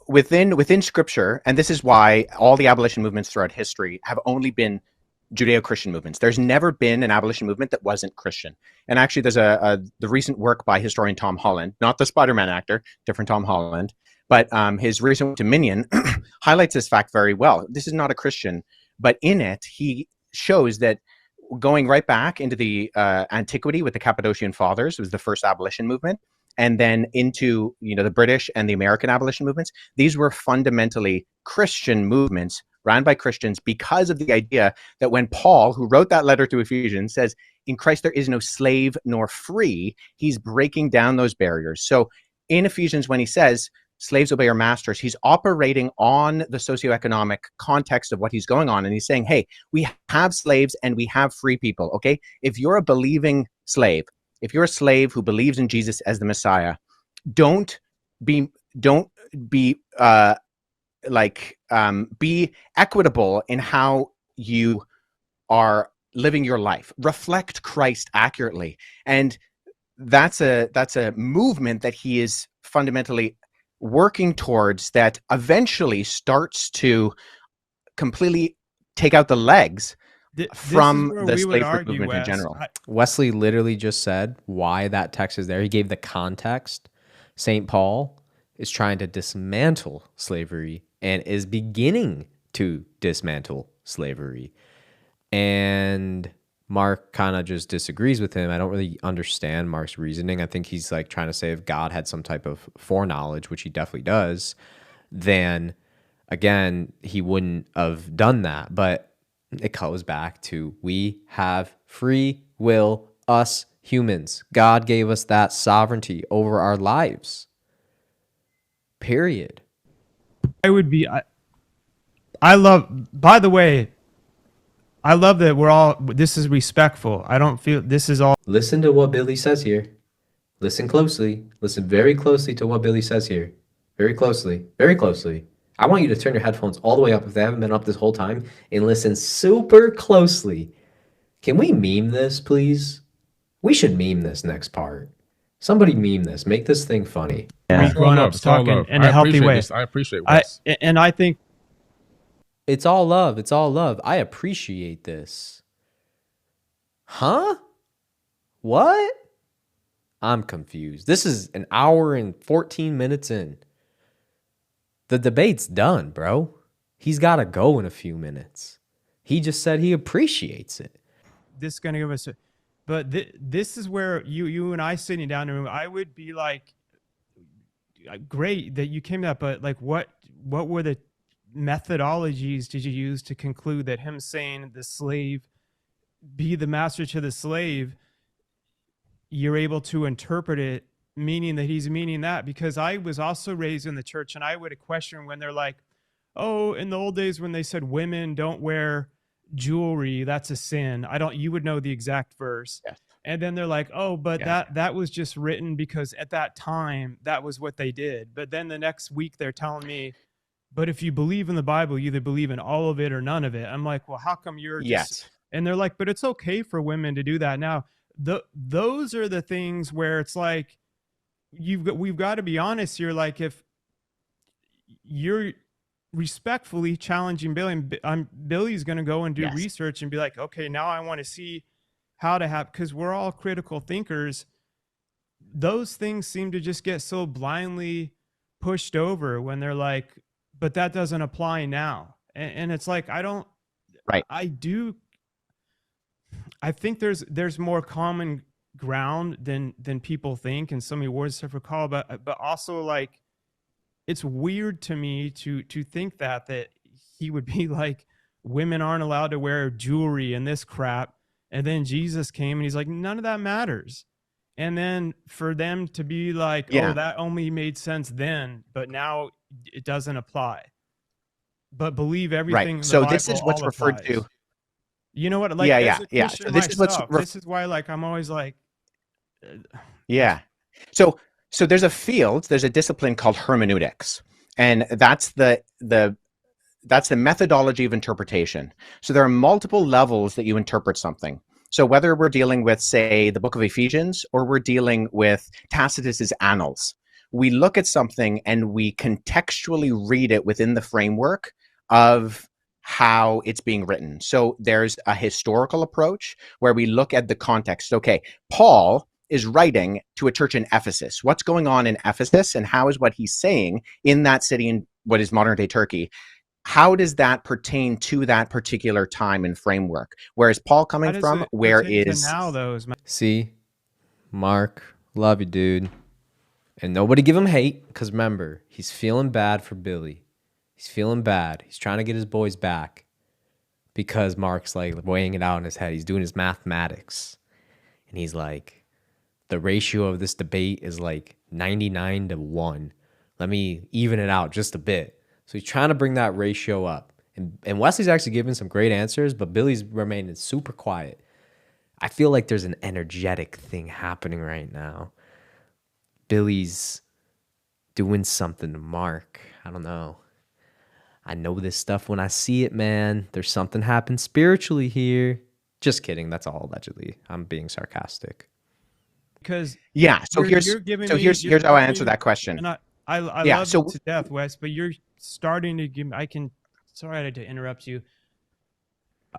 within Scripture, and this is why all the abolition movements throughout history have only been Judeo-Christian movements. There's never been an abolition movement that wasn't Christian. And actually, there's the recent work by historian Tom Holland, not the Spider-Man actor, different Tom Holland, but his recent Dominion highlights this fact very well. This is not a Christian, but in it, he shows that going right back into the antiquity with the Cappadocian Fathers was the first abolition movement, and then into the British and the American abolition movements. These were fundamentally Christian movements ran by Christians because of the idea that when Paul, who wrote that letter to Ephesians, says, in Christ there is no slave nor free, he's breaking down those barriers. So in Ephesians, when he says, slaves obey your masters, he's operating on the socioeconomic context of what he's going on. And he's saying, hey, we have slaves and we have free people, okay? If you're a believing slave if you're a slave who believes in Jesus as the Messiah, don't be be equitable in how you are living your life. Reflect Christ accurately. And that's a movement that he is fundamentally working towards, that eventually starts to completely take out the legs from the slavery movement in general. Wesley literally just said why that text is there. He gave the context. St. Paul is trying to dismantle slavery and is beginning to dismantle slavery. And Mark kind of just disagrees with him. I don't really understand Mark's reasoning. I think he's like trying to say if God had some type of foreknowledge, which he definitely does, then again, he wouldn't have done that. But it goes back to we have free will, us humans. God gave us that sovereignty over our lives. Period. I love, by the way, I love that this is respectful. I don't feel this is all. Listen to what Billy says here. Listen closely. Listen very closely to what Billy says here. Very closely. Very closely. I want you to turn your headphones all the way up if they haven't been up this whole time and listen super closely. Can we meme this, please? We should meme this next part. Somebody meme this. Make this thing funny. Yeah. Grown-ups talking in a healthy way. I appreciate Wes. And I think it's all love. It's all love. I appreciate this. Huh? What? I'm confused. This is an hour and 14 minutes in. The debate's done, bro. He's got to go in a few minutes. He just said he appreciates it. This is going to give us but this is where you and I sitting down in the room, I would be like, great that you came to that, but like what were the methodologies did you use to conclude that him saying the slave be the master to the slave, you're able to interpret it meaning that he's meaning that? Because I was also raised in the church, and I would question when they're like, oh, in the old days when they said women don't wear jewelry, that's a sin. You would know the exact verse. Yes. And then they're like, oh, but that was just written because at that time that was what they did. But then the next week they're telling me, but if you believe in the Bible, you either believe in all of it or none of it. I'm like, well, how come you're just... And they're like, but it's okay for women to do that. Now, those are the things where it's like, we've got to be honest here. Like, if you're respectfully challenging Billy, Billy's going to go and do research and be like, okay, now I want to see how to have, because we're all critical thinkers. Those things seem to just get so blindly pushed over when they're like, but that doesn't apply now. And it's like, I think there's more common ground than people think, and some of your words stuff recall, but also like, it's weird to me to think that he would be like, women aren't allowed to wear jewelry and this crap. And then Jesus came and he's like, none of that matters. And then for them to be like, oh, that only made sense then, but now it doesn't apply. But believe everything. Right. So this is what's referred to. You know what? Like, So this is why, like, I'm always like, So there's a discipline called hermeneutics, and that's the methodology of interpretation. So there are multiple levels that you interpret something. So whether we're dealing with, say, the book of Ephesians, or we're dealing with Tacitus's Annals, we look at something and we contextually read it within the framework of how it's being written. So there's a historical approach where we look at the context. Okay, Paul is writing to a church in Ephesus. What's going on in Ephesus, and how is what he's saying in that city in what is modern day Turkey, how does that pertain to that particular time and framework? Where is Paul coming from? Where is now though? See, Mark, love you, dude. And nobody give him hate, because remember, he's feeling bad for Billy. He's feeling bad. He's trying to get his boys back because Mark's like weighing it out in his head. He's doing his mathematics. And he's like, the ratio of this debate is like 99-1. Let me even it out just a bit. So he's trying to bring that ratio up. And Wesley's actually giving some great answers, but Billy's remaining super quiet. I feel like there's an energetic thing happening right now. Billy's doing something to Mark. I don't know. I know this stuff when I see it, man. There's something happened spiritually here. Just kidding. That's all allegedly. I'm being sarcastic. Because Yeah. So here's how I answer that question. And I love it to death, Wes, but you're starting to give me, sorry to interrupt you.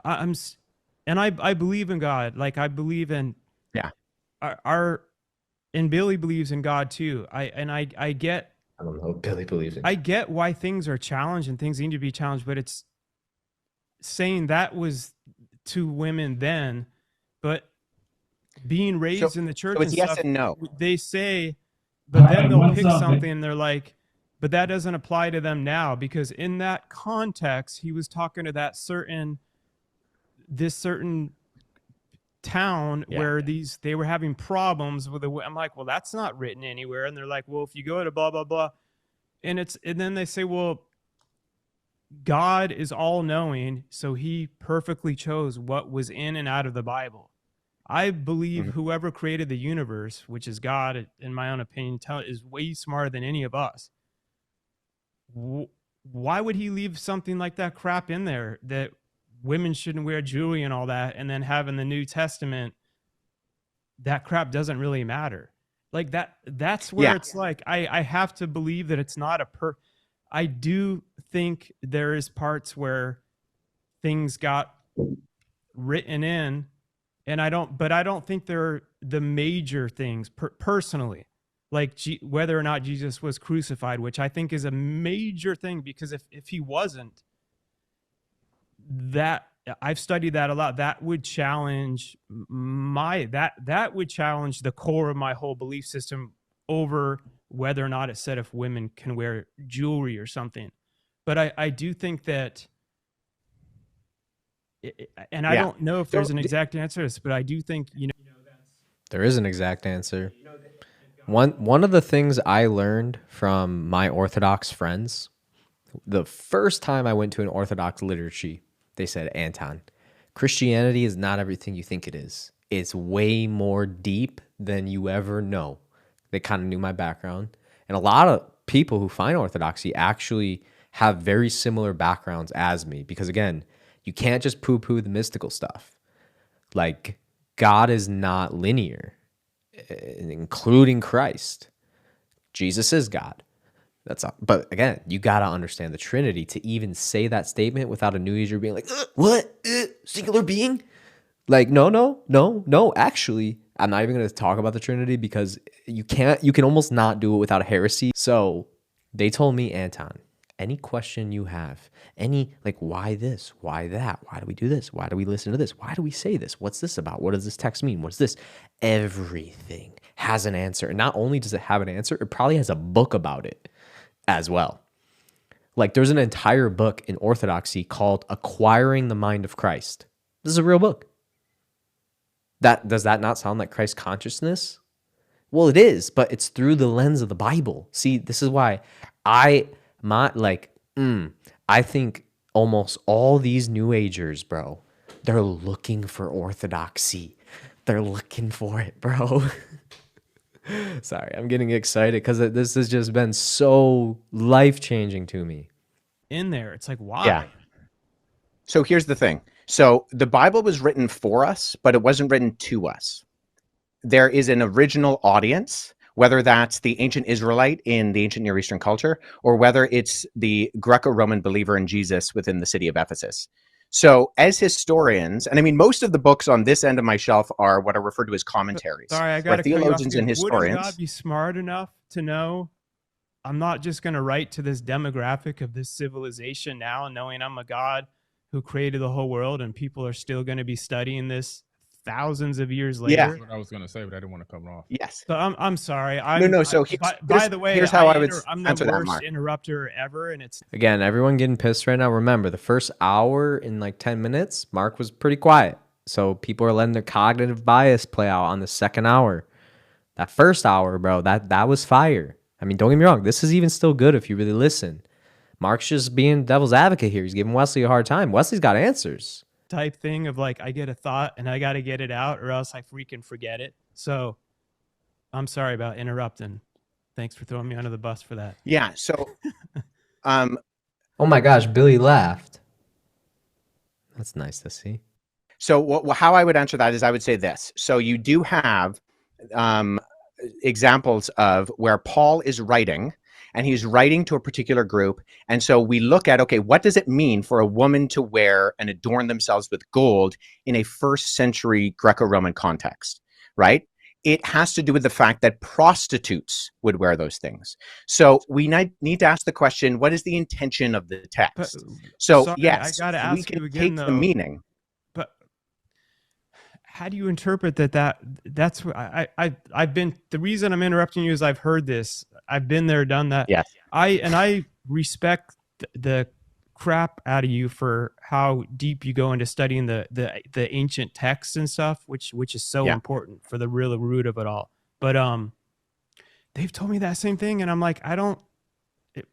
I believe in God. Like, I believe in, and Billy believes in God too. I get, I don't know. Billy believes in. I get why things are challenged and things need to be challenged, but it's saying that was to women then, but being raised in the church, so it's and yes stuff, and no. They say, but then they'll pick something and they're like, but that doesn't apply to them now, because in that context, he was talking to this certain town where they were having problems with I'm like, well, that's not written anywhere. And they're like, well, if you go to blah, blah, blah. And then they say, well, God is all knowing. So he perfectly chose what was in and out of the Bible. I believe whoever created the universe, which is God, in my own opinion, is way smarter than any of us. Why would he leave something like that crap in there, that women shouldn't wear jewelry and all that, and then have in the New Testament that crap doesn't really matter? Like that's where it's like I have to believe that it's not I do think there is parts where things got written in, and I don't think they're the major things personally, like whether or not Jesus was crucified, which I think is a major thing, because if he wasn't, that I've studied that a lot, that would challenge that would challenge the core of my whole belief system over whether or not it said if women can wear jewelry or something. But I do think that, and I don't know if there's an exact answer to this, but I do think, there is an exact answer. One of the things I learned from my Orthodox friends, the first time I went to an Orthodox liturgy, they said, Anton, Christianity is not everything you think it is. It's way more deep than you ever know. They kind of knew my background. And a lot of people who find Orthodoxy actually have very similar backgrounds as me. Because again, you can't just poo-poo the mystical stuff. Like, God is not linear, including Christ. Jesus is God. But again, you got to understand the Trinity to even say that statement without a New Ager being like, what? Singular being? Like, no. Actually, I'm not even going to talk about the Trinity, because you can almost not do it without a heresy. So they told me, Anton, any question you have, why this, why that, why do we do this? Why do we listen to this? Why do we say this? What's this about? What does this text mean? What's this? Everything has an answer. And not only does it have an answer, it probably has a book about it as well. Like, there's an entire book in Orthodoxy called Acquiring the Mind of Christ. This is a real book. Does that not sound like Christ consciousness? Well, it is, but it's through the lens of the Bible. See, this is why I think almost all these New Agers, bro, they're looking for Orthodoxy. They're looking for it, bro. Sorry, I'm getting excited because this has just been so life-changing to me. In there, it's like, why? Yeah. So here's the thing. So the Bible was written for us, but it wasn't written to us. There is an original audience, whether that's the ancient Israelite in the ancient Near Eastern culture, or whether it's the Greco-Roman believer in Jesus within the city of Ephesus. So as historians, and I mean, most of the books on this end of my shelf are what are referred to as commentaries. Sorry, I got to theologians and historians. Would God be smart enough to know I'm not just going to write to this demographic of this civilization now, knowing I'm a God who created the whole world, and people are still going to be studying this thousands of years later? Yeah. That's what I was going to say, but I didn't want to cut it off. Yes. So I'm sorry. So by the way, here's how I would I'm answer the that, worst Mark. interrupter ever, and it's Again, everyone getting pissed right now. Remember, the first hour in like 10 minutes, Mark was pretty quiet. So people are letting their cognitive bias play out on the second hour. That first hour, bro, that was fire. I mean, don't get me wrong. This is even still good if you really listen. Mark's just being devil's advocate here. He's giving Wesley a hard time. Wesley's got answers. type thing of like, I get a thought and I got to get it out or else I freaking forget it. So I'm sorry about interrupting. Thanks for throwing me under the bus for that. Yeah. So, Oh my gosh, Billy laughed. That's nice to see. so how I would answer that is I would say this. So you do have examples of where Paul is writing, and he's writing to a particular group. And so we look at, okay, what does it mean for a woman to wear and adorn themselves with gold in a first century Greco-Roman context, right? It has to do with the fact that prostitutes would wear those things. So we need to ask the question, what is the intention of the text? So sorry, yes, I gotta we ask can you again, take the though. meaning. But how do you interpret that's what I've been, the reason I'm interrupting you is I've heard this. I've been there, done that. Yes. I respect the crap out of you for how deep you go into studying the ancient texts and stuff, which is so important for the real root of it all. But they've told me that same thing, and I'm like,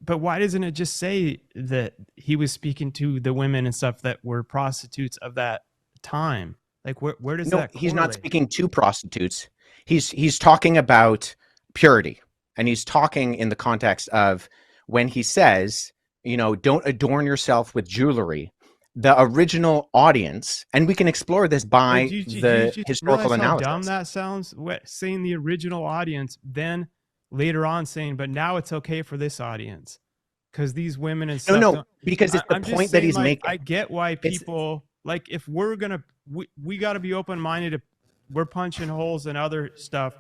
but why doesn't it just say that he was speaking to the women and stuff that were prostitutes of that time? Like, where does that correlate? He's not speaking to prostitutes. He's talking about purity, and he's talking in the context of when he says, don't adorn yourself with jewelry. The original audience, and we can explore this by the historical analysis. How dumb that sounds, saying the original audience, then later on saying, but now it's okay for this audience because these women and stuff. No, because it's the point that he's making. I get why people like, if we're gonna, we got to be open minded. We're punching holes in other stuff.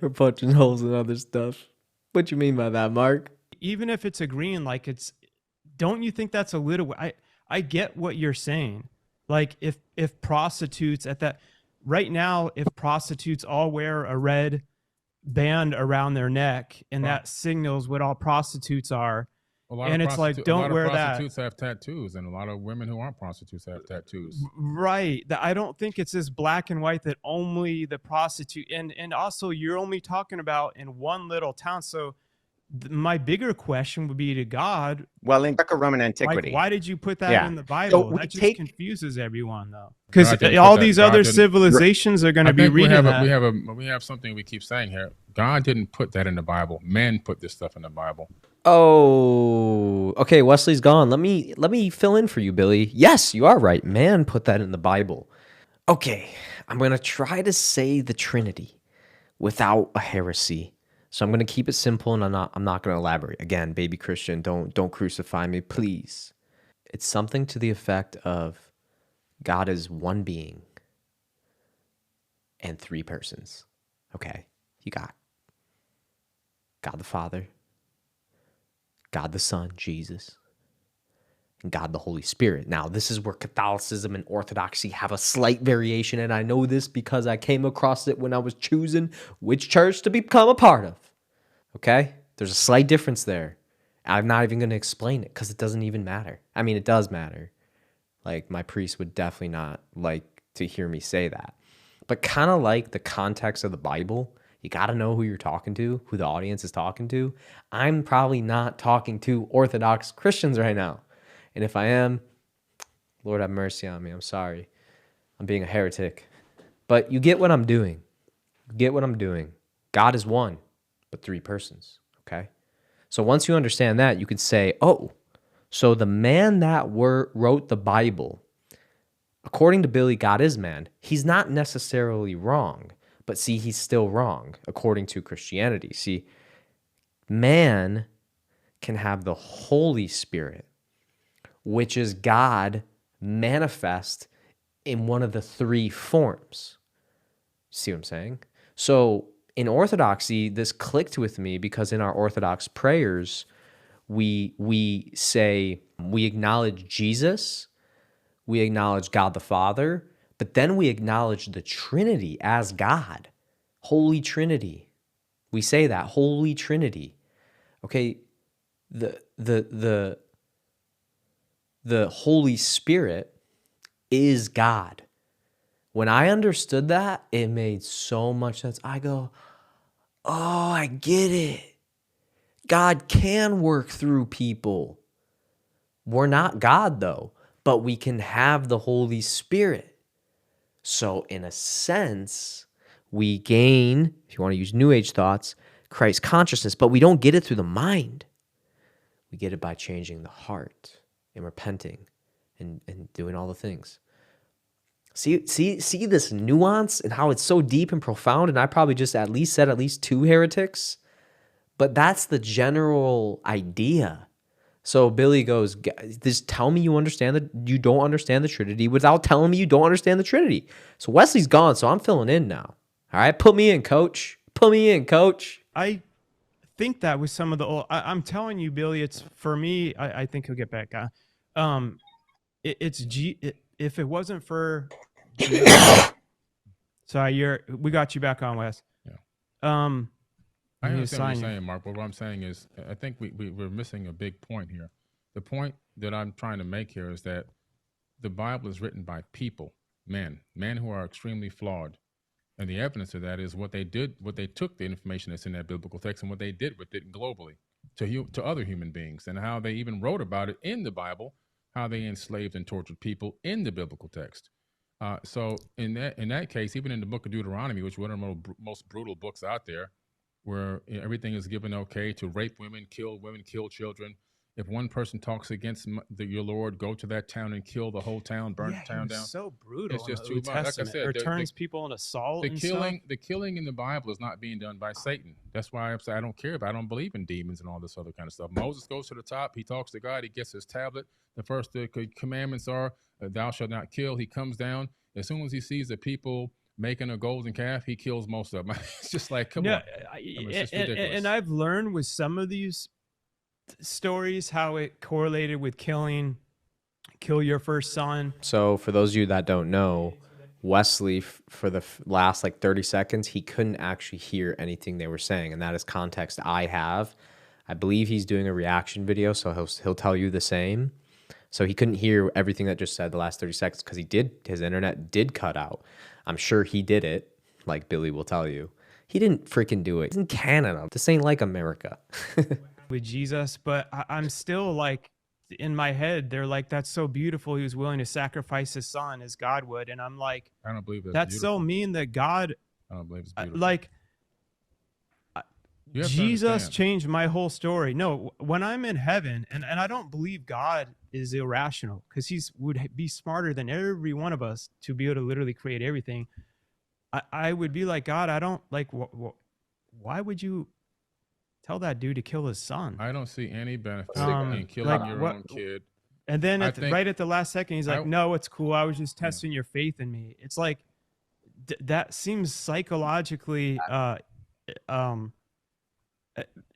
We're punching holes in other stuff. What you mean by that, Mark? Even if it's agreeing, like don't you think that's a little? I get what you're saying. Like if prostitutes at that right now, if prostitutes all wear a red band around their neck and that signals what all prostitutes are, and it's like, don't wear that. A lot of prostitutes have tattoos, and a lot of women who aren't prostitutes have tattoos. Right. I don't think it's this black and white that only the prostitute, and also you're only talking about in one little town. So my bigger question would be to God. Well, in Greco-Roman antiquity, like, why did you put that in the Bible? So that just confuses everyone, though, because all these other civilizations are going to be reading that. We have something we keep saying here. God didn't put that in the Bible. Men put this stuff in the Bible. Oh, okay. Wesley's gone. Let me fill in for you, Billy. Yes, you are right. Man put that in the Bible. Okay, I'm going to try to say the Trinity without a heresy. So I'm going to keep it simple, and I'm not going to elaborate. Again, baby Christian, don't crucify me, please. It's something to the effect of God is one being and three persons. Okay, you got God the Father, God the Son, Jesus, and God the Holy Spirit. Now, this is where Catholicism and Orthodoxy have a slight variation, and I know this because I came across it when I was choosing which church to become a part of. Okay? There's a slight difference there. I'm not even going to explain it because it doesn't even matter. I mean, it does matter. Like, my priest would definitely not like to hear me say that. But kind of like the context of the Bible, you got to know who you're talking to, who the audience is talking to. I'm probably not talking to Orthodox Christians right now. And if I am, Lord have mercy on me. I'm sorry. I'm being a heretic. But you get what I'm doing. You get what I'm doing. God is one, but three persons. Okay? So once you understand that, you could say, oh, so the man that wrote the Bible, according to Billy, God is man. He's not necessarily wrong. But see, he's still wrong according to Christianity. See, man can have the Holy Spirit, which is God manifest in one of the three forms. See what I'm saying? So in Orthodoxy, this clicked with me because in our Orthodox prayers, we say, we acknowledge Jesus, we acknowledge God the Father, but then we acknowledge the Trinity as God. Holy Trinity. We say that, Holy Trinity. Okay, the Holy Spirit is God. When I understood that, it made so much sense. I go, oh, I get it. God can work through people. We're not God, though, but we can have the Holy Spirit. So in a sense, we gain, if you want to use New Age thoughts, Christ consciousness, but we don't get it through the mind. We get it by changing the heart and repenting and doing all the things. See this nuance and how it's so deep and profound, and I probably just said at least 2 heretics, but that's the general idea. So Billy goes, just tell me you don't understand the Trinity without telling me you don't understand the Trinity. So Wesley's gone, so I'm filling in now. All right, put me in, coach. Put me in, coach. I think that was some of the old, I'm telling you, Billy, it's for me, I think he'll get back on. If it wasn't for sorry, we got you back on, Wes. Yeah. I understand what you're saying, Mark, but what I'm saying is I think we're missing a big point here. The point that I'm trying to make here is that the Bible is written by people, men who are extremely flawed. And the evidence of that is what they took the information that's in that biblical text and what they did with it globally to other human beings, and how they even wrote about it in the Bible, how they enslaved and tortured people in the biblical text. So in that case, even in the book of Deuteronomy, which is one of the most brutal books out there, where everything is given okay to rape women, kill children. If one person talks against your Lord, go to that town and kill the whole town, burn the town down. So brutal. It's just too much. Like I said, or turns people into salt. The killing in the Bible is not being done by Satan. That's why I don't care about. I don't believe in demons and all this other kind of stuff. Moses goes to the top. He talks to God. He gets his tablet. The first commandments are, "Thou shalt not kill." He comes down. As soon as he sees the people making a golden calf, he kills most of them. It's just like, come on. It's just ridiculous. And I've learned with some of these stories how it correlated with kill your first son. So for those of you that don't know, Wesley, for the last 30 seconds, he couldn't actually hear anything they were saying, and that is context I have. I believe he's doing a reaction video, so he'll tell you the same. So he couldn't hear everything that just said the last 30 seconds because his internet did cut out. I'm sure he did it, like Billy will tell you. He didn't freaking do it. He's in Canada. This ain't like America. With Jesus, but I'm still in my head, they're like, that's so beautiful. He was willing to sacrifice his son as God would. And I'm like, I don't believe that's beautiful. So mean that God, I don't believe it's beautiful. Jesus changed my whole story. No, when I'm in heaven, and I don't believe God is irrational, because he would be smarter than every one of us to be able to literally create everything. I would be like, God, I don't why would you tell that dude to kill his son? I don't see any benefit in killing your own kid. And then right at the last second, he's like, no, it's cool. I was just testing your faith in me. It's like, that seems psychologically,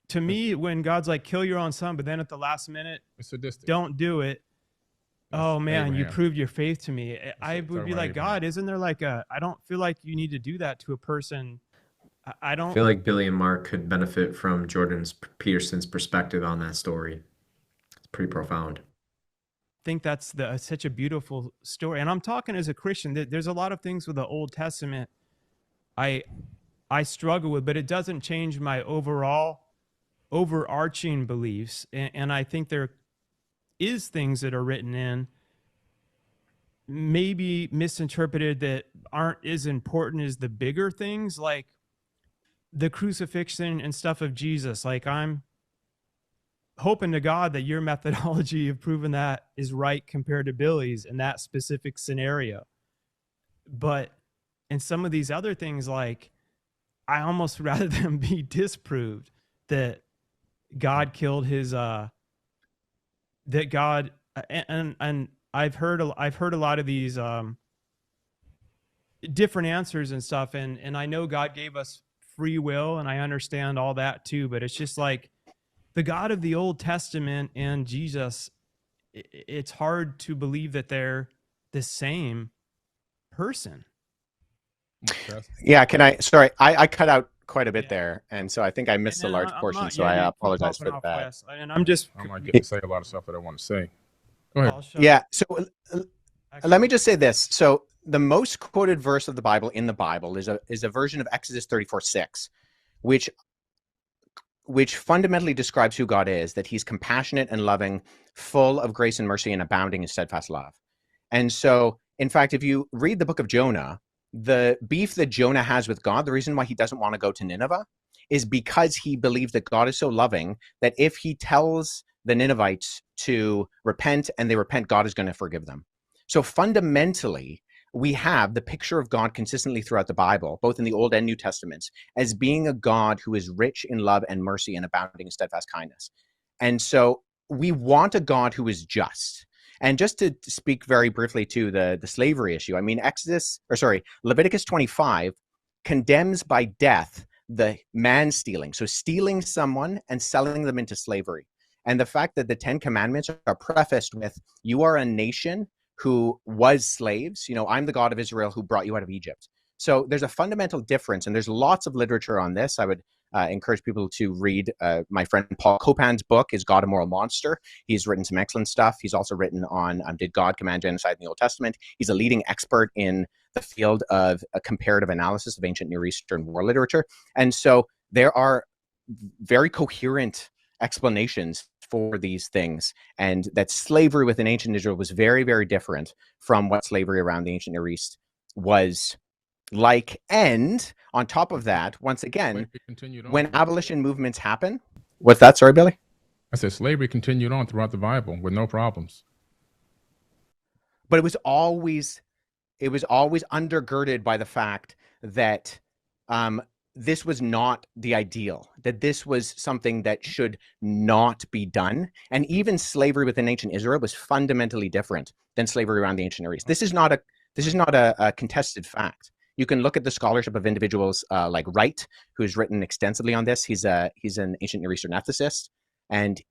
to me, when God's like, kill your own son, but then at the last minute, it's sadistic. Don't do it. Oh man, Abraham. You proved your faith to me. I would be like, Abraham. God, isn't there I don't feel like you need to do that to a person. I don't feel like Billy and Mark could benefit from Jordan Peterson's perspective on that story. It's pretty profound. I think that's such a beautiful story. And I'm talking as a Christian. There's a lot of things with the Old Testament I struggle with, but it doesn't change my overarching beliefs. And I think there is things that are written in, maybe misinterpreted, that aren't as important as the bigger things, like the crucifixion and stuff of Jesus. I'm hoping to God that your methodology of proving that is right compared to Billy's in that specific scenario. But in some of these other things, I almost rather them be disproved that God killed his that God and I've heard a lot of these different answers and stuff, and I know God gave us free will, and I understand all that too, but it's just like the God of the Old Testament and Jesus, it's hard to believe that they're the same person. Yeah, sorry, I cut out quite a bit there, and so I think I missed a large portion, so I apologize for that. And I might get to say a lot of stuff that I want to say. Go ahead. Yeah, so let me just say this. So the most quoted verse of the Bible in the Bible is a version of Exodus 34:6, which which fundamentally describes who God is, that he's compassionate and loving, full of grace and mercy and abounding in steadfast love. And so, in fact, if you read the book of Jonah, the beef that Jonah has with God, the reason why he doesn't want to go to Nineveh is because he believes that God is so loving that if he tells the Ninevites to repent and they repent, God is going to forgive them. So fundamentally, we have the picture of God consistently throughout the Bible, both in the Old and New Testaments, as being a God who is rich in love and mercy and abounding in steadfast kindness. And so we want a God who is just. And just to speak very briefly to the slavery issue, I mean, Leviticus 25 condemns by death the man stealing. So stealing someone and selling them into slavery. And the fact that the 10 Commandments are prefaced with, you are a nation who was slaves. You know, I'm the God of Israel who brought you out of Egypt. So there's a fundamental difference, and there's lots of literature on this. I would encourage people to read my friend Paul Copan's book, Is God a Moral Monster? He's written some excellent stuff. He's also written on Did God Command Genocide in the Old Testament? He's a leading expert in the field of a comparative analysis of ancient Near Eastern war literature. And so there are very coherent explanations for these things, and that slavery within ancient Israel was very, very different from what slavery around the ancient Near East was like. And on top of that, once again, when abolition movements happen, what's that? Sorry, Billy? I said slavery continued on throughout the Bible with no problems. But it was always undergirded by the fact that this was not the ideal, that this was something that should not be done. And even slavery within ancient Israel was fundamentally different than slavery around the ancient Near East. This is not a contested fact. You can look at the scholarship of individuals like Wright, who's written extensively on this. He's an ancient Near Eastern ethicist. And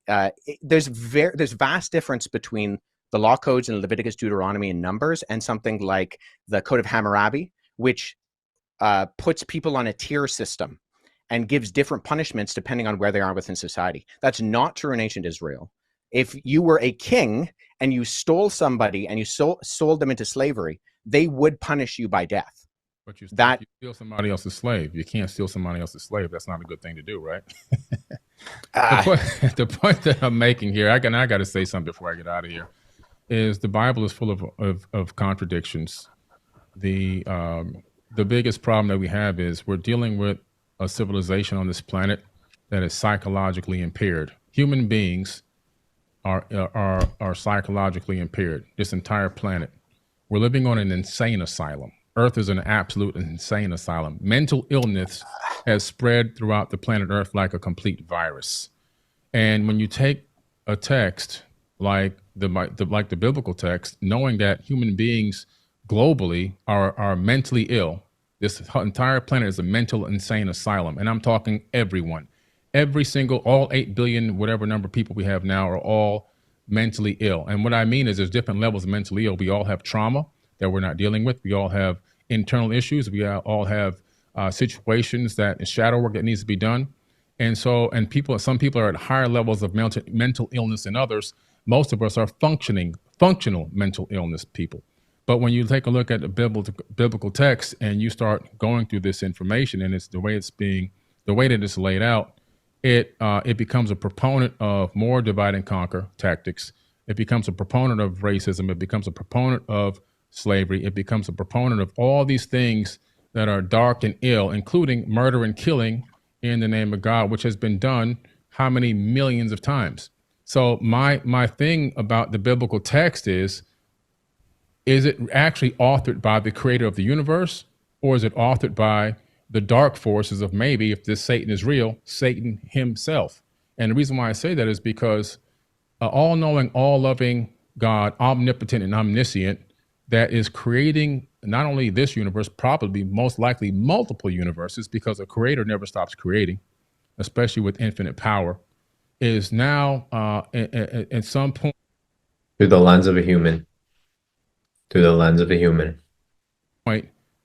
there's vast difference between the law codes in Leviticus, Deuteronomy, and Numbers, and something like the Code of Hammurabi, which puts people on a tier system and gives different punishments depending on where they are within society. That's not true in ancient Israel. If you were a king and you stole somebody and you sold them into slavery, they would punish you by death. But you steal somebody else's slave. You can't steal somebody else's slave. That's not a good thing to do, right? The point that I'm making here, I got to say something before I get out of here, is the Bible is full of contradictions. The biggest problem that we have is we're dealing with a civilization on this planet that is psychologically impaired. Human beings are psychologically impaired. This entire planet. We're living on an insane asylum. Earth is an absolute insane asylum. Mental illness has spread throughout the planet Earth like a complete virus. And when you take a text like the biblical text, knowing that human beings globally are mentally ill, this entire planet is a mental insane asylum. And I'm talking everyone. All 8 billion, whatever number of people we have now, are all mentally ill. And what I mean is there's different levels of mentally ill. We all have trauma that we're not dealing with. We all have internal issues. We all have situations that shadow work that needs to be done. And some people are at higher levels of mental illness than others. Most of us are functional mental illness people. But when you take a look at the biblical text and you start going through this information, and it's the way that it's laid out, it becomes a proponent of more divide and conquer tactics. It becomes a proponent of racism. It becomes a proponent of slavery. It becomes a proponent of all these things that are dark and ill, including murder and killing in the name of God, which has been done how many millions of times. So my thing about the biblical text is it actually authored by the creator of the universe, or is it authored by the dark forces of, maybe, if this Satan is real, Satan himself? And the reason why I say that is because all-knowing, all-loving God, omnipotent and omniscient, that is creating not only this universe, probably most likely multiple universes, because a creator never stops creating, especially with infinite power, is now at some point, through the lens of a human,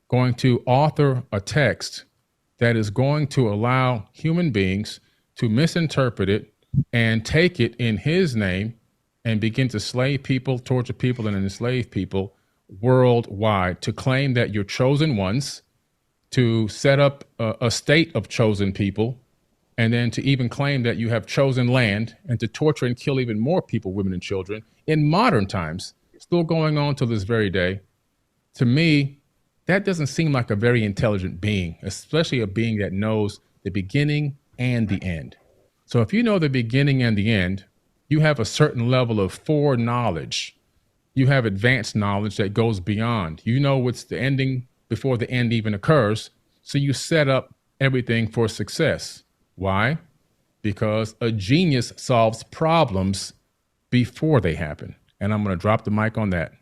going to author a text that is going to allow human beings to misinterpret it and take it in his name and begin to slay people, torture people, and enslave people worldwide, to claim that you're chosen ones, to set up a state of chosen people and then to even claim that you have chosen land and to torture and kill even more people, women and children in modern times, still going on till this very day. To me, that doesn't seem like a very intelligent being, especially a being that knows the beginning and the end. So if you know the beginning and the end, you have a certain level of foreknowledge. You have advanced knowledge that goes beyond. You know what's the ending before the end even occurs. So you set up everything for success. Why? Because a genius solves problems before they happen. And I'm going to drop the mic on that.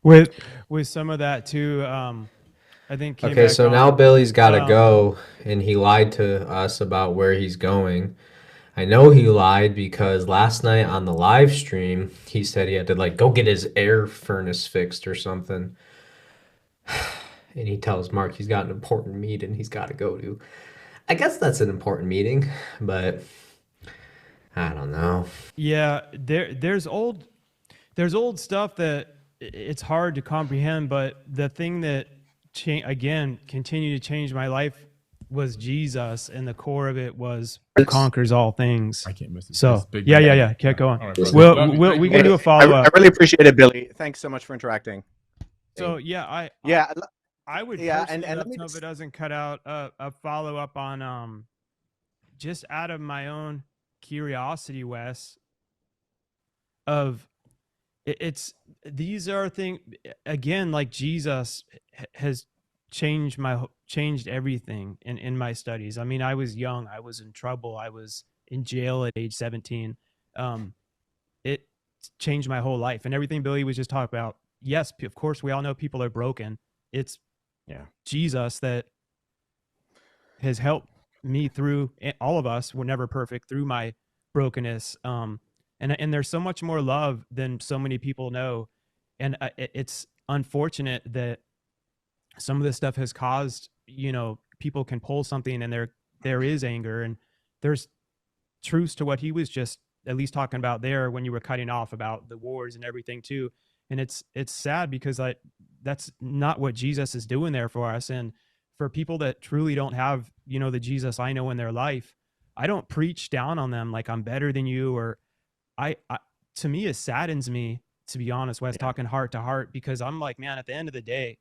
With some of that too, I think. Okay, so now Billy's got to go, and he lied to us about where he's going. I know he lied because last night on the live stream, he said he had to like go get his air furnace fixed or something. And he tells Mark he's got an important meeting he's got to go to. I guess that's an important meeting, but I don't know. Yeah, there's old stuff that it's hard to comprehend, but the thing that continued to change my life was Jesus, and the core of it was who conquers all things. I can't miss it. So yeah. Keep going. Right, we can do a follow up. I really appreciate it, Billy. Thanks so much for interacting. So I would and love let me to know if it doesn't cut out a follow up on just out of my own curiosity, Wes. These are things again, like Jesus has changed everything in my studies. I mean, I was young, I was in trouble, I was in jail at age 17. It changed my whole life, and everything Billy was just talking about. Yes, of course, we all know people are broken. It's Jesus that has helped me through. All of us were never perfect through my brokenness. And there's so much more love than so many people know. And it's unfortunate that some of this stuff has caused, people can pull something and there is anger, and there's truths to what he was just at least talking about there when you were cutting off about the wars and everything too. And it's sad because that's not what Jesus is doing there for us. And for people that truly don't have, the Jesus I know in their life, I don't preach down on them like I'm better than you, or to me, it saddens me, to be honest, Wes, talking heart to heart, because I'm like, man, at the end of the day,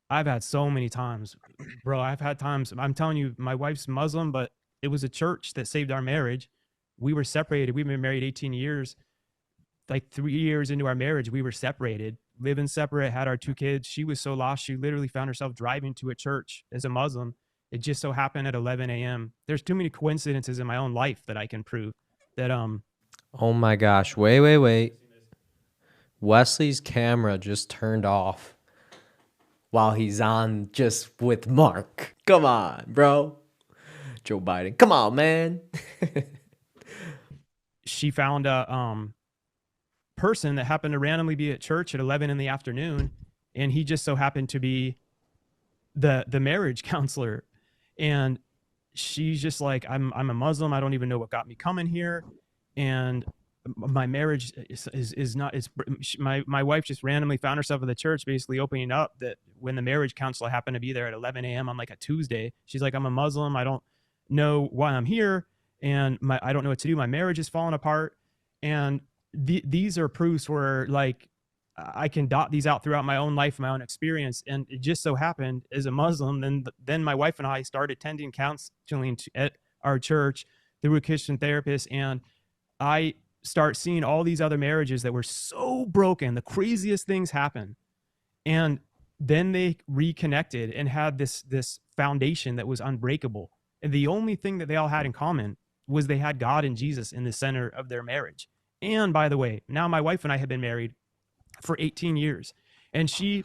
I've had so many times, bro. I've had times, I'm telling you, my wife's Muslim, but it was a church that saved our marriage. We were separated. We've been married 18 years. Like 3 years into our marriage, we were separated, living separate, had our 2 kids. She was so lost, she literally found herself driving to a church as a Muslim. It just so happened at 11 a.m. There's too many coincidences in my own life that I can prove that, Oh my gosh, wait. Wesley's camera just turned off while he's on just with Mark. Come on, bro. Joe Biden. Come on, man. She found a person that happened to randomly be at church at 11 in the afternoon, and he just so happened to be the marriage counselor. And she's just like, I'm a Muslim. I don't even know what got me coming here. And my marriage is not, my wife just randomly found herself at the church, basically opening up that when the marriage counselor happened to be there at 11 a.m. on like a Tuesday, she's like, I'm a Muslim. I don't know why I'm here. And I don't know what to do. My marriage is falling apart. And these are proofs where like, I can dot these out throughout my own life, my own experience. And it just so happened as a Muslim, then my wife and I started attending counseling at our church through a Christian therapist. And I start seeing all these other marriages that were so broken. The craziest things happen. And then they reconnected and had this foundation that was unbreakable. And the only thing that they all had in common was they had God and Jesus in the center of their marriage. And by the way, now my wife and I have been married for 18 years. And she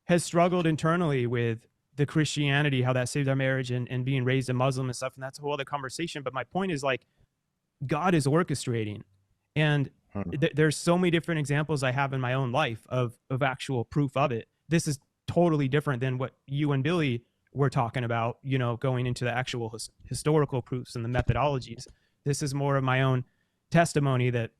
has struggled internally with the Christianity, how that saved our marriage, and being raised a Muslim and stuff. And that's a whole other conversation. But my point is, like, God is orchestrating. And there's so many different examples I have in my own life of actual proof of it. This is totally different than what you and Billy were talking about, going into the actual historical proofs and the methodologies. This is more of my own testimony that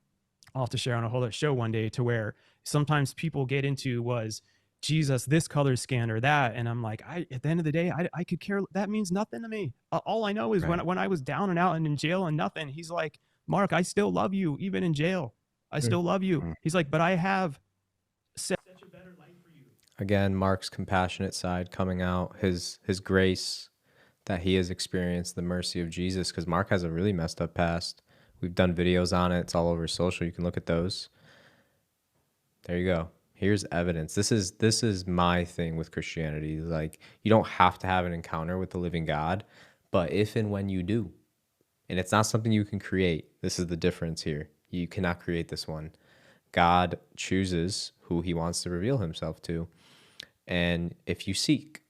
I'll have to share on a whole other show one day, to where sometimes people get into was Jesus, this color scan or that. And I'm like, at the end of the day, I could care. That means nothing to me. All I know is when I was down and out and in jail and nothing, he's like, Mark, I still love you. Even in jail, I still love you. He's like, but I have such a better life for you. Again, Mark's compassionate side coming out, his grace that he has experienced, the mercy of Jesus, because Mark has a really messed up past. We've done videos on it. It's all over social. You can look at those. There you go. Here's evidence. This is my thing with Christianity. Like, you don't have to have an encounter with the living God, but if and when you do, and it's not something you can create. This is the difference here. You cannot create this one. God chooses who he wants to reveal himself to. And if you seek,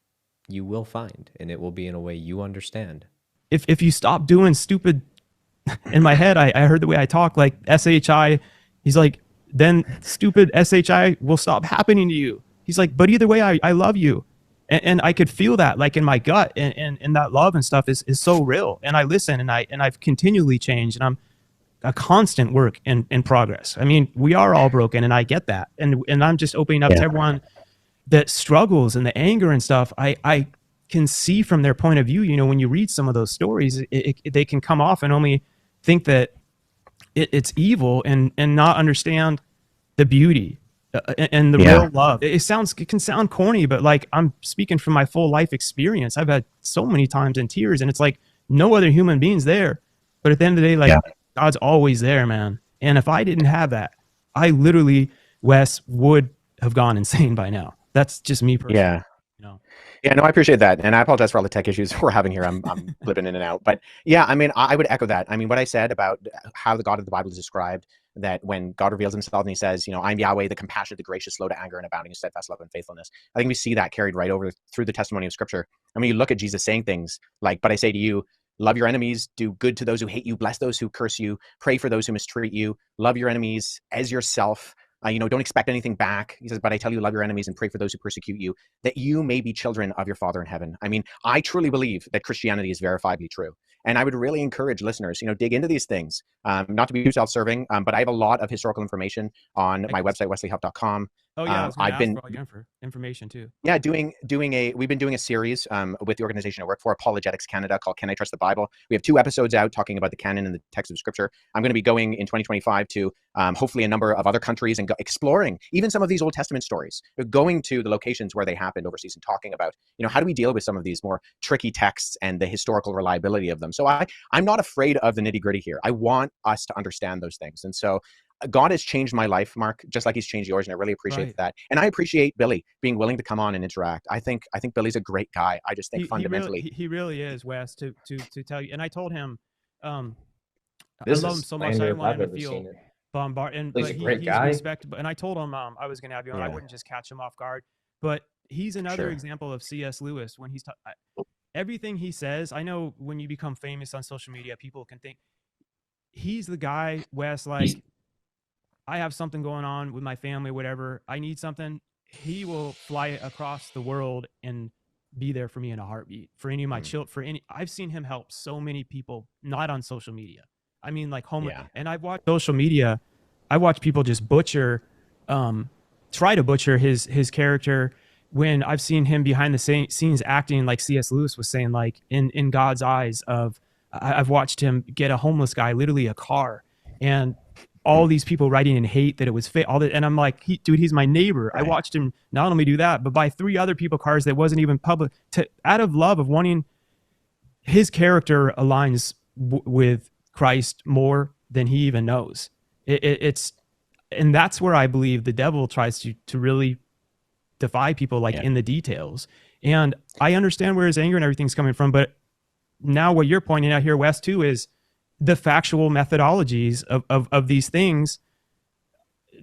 you will find, and it will be in a way you understand. If you stop doing stupid, in my head, I heard the way I talk, like SHI, he's like, then stupid SHI will stop happening to you. He's like, but either way, I love you. And I could feel that like in my gut, and that love and stuff is so real. And I listen, and I've continually changed, and I'm a constant work in progress. I mean, we are all broken, and I get that. And I'm just opening up to everyone that struggles and the anger and stuff. I can see from their point of view, you know, when you read some of those stories, they can come off and only think that it's evil and not understand the beauty and the real love. It can sound corny, but like, I'm speaking from my full life experience. I've had so many times in tears, and it's like no other human being's there. But at the end of the day, like God's always there, man. And if I didn't have that, I literally, Wes, would have gone insane by now. That's just me personally. Yeah. You know? Yeah, no, I appreciate that. And I apologize for all the tech issues we're having here. I'm blipping in and out. But yeah, I mean, I would echo that. I mean, what I said about how the God of the Bible is described, that when God reveals himself and he says, you know, I'm Yahweh, the compassionate, the gracious, slow to anger, and abounding in steadfast love and faithfulness. I think we see that carried right over through the testimony of Scripture. I mean, you look at Jesus saying things like, but I say to you, love your enemies, do good to those who hate you, bless those who curse you, pray for those who mistreat you, love your enemies as yourself. You know, don't expect anything back. He says, but I tell you, love your enemies and pray for those who persecute you, that you may be children of your Father in heaven. I mean, I truly believe that Christianity is verifiably true. And I would really encourage listeners, you know, dig into these things, not to be too self-serving, but I have a lot of historical information on my website, wesleyhuff.com. Oh yeah, I've been for information too. Yeah, we've been doing a series with the organization I work for, Apologetics Canada, called Can I Trust the Bible? We have 2 episodes out talking about the canon and the text of Scripture. I'm going to be going in 2025 to hopefully a number of other countries and exploring even some of these Old Testament stories, going to the locations where they happened overseas and talking about, you know, how do we deal with some of these more tricky texts and the historical reliability of them. So I'm not afraid of the nitty gritty here. I want us to understand those things. And so God has changed my life, Mark, just like he's changed yours, and I really appreciate that. And I appreciate Billy being willing to come on and interact. I think Billy's a great guy. I just think fundamentally he really is, Wes, to tell you. And I told him, I love him so much. I didn't want him to feel bombarded. But he's respectable. And I told him I was going to have you on. I wouldn't just catch him off guard. But he's another example of C.S. Lewis when he's everything he says. I know when you become famous on social media, people can think he's the guy, Wes, like, I have something going on with my family, whatever. I need something. He will fly across the world and be there for me in a heartbeat. For any of my children, I've seen him help so many people, not on social media. I mean, like homeless. Yeah. And I've watched social media. I watch people just try to butcher his character. When I've seen him behind the scenes acting like C.S. Lewis was saying, like in God's eyes. I've watched him get a homeless guy literally a car, and all these people writing in hate that it was fake. And I'm like, dude, he's my neighbor. Right. I watched him not only do that, but buy 3 other people cars that wasn't even public, out of love of wanting. His character aligns with Christ more than he even knows. And that's where I believe the devil tries to really defy people, like in the details. And I understand where his anger and everything's coming from, but now what you're pointing out here, Wes, too, is the factual methodologies of these things,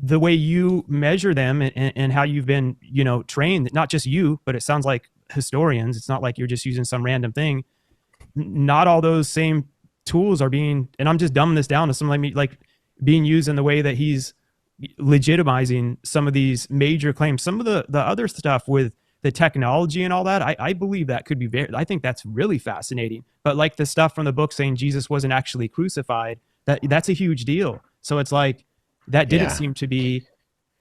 the way you measure them and how you've been, you know, trained, not just you, but it sounds like historians. It's not like you're just using some random thing. Not all those same tools are being, and I'm just dumbing this down to something like me, like being used in the way that he's legitimizing some of these major claims. Some of the other stuff with the technology and all that, I believe that could be I think that's really fascinating. But like the stuff from the book saying Jesus wasn't actually crucified, that's a huge deal. So it's like, that didn't seem to be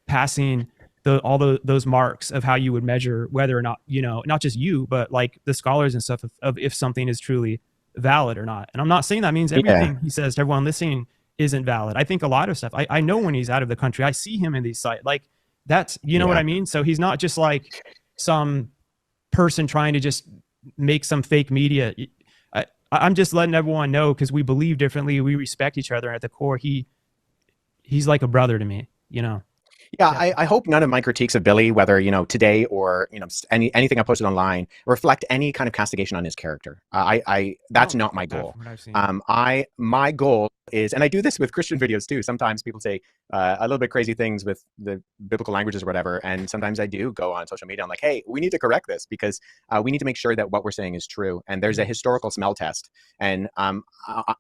passing those marks of how you would measure whether or not, you know, not just you, but like the scholars and stuff of if something is truly valid or not. And I'm not saying that means everything he says to everyone listening isn't valid. I think a lot of stuff, I know when he's out of the country, I see him in these sites. Like that's, you know what I mean? So he's not just like some person trying to just make some fake media. I'm just letting everyone know, because we believe differently. We respect each other. At the core, he's like a brother to me, you know? Yeah, I hope none of my critiques of Billy, whether, you know, today or, you know, anything I posted online, reflect any kind of castigation on his character. That's not my goal. My goal is, and I do this with Christian videos too. Sometimes people say a little bit crazy things with the biblical languages or whatever. And sometimes I do go on social media. I'm like, hey, we need to correct this, because we need to make sure that what we're saying is true. And there's a historical smell test. And I'm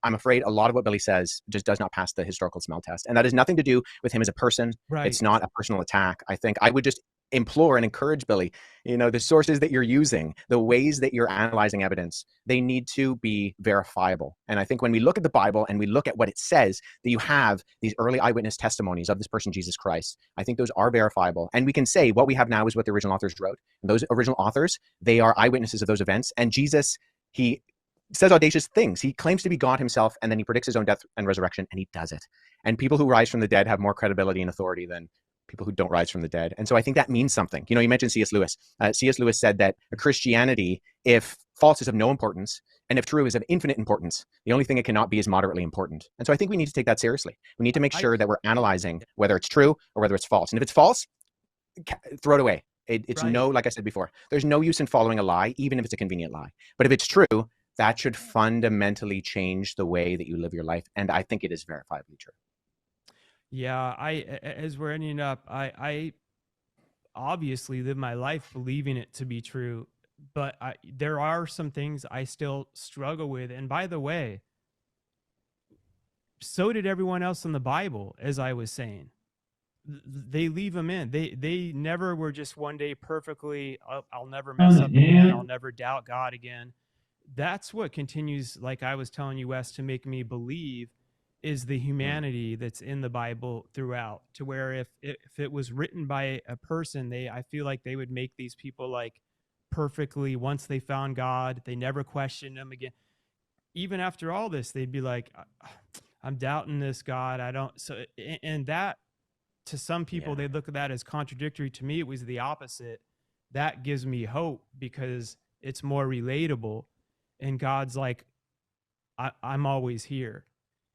afraid a lot of what Billy says just does not pass the historical smell test. And that has nothing to do with him as a person. Right. It's not a personal attack. I think I would just implore and encourage Billy, you know, the sources that you're using, the ways that you're analyzing evidence, they need to be verifiable. And I think when we look at the Bible and we look at what it says, that you have these early eyewitness testimonies of this person, Jesus Christ, I think those are verifiable. And we can say what we have now is what the original authors wrote. And those original authors, they are eyewitnesses of those events. And Jesus, he says audacious things. He claims to be God himself, and then he predicts his own death and resurrection, and he does it. And people who rise from the dead have more credibility and authority than people who don't rise from the dead. And so I think that means something. You know, you mentioned C.S. Lewis. C.S. Lewis said that a Christianity, if false is of no importance, and if true is of infinite importance, the only thing it cannot be is moderately important. And so I think we need to take that seriously. We need to make sure that we're analyzing whether it's true or whether it's false. And if it's false, throw it away. It's right. Like I said before, there's no use in following a lie, even if it's a convenient lie. But if it's true, that should fundamentally change the way that you live your life. And I think it is verifiably true. Yeah, as we're ending up, I obviously live my life believing it to be true, but there are some things I still struggle with. And by the way, so did everyone else in the Bible, as I was saying. They leave them in. They never were just one day perfectly, I'll never mess up again, I'll never doubt God again. That's what continues, like I was telling you, Wes, to make me believe is the humanity that's in the Bible throughout, to where if it was written by a person, I feel like they would make these people like perfectly, once they found God, they never questioned him again. Even after all this, they'd be like, I'm doubting this God. I don't. So, and that to some people, they look at that as contradictory. To me, it was the opposite. That gives me hope because it's more relatable. And God's like, I'm always here.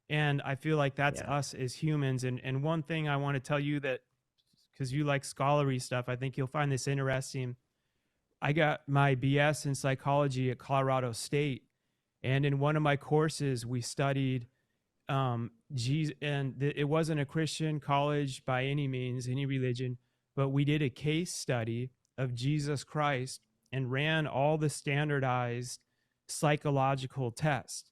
And I feel like that's us as humans. And one thing I want to tell you, that because you like scholarly stuff, I think you'll find this interesting. I got my BS in psychology at Colorado State. And in one of my courses, we studied Jesus, and it wasn't a Christian college by any means, any religion, but we did a case study of Jesus Christ and ran all the standardized psychological tests.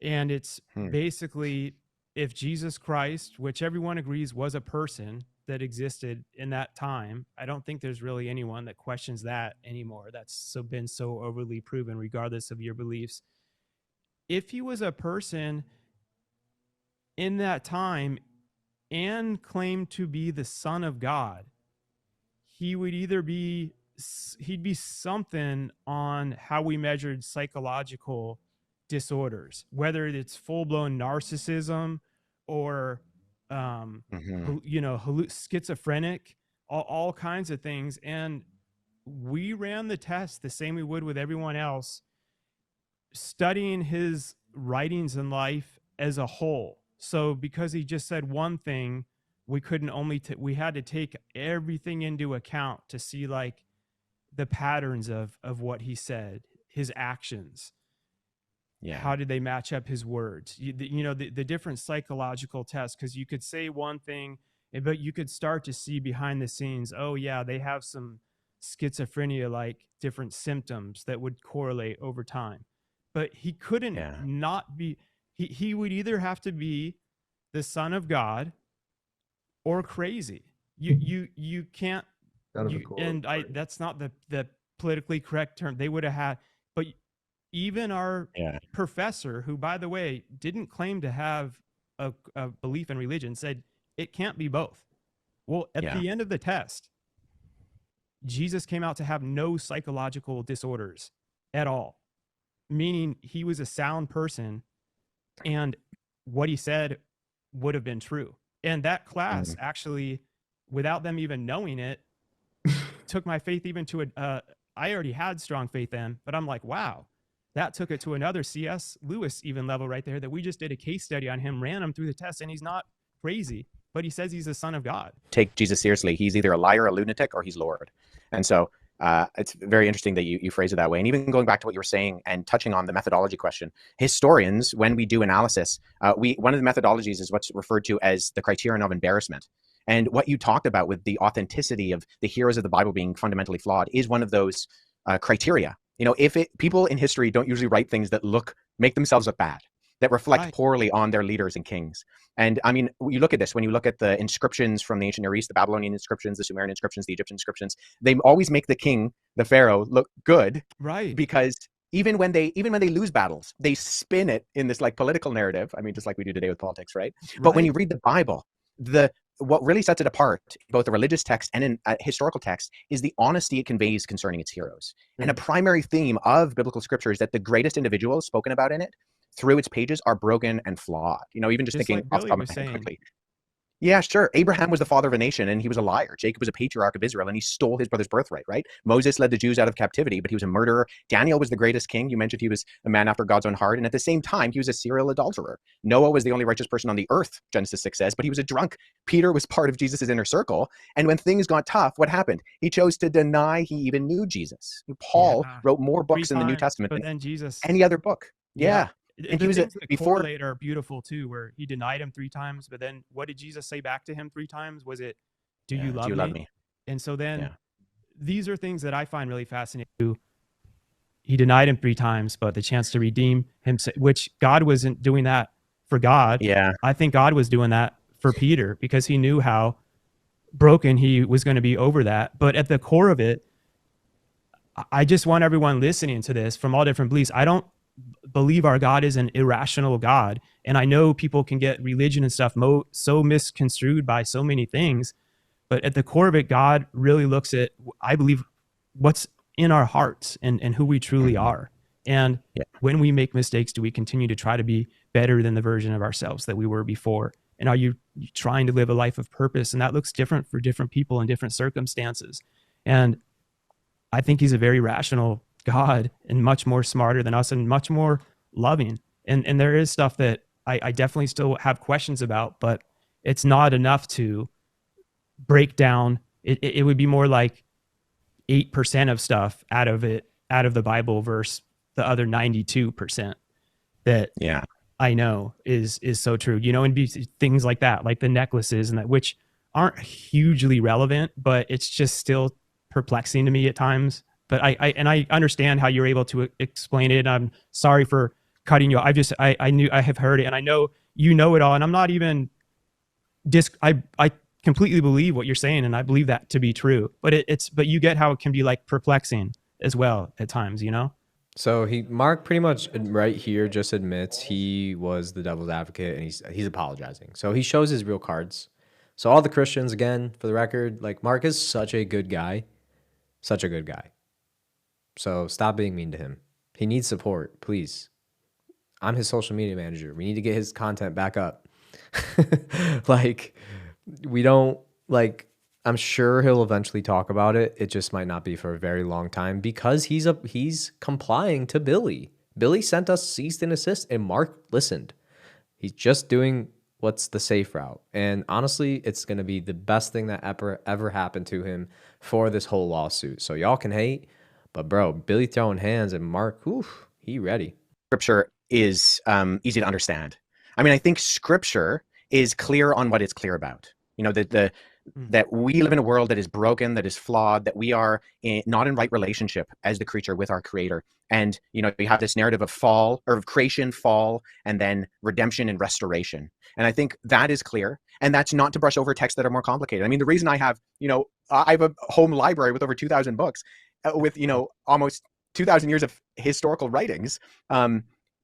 And it's basically, if Jesus Christ, which everyone agrees was a person that existed in that time, I don't think there's really anyone that questions that anymore. That's been so overly proven, regardless of your beliefs. If he was a person in that time and claimed to be the Son of God, he would either be, he'd be something on how we measured psychological disorders, whether it's full-blown narcissism or schizophrenic, all kinds of things. And we ran the test the same we would with everyone else, studying his writings in life as a whole. So because he just said one thing, we couldn't we had to take everything into account to see like the patterns of what he said, his actions. Yeah. How did they match up his words? The different psychological tests, because you could say one thing, but you could start to see behind the scenes, oh yeah, they have some schizophrenia, like different symptoms that would correlate over time. But he couldn't not be, he would either have to be the Son of God or crazy. You can't, that's not the politically correct term. They would have had, but even our professor, who, by the way, didn't claim to have a belief in religion, said it can't be both. Well, at the end of the test, Jesus came out to have no psychological disorders at all, meaning he was a sound person, and what he said would have been true. And that class actually, without them even knowing it, took my faith even to I already had strong faith then, but I'm like, wow, that took it to another C.S. Lewis even level right there, that we just did a case study on him, ran him through the test, and he's not crazy, but he says he's the Son of God. Take Jesus seriously. He's either a liar, a lunatic, or he's Lord. And so it's very interesting that you phrase it that way. And even going back to what you were saying and touching on the methodology question, historians, when we do analysis, one of the methodologies is what's referred to as the criterion of embarrassment. And what you talked about with the authenticity of the heroes of the Bible being fundamentally flawed is one of those criteria. You know, people in history don't usually write things that make themselves look bad, that reflect poorly on their leaders and kings. And I mean, you look at this, when you look at the inscriptions from the ancient Near East, the Babylonian inscriptions, the Sumerian inscriptions, the Egyptian inscriptions, they always make the king, the pharaoh, look good. Right. Because even when they lose battles, they spin it in this like political narrative. I mean, just like we do today with politics, right? But when you read the Bible, what really sets it apart, both the religious text and in historical text, is the honesty it conveys concerning its heroes. And a primary theme of biblical scripture is that the greatest individuals spoken about in it through its pages are broken and flawed. You know, even just thinking like off the top of my head quickly. Yeah, sure. Abraham was the father of a nation and he was a liar. Jacob was a patriarch of Israel and he stole his brother's birthright, right? Moses led the Jews out of captivity, but he was a murderer. Daniel was the greatest king. You mentioned he was a man after God's own heart. And at the same time, he was a serial adulterer. Noah was the only righteous person on the earth, Genesis 6 says, but he was a drunk. Peter was part of Jesus's inner circle. And when things got tough, what happened? He chose to deny he even knew Jesus. Paul wrote more books in the New Testament than Jesus, any other book. Yeah. And he was before later are beautiful too, where he denied him 3 times, but then what did Jesus say back to him 3 times? Was it, do you love me? And so then these are things that I find really fascinating. He denied him 3 times, but the chance to redeem him, which God wasn't doing that for God. Yeah. I think God was doing that for Peter because he knew how broken he was going to be over that. But at the core of it, I just want everyone listening to this from all different beliefs. I don't believe our God is an irrational God. And I know people can get religion and stuff so misconstrued by so many things, but at the core of it, God really looks at, I believe, what's in our hearts and who we truly are. And when we make mistakes, do we continue to try to be better than the version of ourselves that we were before? And are you trying to live a life of purpose? And that looks different for different people in different circumstances. And I think he's a very rational God and much more smarter than us and much more loving. And there is stuff that I definitely still have questions about, but it's not enough to break down. It would be more like 8% of stuff out of the Bible versus the other 92% that I know is so true, you know, and things like that, like the necklaces and that, which aren't hugely relevant, but it's just still perplexing to me at times. But I understand how you're able to explain it. I'm sorry for cutting you. I have heard it, and I know you know it all. And I'm not even I completely believe what you're saying, and I believe that to be true. But you get how it can be like perplexing as well at times, you know. So Mark pretty much right here just admits he was the devil's advocate, and he's apologizing. So he shows his real cards. So all the Christians, again, for the record, like Mark is such a good guy, such a good guy. So stop being mean to him. He needs support, please. I'm his social media manager. We need to get his content back up. I'm sure he'll eventually talk about it. It just might not be for a very long time because he's complying to Billy. Billy sent us cease and desist, and Mark listened. He's just doing what's the safe route. And honestly, it's going to be the best thing that ever happened to him for this whole lawsuit. So y'all can hate, but bro, Billy throwing hands and Mark, he ready. Scripture is easy to understand. I mean, I think Scripture is clear on what it's clear about. You know, that we live in a world that is broken, that is flawed, that we are not in right relationship as the creature with our Creator. And, you know, you have this narrative of fall, or of creation, fall, and then redemption and restoration. And I think that is clear. And that's not to brush over texts that are more complicated. I mean, the reason I have a home library with over 2,000 books, with, you know, almost 2,000 years of historical writings,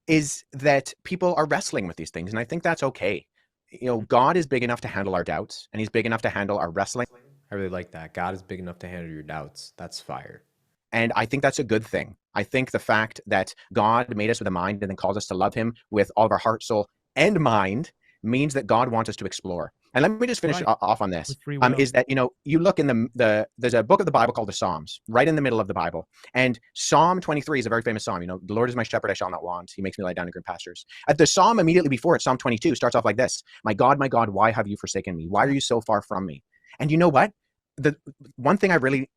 is that people are wrestling with these things. And I think that's okay. You know, God is big enough to handle our doubts, and he's big enough to handle our wrestling I really like that. God is big enough to handle your doubts. That's fire. And I think that's a good thing. I think the fact that God made us with a mind and then calls us to love him with all of our heart, soul, and mind means that God wants us to explore. And let me just finish off on this. With free will. Is that, you look in there's a book of the Bible called the Psalms, right in the middle of the Bible. And Psalm 23 is a very famous psalm. The Lord is my shepherd, I shall not want. He makes me lie down in green pastures. At the psalm immediately before it, Psalm 22 starts off like this. My God, why have you forsaken me? Why are you so far from me? And you know what? The one thing I really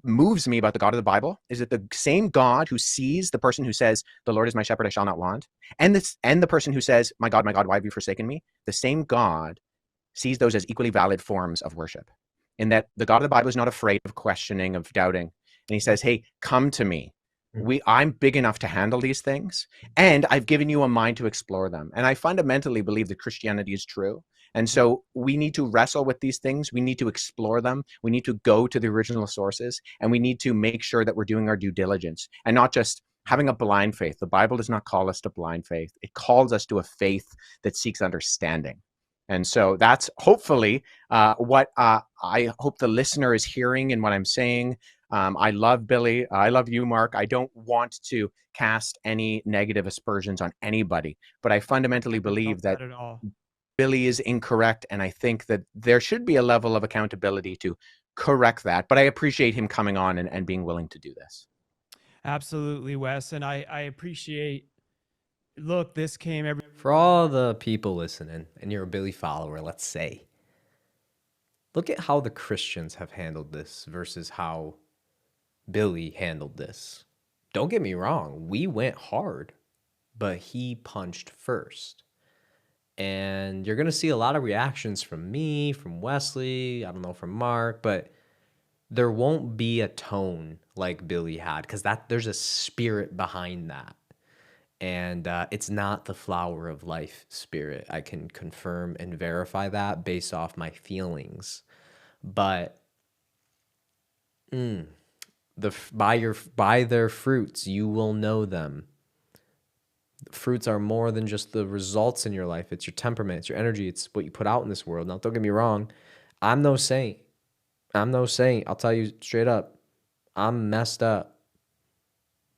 moves me about the God of the Bible is that the same God who sees the person who says, the Lord is my shepherd, I shall not want, and the person who says, my God, why have you forsaken me? The same God sees those as equally valid forms of worship, in that the God of the Bible is not afraid of questioning, of doubting. And he says, hey, come to me. I'm big enough to handle these things, and I've given you a mind to explore them. And I fundamentally believe that Christianity is true. And so we need to wrestle with these things. We need to explore them. We need to go to the original sources, and we need to make sure that we're doing our due diligence and not just having a blind faith. The Bible does not call us to blind faith. It calls us to a faith that seeks understanding. And so that's hopefully what I hope the listener is hearing in what I'm saying. I love Billy. I love you, Mark. I don't want to cast any negative aspersions on anybody, but I fundamentally believe that Billy is incorrect, and I think that there should be a level of accountability to correct that. But I appreciate him coming on and being willing to do this. Absolutely, Wes. And I appreciate, look, this came for all the people listening, and you're a Billy follower, let's say. Look at how the Christians have handled this versus how Billy handled this. Don't get me wrong, we went hard, but he punched first. And you're going to see a lot of reactions from me, from Wesley, I don't know, from Mark, but there won't be a tone like Billy had, because there's a spirit behind that. And it's not the flower of life spirit. I can confirm and verify that based off my feelings. But by their fruits, you will know them. Fruits are more than just the results in your life. It's your temperament, it's your energy, it's what you put out in this world. Now, don't get me wrong. I'm no saint. I'll tell you straight up. I'm messed up.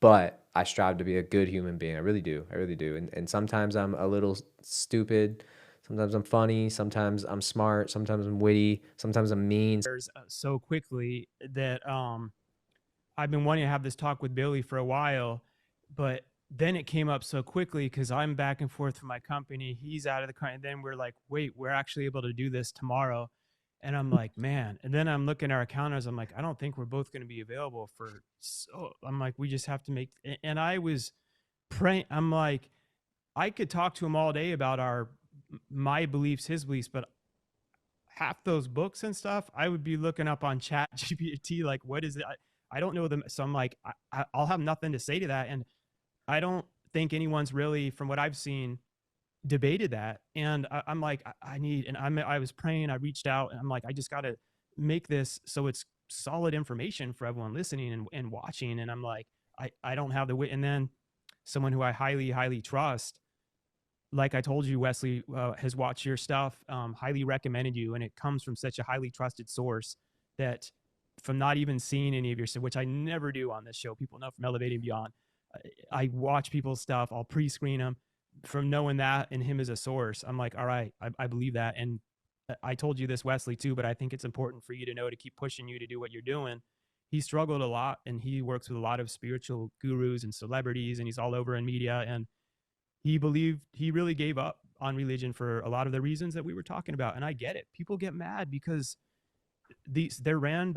But I strive to be a good human being. I really do. And sometimes I'm a little stupid. Sometimes I'm funny. Sometimes I'm smart. Sometimes I'm witty. Sometimes I'm mean. So quickly that I've been wanting to have this talk with Billy for a while, but then it came up so quickly because I'm back and forth from my company. He's out of the company. And then we're like, wait, we're actually able to do this tomorrow. And I'm like, man. And then I'm looking at our calendars. I'm like, I don't think we're both going to be available I'm like, we just have to make. And I was praying. I'm like, I could talk to him all day about my beliefs, his beliefs, but half those books and stuff, I would be looking up on Chat GPT, like, what is it? I don't know them. So I'm like, I'll have nothing to say to that. And I don't think anyone's really, from what I've seen, debated that. And I'm like, I was praying, I reached out, and I'm like, I just got to make this so it's solid information for everyone listening and watching. And I'm like, I don't have the wit. And then someone who I highly, highly trust, like I told you, Wesley, has watched your stuff, highly recommended you. And it comes from such a highly trusted source that from not even seeing any of your stuff, which I never do on this show, people know from Elevating Beyond, I watch people's stuff. I'll pre-screen them. From knowing that and him as a source, I'm like, all right, I believe that. And I told you this, Wesley, too, but I think it's important for you to know, to keep pushing you to do what you're doing. He struggled a lot, and he works with a lot of spiritual gurus and celebrities, and he's all over in media. And he really gave up on religion for a lot of the reasons that we were talking about. And I get it. People get mad because places are ran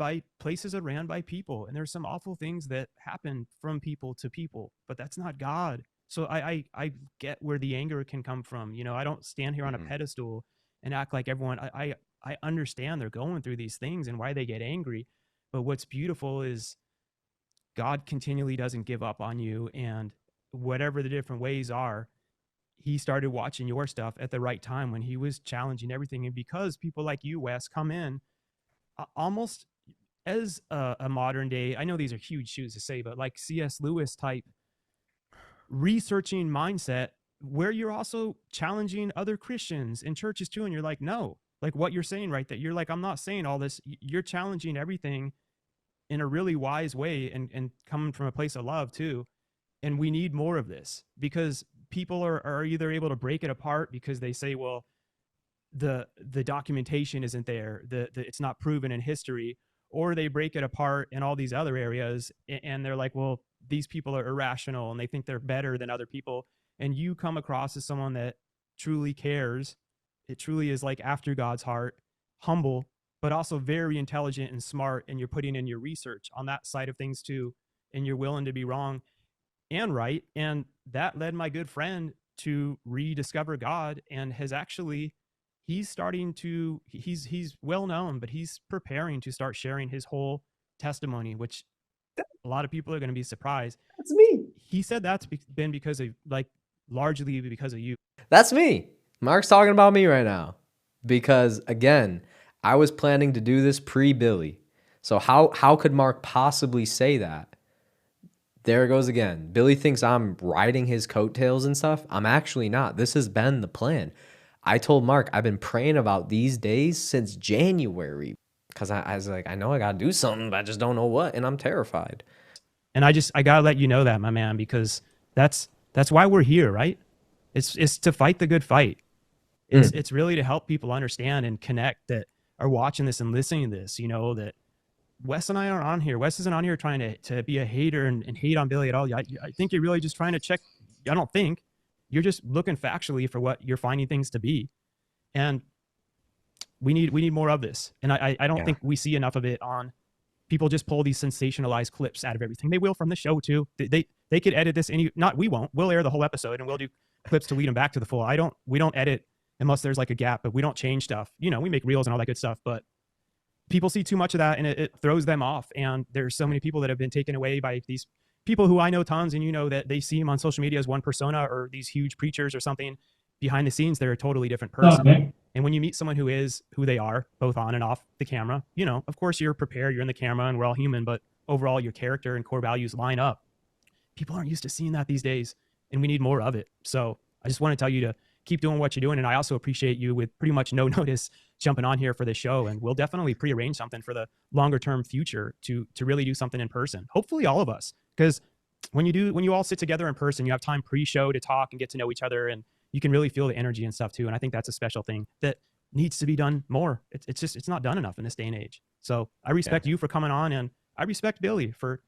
by people, and there's some awful things that happen from people to people, but that's not God. So I get where the anger can come from. I don't stand here on a pedestal and act like everyone. I understand they're going through these things and why they get angry. But what's beautiful is God continually doesn't give up on you. And whatever the different ways are, he started watching your stuff at the right time when he was challenging everything. And because people like you, Wes, come in almost as a modern day, I know these are huge shoes to say, but like C.S. Lewis type researching mindset, where you're also challenging other Christians in churches too. And you're like, no, like what you're saying right there. You're like, I'm not saying all this. You're challenging everything in a really wise way and coming from a place of love too. And we need more of this because people are either able to break it apart because they say, well, the documentation isn't there, it's not proven in history, or they break it apart in all these other areas and they're like, well, these people are irrational and they think they're better than other people. And you come across as someone that truly cares. It truly is like after God's heart, humble, but also very intelligent and smart. And you're putting in your research on that side of things too. And you're willing to be wrong and right. And that led my good friend to rediscover God and has actually, he's starting to, he's well known, but he's preparing to start sharing his whole testimony, which a lot of people are going to be surprised. That's me. He said that's been because of like largely because of you. That's me. Mark's talking about me right now because again, I was planning to do this pre-Billy. So how could Mark possibly say that? There it goes again. Billy thinks I'm riding his coattails and stuff. I'm actually not. This has been the plan. I told Mark I've been praying about these days since January because I was like, I know I got to do something, but I just don't know what, and I'm terrified. And I got to let you know that, my man, because that's why we're here, right? It's to fight the good fight. It's really to help people understand and connect that are watching this and listening to this, you know, that Wes and I aren't on here. Wes isn't on here trying to be a hater and hate on Billy at all. I think you're really just trying to check. I don't think you're just looking factually for what you're finding things to be. And we need more of this. And I don't think we see enough of it on people just pull these sensationalized clips out of everything. They will from the show too. They could edit this we won't. We'll air the whole episode and we'll do clips to lead them back to the full. We don't edit unless there's like a gap, but we don't change stuff. You know, we make reels and all that good stuff, but people see too much of that and it throws them off. And there's so many people that have been taken away by these people who I know tons, and you know that they see them on social media as one persona or these huge preachers or something. Behind the scenes, they're a totally different person. Okay. And when you meet someone who is who they are, both on and off the camera, you know, of course you're prepared, you're in the camera and we're all human, but overall your character and core values line up. People aren't used to seeing that these days, and we need more of it. So I just want to tell you to keep doing what you're doing. And I also appreciate you with pretty much no notice jumping on here for the show. And we'll definitely prearrange something for the longer term future to really do something in person. Hopefully all of us, because when you all sit together in person, you have time pre-show to talk and get to know each other, and you can really feel the energy and stuff too. And I think that's a special thing that needs to be done more. It's not done enough in this day and age. So I respect you for coming on, and I respect Billy for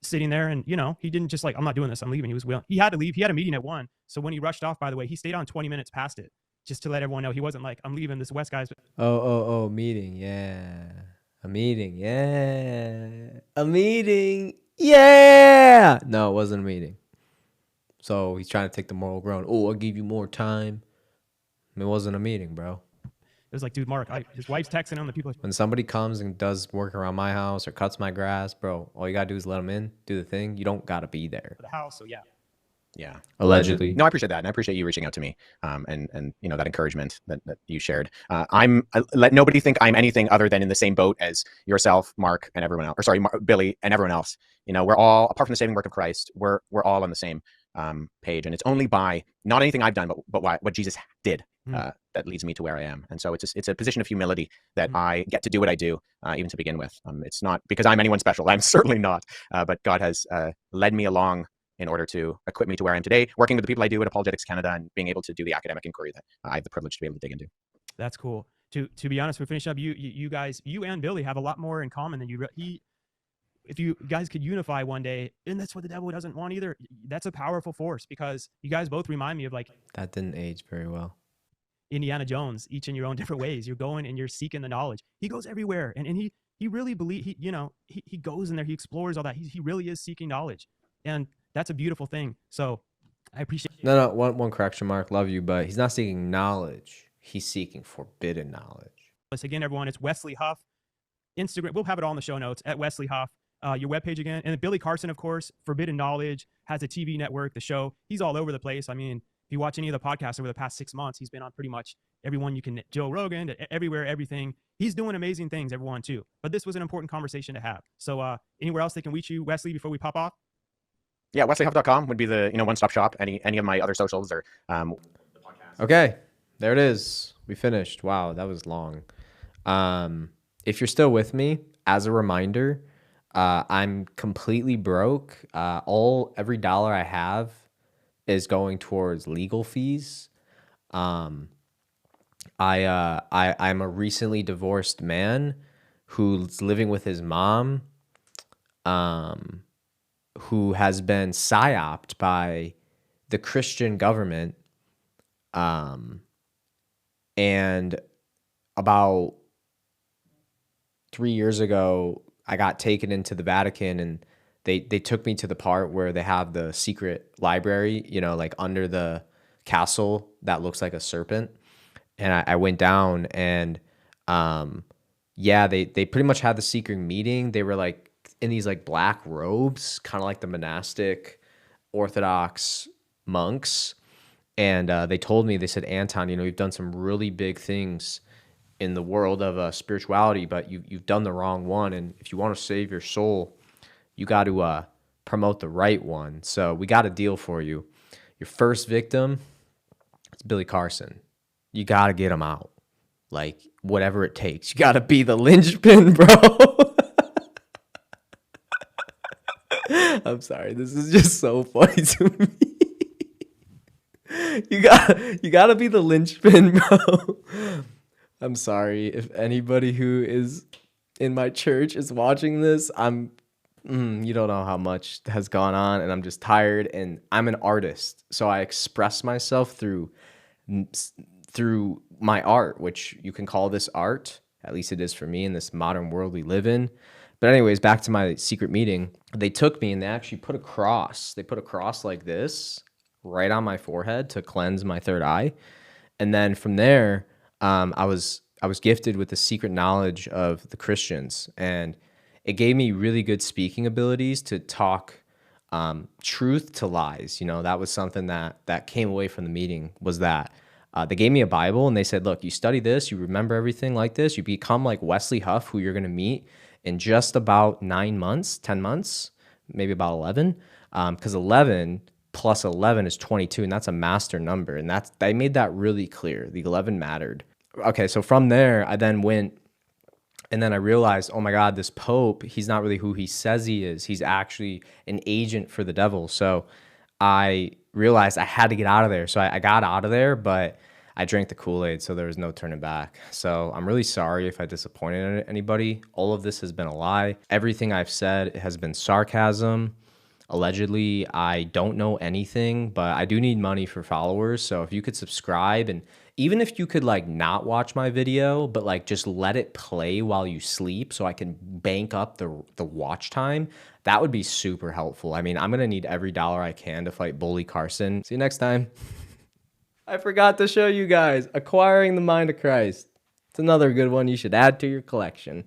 sitting there. And, you know, he didn't just like, I'm not doing this, I'm leaving. He was willing. He had to leave. He had a meeting at 1. So when he rushed off, by the way, he stayed on 20 minutes past it, just to let everyone know he wasn't like, I'm leaving, this West guy's. Oh, meeting. Yeah. A meeting. Yeah. A meeting. Yeah. No, it wasn't a meeting. So he's trying to take the moral ground. Oh, I'll give you more time. It wasn't a meeting, bro. It was like, dude, Mark, his wife's texting him. The people. When somebody comes and does work around my house or cuts my grass, bro, all you gotta do is let them in, do the thing. You don't gotta be there. For the house, so yeah. Yeah. Allegedly. No, I appreciate that. And I appreciate you reaching out to me. And you know, that encouragement that you shared. Let nobody think I'm anything other than in the same boat as yourself, Mark, and everyone else. Or sorry, Billy and everyone else. You know, we're all, apart from the saving work of Christ, we're all on the same page. And it's only by not anything I've done, but what Jesus did that leads me to where I am. And so it's a position of humility that I get to do what I do, even to begin with. It's not because I'm anyone special. I'm certainly not. But God has led me along in order to equip me to where I am today, working with the people I do at Apologetics Canada and being able to do the academic inquiry that I have the privilege to be able to dig into. That's cool. To be honest, we finish up. You guys, you and Billy have a lot more in common than you. If you guys could unify one day, and that's what the devil doesn't want either. That's a powerful force, because you guys both remind me of like that didn't age very well. Indiana Jones, each in your own different ways. You're going and you're seeking the knowledge. He goes everywhere, and he really he goes in there. He explores all that. He really is seeking knowledge, and that's a beautiful thing. So I appreciate. No, one correction, Mark. Love you, but he's not seeking knowledge. He's seeking forbidden knowledge. Once again, everyone, it's Wesley Huff. Instagram, we'll have it all in the show notes at Wesley Huff. Your webpage again, and Billy Carson, of course. Forbidden Knowledge has a TV network. The show, he's all over the place. I mean, if you watch any of the podcasts over the past 6 months, he's been on pretty much everyone you can. Joe Rogan, everywhere, everything. He's doing amazing things, everyone too. But this was an important conversation to have. So, anywhere else they can reach you, Wesley, before we pop off? Yeah, wesleyhuff.com would be the one-stop shop. Any of my other socials or Okay, there it is. We finished. Wow, that was long. If you're still with me, as a reminder, I'm completely broke. Every dollar I have is going towards legal fees. I'm a recently divorced man who's living with his mom, who has been psyoped by the Christian government. And about 3 years ago, I got taken into the Vatican, and they took me to the part where they have the secret library, like under the castle that looks like a serpent. And I went down, and they pretty much had the secret meeting. They were like in these like black robes, kind of like the monastic Orthodox monks. And they told me, they said, Anton, you've done some really big things in the world of spirituality, but you've done the wrong one. And if you want to save your soul, you got to promote the right one. So we got a deal for you. Your first victim is Billy Carson. You got to get him out. Like, whatever it takes. You got to be the linchpin, bro. I'm sorry. This is just so funny to me. You got to be the linchpin, bro. I'm sorry if anybody who is in my church is watching this. You don't know how much has gone on, and I'm just tired, and I'm an artist. So I express myself through my art, which you can call this art. At least it is for me in this modern world we live in. But anyways, back to my secret meeting. They took me and they actually put a cross. They put a cross like this right on my forehead to cleanse my third eye. And then from there, I was gifted with the secret knowledge of the Christians, and it gave me really good speaking abilities to talk truth to lies. That was something that came away from the meeting, was that they gave me a Bible, and they said, look, you study this, you remember everything like this, you become like Wes Huff, who you're going to meet in just about 9 months, 10 months, maybe about 11, because 11 plus 11 is 22, and that's a master number, and they made that really clear. The 11 mattered. Okay, so from there, I then went, and then I realized, oh my God, this Pope, he's not really who he says he is. He's actually an agent for the devil. So I realized I had to get out of there. So I got out of there, but I drank the Kool-Aid, so there was no turning back. So I'm really sorry if I disappointed anybody. All of this has been a lie. Everything I've said has been sarcasm. Allegedly, I don't know anything, but I do need money for followers. So if you could subscribe, and even if you could like not watch my video, but like just let it play while you sleep so I can bank up the watch time, that would be super helpful. I mean, I'm going to need every dollar I can to fight Bully Carson. See you next time. I forgot to show you guys Acquiring the Mind of Christ. It's another good one you should add to your collection.